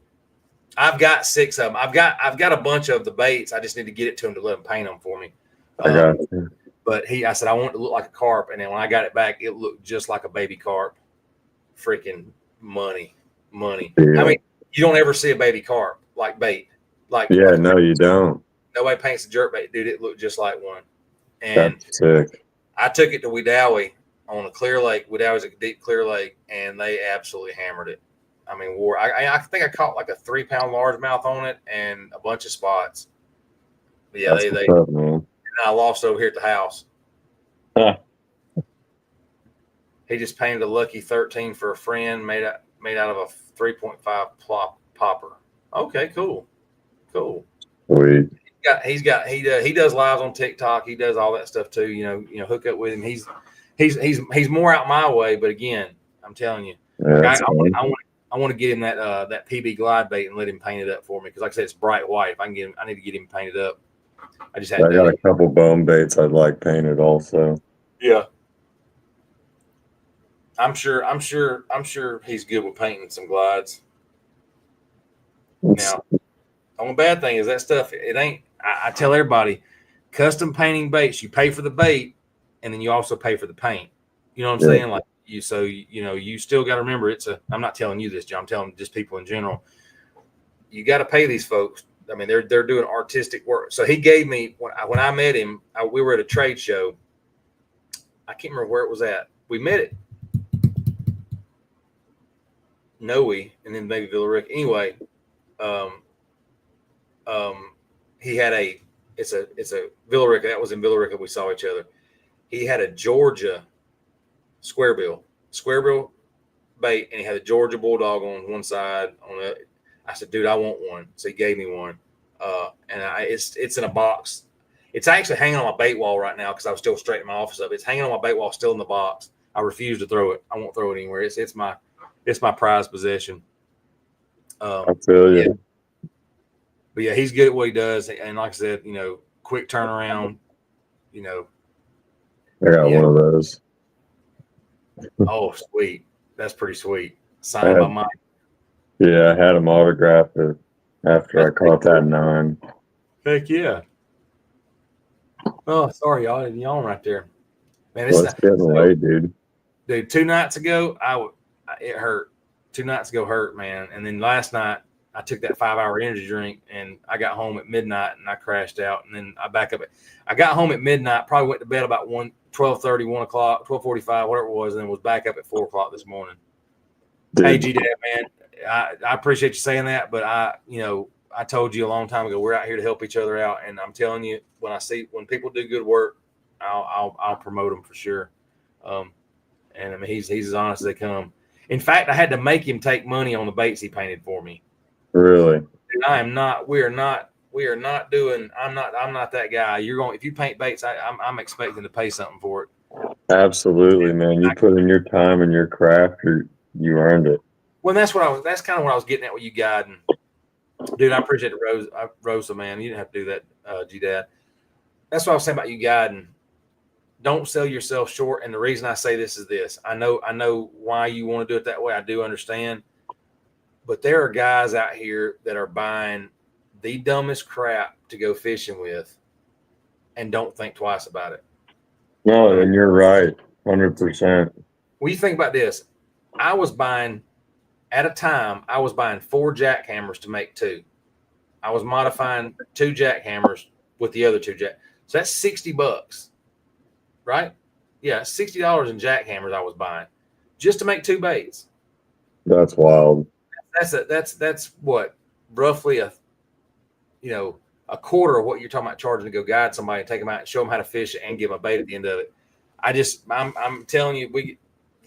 S1: I've got 6 of them. I've got a bunch of the baits. I just need to get it to him to let him paint them for me.
S2: I got you.
S1: But I said I want it to look like a carp, and then when I got it back, it looked just like a baby carp. Freaking money.
S2: Deal.
S1: I mean, you don't ever see a baby carp like bait.
S2: No, you don't.
S1: Nobody paints a jerk bait, dude. It looked just like one. And
S2: that's sick.
S1: I took it to Wedowee on a clear lake. Wedowee's a deep clear lake, and they absolutely hammered it. I mean, I think I caught like a 3-pound largemouth on it and a bunch of spots. But yeah, they
S2: tough, man.
S1: And I lost over here at the house.
S2: Huh.
S1: He just painted a Lucky 13 for a friend, made out of a 3.5 popper. Okay, cool.
S2: Sweet.
S1: He does lives on TikTok. He does all that stuff too. Hook up with him. He's more out my way, but again, I'm telling you, I want to get him that PB glide bait and let him paint it up for me because, like I said, it's bright white. If I can get him, I need to get him painted up. I got
S2: a couple bone baits I'd like painted also.
S1: Yeah. I'm sure he's good with painting some glides. Now, the only bad thing is that stuff, it ain't, I tell everybody, custom painting baits, you pay for the bait and then you also pay for the paint. You know what I'm saying? Like you still got to remember I'm not telling you this, John, I'm telling just people in general. You got to pay these folks. I mean, they're doing artistic work. So he gave me, when I met him, we were at a trade show. I can't remember where it was at. We met it. Noe, and then maybe Villa Rica. Anyway, he had it's a Villa Rica. That was in Villa Rica. We saw each other. He had a Georgia square bill bait, and he had a Georgia bulldog on one side. I said, dude, I want one. So he gave me one, and it's in a box. It's actually hanging on my bait wall right now because I was still straightening my office up. It's hanging on my bait wall, still in the box. I refuse to throw it. I won't throw it anywhere. It's my prized possession.
S2: I feel you.
S1: Yeah. But yeah, he's good at what he does, and like I said, quick turnaround.
S2: I got one of those.
S1: Oh, sweet. That's pretty sweet. Signed by Mike.
S2: Yeah, I had him autographed after I caught that 9.
S1: Heck yeah. Oh, sorry, y'all. It's yawn right there. Man,
S2: it's getting late, dude.
S1: Dude, 2 nights ago, it hurt. 2 nights ago hurt, man. And then last night, I took that 5-hour energy drink, and I got home at midnight, and I crashed out. And then I got home at midnight, probably went to bed about 12:30, 1 o'clock, 12:45, whatever it was, and then was back up at 4 o'clock this morning. Dude. Hey, G-Dad, man, I appreciate you saying that, but I told you a long time ago, we're out here to help each other out, and I'm telling you, when people do good work, I'll promote them for sure. And I mean, he's as honest as they come. In fact, I had to make him take money on the baits he painted for me.
S2: Really?
S1: And we are not doing. I'm not that guy. If you paint baits, I'm expecting to pay something for it.
S2: Absolutely, man. You put in your time and your craft, you earned it.
S1: Well, that's kind of what I was getting at with you guiding. Dude, I appreciate the Rosa, man. You didn't have to do that, G-Dad. That's what I was saying about you guiding. Don't sell yourself short. And the reason I say this is this. I know why you want to do it that way. I do understand. But there are guys out here that are buying the dumbest crap to go fishing with and don't think twice about it.
S2: No, and you're right. 100%.
S1: When you think about this, I was buying 4 jackhammers to make 2. I was modifying 2 jackhammers with the other 2 jack. So that's $60, right? Yeah, $60 in jackhammers I was buying just to make 2 baits.
S2: That's wild.
S1: That's what, roughly a quarter of what you're talking about charging to go guide somebody, take them out and show them how to fish it and give them a bait at the end of it. I'm telling you,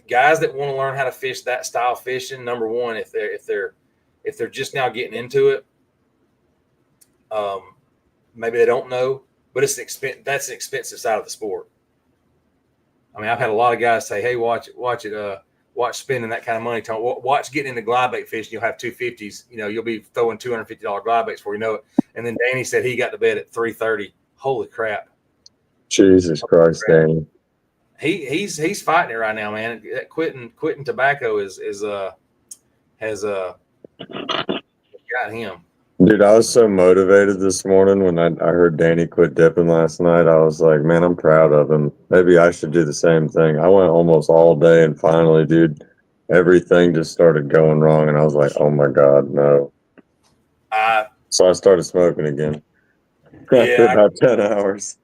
S1: guys that want to learn how to fish that style fishing, number one, if they're just now getting into it, maybe they don't know, but that's an expensive side of the sport. I mean, I've had a lot of guys say, "Hey, watch spending that kind of money. Watch getting into glide bait fishing. You'll have 250s. You'll be throwing $250 glide baits before you know it." And then Danny said he got to bed at 3:30. Holy crap!
S2: Jesus Christ, Danny.
S1: He's fighting it right now, man. Quitting tobacco has got him.
S2: Dude, I was so motivated this morning when I heard Danny quit dipping last night. I was like, man, I'm proud of him. Maybe I should do the same thing. I went almost all day, and finally, dude, everything just started going wrong, and I was like, oh my God, no. So I started smoking again. After about 10 hours.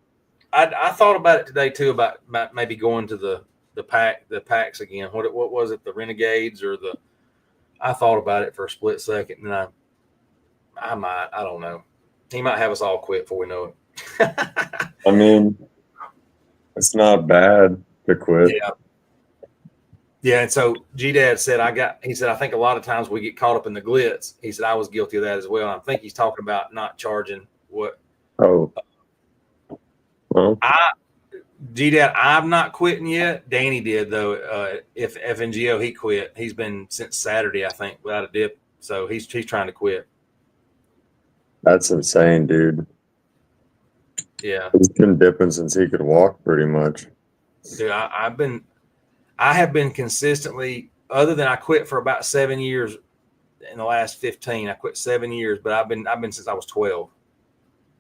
S1: I thought about it today too, about maybe going to the packs again. What was it, the Renegades or I thought about it for a split second, and I don't know. He might have us all quit before we know it.
S2: I mean, it's not bad to quit.
S1: Yeah. And so G-Dad said, I think a lot of times we get caught up in the glitz. He said, I was guilty of that as well. And I think he's talking about not charging what.
S2: Oh. Well.
S1: G-Dad, I'm not quitting yet. Danny did, though. If FNGO, he quit. He's been since Saturday, I think, without a dip. So he's trying to quit.
S2: That's insane, dude.
S1: Yeah.
S2: He's been dipping since he could walk, pretty much.
S1: Dude, I have been consistently, other than I quit for about 7 years in the last 15. I quit 7 years, but I've been since I was 12.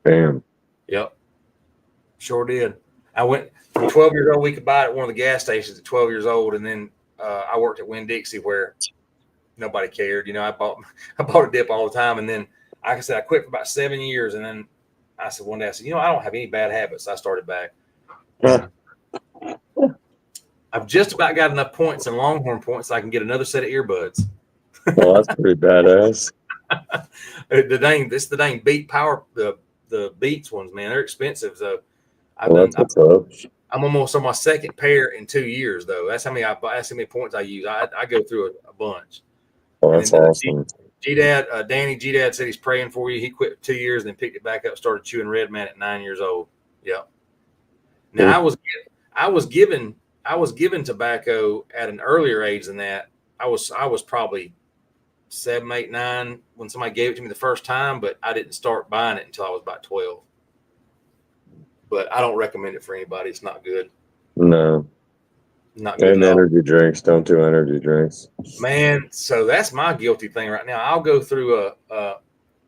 S2: Damn.
S1: Yep. Sure did. I went from 12 years old. We could buy it at one of the gas stations at 12 years old, and then I worked at Winn-Dixie where nobody cared. I bought a dip all the time, and then, like I said, I quit for about 7 years, and then I said one day, I don't have any bad habits. So I started back. I've just about got enough points and Longhorn points so I can get another set of earbuds.
S2: Well, that's pretty badass.
S1: the dang Beat Power, the Beats ones, man, they're expensive. So I'm almost on my second pair in 2 years, though. That's how many points I use. I go through a bunch.
S2: Oh, that's awesome.
S1: Danny G-Dad said he's praying for you. He quit 2 years and then picked it back up, started chewing Red Man at 9 years old. Yep. Now I was given tobacco at an earlier age than that. I was probably 7, 8, 9 when somebody gave it to me the first time, but I didn't start buying it until I was about 12. But I don't recommend it for anybody. It's not good.
S2: No.
S1: Not good.
S2: And energy drinks. Don't do energy drinks.
S1: Man, so that's my guilty thing right now. I'll go through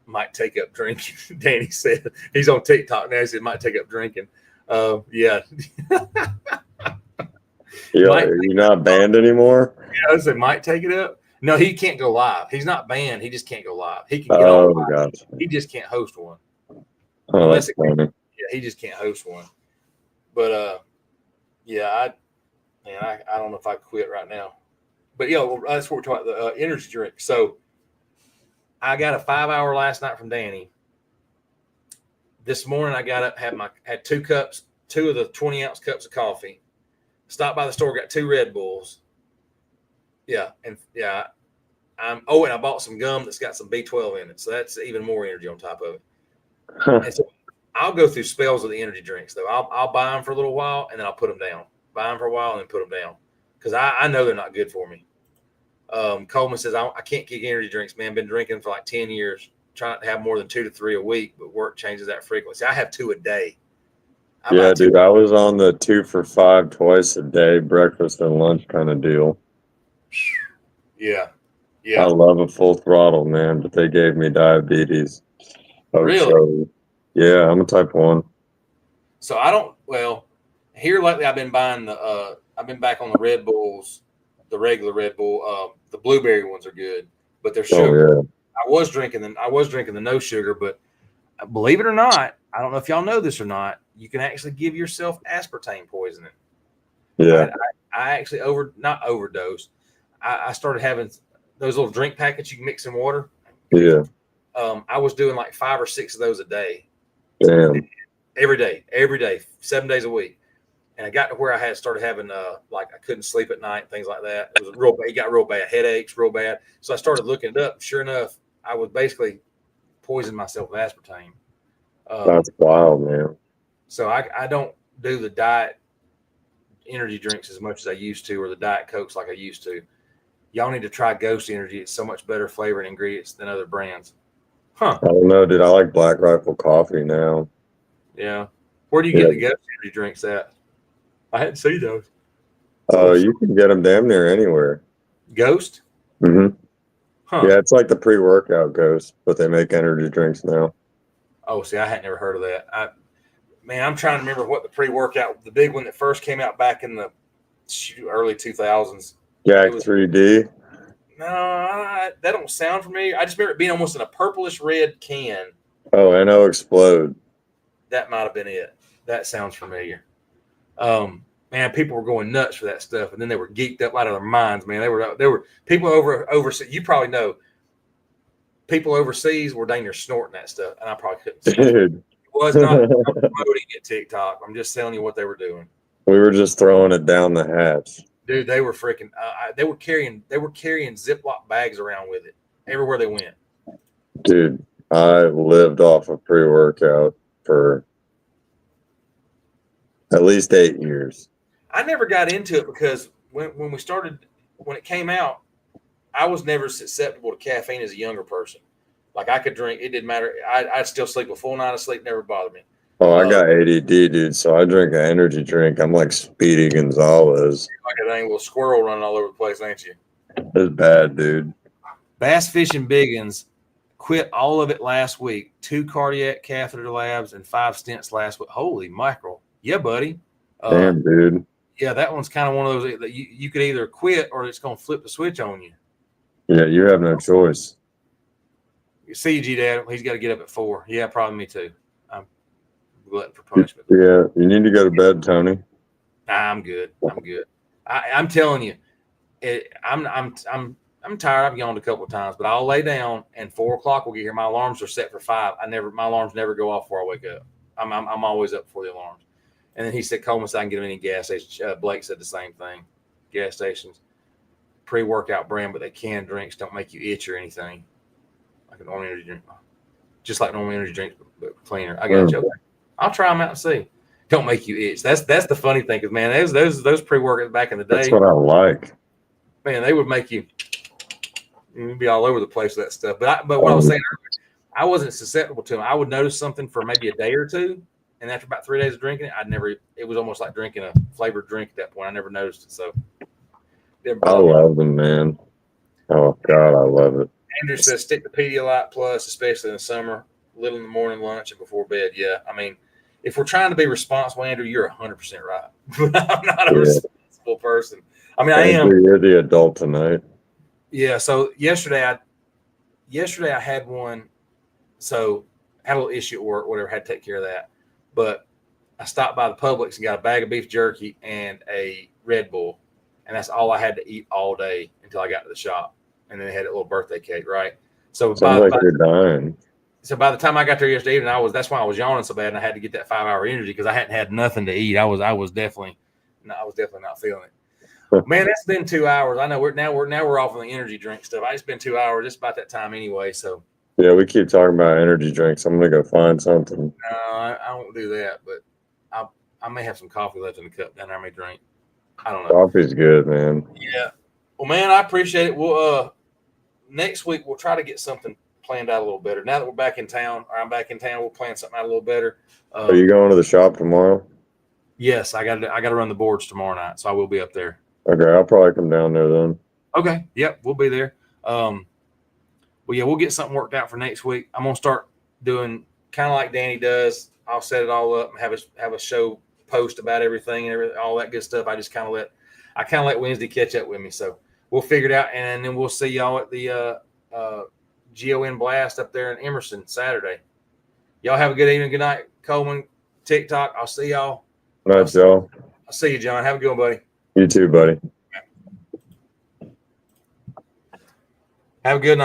S1: might take up drinking. Danny said he's on TikTok now. He said might take up drinking. Yeah.
S2: You're not banned anymore?
S1: Yeah, I said might take it up. No, he can't go live. He's not banned. He just can't go live. He can get on live.
S2: Gotcha.
S1: He just can't host one.
S2: Oh, that's funny.
S1: Yeah, he just can't host one. But yeah, I don't know if I quit right now. But yeah, that's what we're talking about, the energy drink. So I got a 5-hour last night from Danny. This morning I got up, had 2 cups, 2 of the 20-ounce cups of coffee. Stopped by the store, got 2 Red Bulls. Yeah, and yeah, and I bought some gum that's got some B12 in it, so that's even more energy on top of it. And so I'll go through spells of the energy drinks, though. I'll buy them for a little while, and then I'll put them down. Buy them for a while, and then put them down, because I know they're not good for me. Coleman says, I can't kick energy drinks, man. Been drinking for like 10 years. try not to have more than 2 to 3 a week, but work changes that frequency. I have 2 a day.
S2: Yeah, dude, I was on the 2 for $5 twice a day, breakfast and lunch kind of deal.
S1: Yeah.
S2: I love a full throttle, man, but they gave me diabetes.
S1: Really?
S2: So, yeah, I'm a type 1.
S1: So here lately I've been buying I've been back on the Red Bulls, the regular Red Bull. The blueberry ones are good, but they're sugar.
S2: Oh, yeah.
S1: I was drinking the no sugar, but believe it or not, I don't know if y'all know this or not, you can actually give yourself aspartame poisoning.
S2: Yeah.
S1: I actually not overdosed. I started having those little drink packets you can mix in water.
S2: Yeah.
S1: I was doing like 5 or 6 of those a day.
S2: Damn.
S1: Every day, 7 days a week. And I got to where I had started having like I couldn't sleep at night, things like that. It was real bad. It got real bad, headaches, real bad. So I started looking it up. Sure enough, I was basically poisoning myself with aspartame.
S2: That's wild, man.
S1: So I don't do the diet energy drinks as much as I used to, or the Diet Cokes like I used to. Y'all need to try Ghost Energy. It's so much better flavor and ingredients than other brands. Huh.
S2: I don't know, dude. I like Black Rifle coffee now.
S1: Yeah. Where do you get the Ghost Energy drinks at? I hadn't seen those.
S2: You can get them damn near anywhere.
S1: Ghost?
S2: Mm-hmm.
S1: Huh.
S2: Yeah, it's like the pre-workout Ghost, but they make energy drinks now.
S1: Oh, see, I had never heard of that. I'm trying to remember what the pre-workout, the big one that first came out back in the early 2000s.
S2: Jack 3D.
S1: No, that don't sound familiar. I just remember it being almost in a purplish red can.
S2: Oh, NO Explode.
S1: That might have been it. That sounds familiar. Man, people were going nuts for that stuff, and then they were geeked up out of their minds. Man, they were people overseas. You probably know people overseas were dang near snorting that stuff, and I probably couldn't.
S2: Dude,
S1: it was not promoting it TikTok. I'm just telling you what they were doing.
S2: We were just throwing it down the hatch.
S1: Dude, they were freaking. They were carrying Ziploc bags around with it everywhere they went.
S2: Dude, I lived off of pre-workout for at least 8 years.
S1: I never got into it because when it came out, I was never susceptible to caffeine as a younger person. Like I could drink, it didn't matter. I'd still sleep a full night of sleep, never bothered me.
S2: Oh, I got ADD, dude. So I drink an energy drink. I'm like Speedy Gonzalez.
S1: Like a dang little squirrel running all over the place, ain't you?
S2: It's bad, dude.
S1: Bass Fishing Biggins quit all of it last week. 2 cardiac catheter labs and 5 stents last week. Holy mackerel. Yeah, buddy.
S2: Damn, dude.
S1: Yeah, that one's kind of one of those that you could either quit or it's going to flip the switch on you.
S2: Yeah, you have no choice.
S1: CG Dad, he's got to get up at 4. Yeah, probably me too. I'm glutton for punishment.
S2: Yeah, you need to go to bed, Tony.
S1: Nah, I'm good. I'm telling you, I'm tired. I've yawned a couple of times, but I'll lay down and 4 o'clock will get here. My alarms are set for 5. My alarms never go off before I wake up. I'm always up before the alarms. And then he said, Coleman said I can get him any gas station. Blake said the same thing. Gas stations, pre-workout brand, but they can drinks don't make you itch or anything. Like a normal energy drink, just like normal energy drinks, but cleaner. I got you. I'll try them out and see. Don't make you itch. That's the funny thing, because man, those pre-workouts back in the day.
S2: That's what I like.
S1: Man, they would make you'd be all over the place with that stuff. But what I was saying earlier, I wasn't susceptible to them. I would notice something for maybe a day or two. And after about 3 days of drinking it, it was almost like drinking a flavored drink at that point. I never noticed it. So
S2: I love them, man. Oh, God, I love it.
S1: Andrew says stick to Pedialyte Plus, especially in the summer, little in the morning, lunch, and before bed. Yeah, I mean, if we're trying to be responsible, Andrew, you're 100% right. I'm not a responsible person. I mean, Andrew, I am.
S2: You're the adult tonight.
S1: Yeah, so yesterday I had one. So I had a little issue at work, whatever, had to take care of that. But I stopped by the Publix and got a bag of beef jerky and a Red Bull. And that's all I had to eat all day until I got to the shop. And then they had a little birthday cake, right? So
S2: you're dying.
S1: So by the time I got there yesterday evening, that's why I was yawning so bad, and I had to get that 5-hour energy because I hadn't had nothing to eat. I was definitely not feeling it. Man, that's been 2 hours. I know we're off on the energy drink stuff. It's been 2 hours. It's about that time anyway. So
S2: yeah, we keep talking about energy drinks. I'm gonna go find something.
S1: No, I won't do that, but I may have some coffee left in the cup down there. I may drink. I don't know.
S2: Coffee's good, man.
S1: Yeah. Well, man, I appreciate it. We'll next week we'll try to get something planned out a little better. Now that we're back in town, or I'm back in town, we'll plan something out a little better.
S2: Are you going to the shop tomorrow?
S1: Yes, I got to run the boards tomorrow night, so I will be up there.
S2: Okay, I'll probably come down there then.
S1: Okay, yep, we'll be there. Well, yeah, we'll get something worked out for next week. I'm gonna start doing kind of like Danny does. I'll set it all up and have a show post about everything and all that good stuff. I just kind of let Wednesday catch up with me. So we'll figure it out, and then we'll see y'all at the GON Blast up there in Emerson Saturday. Y'all have a good evening. Good night, Coleman, TikTok. I'll see y'all.
S2: Night, Joe.
S1: I'll see you, John. Have a good one, buddy.
S2: You too, buddy.
S1: Have a good night.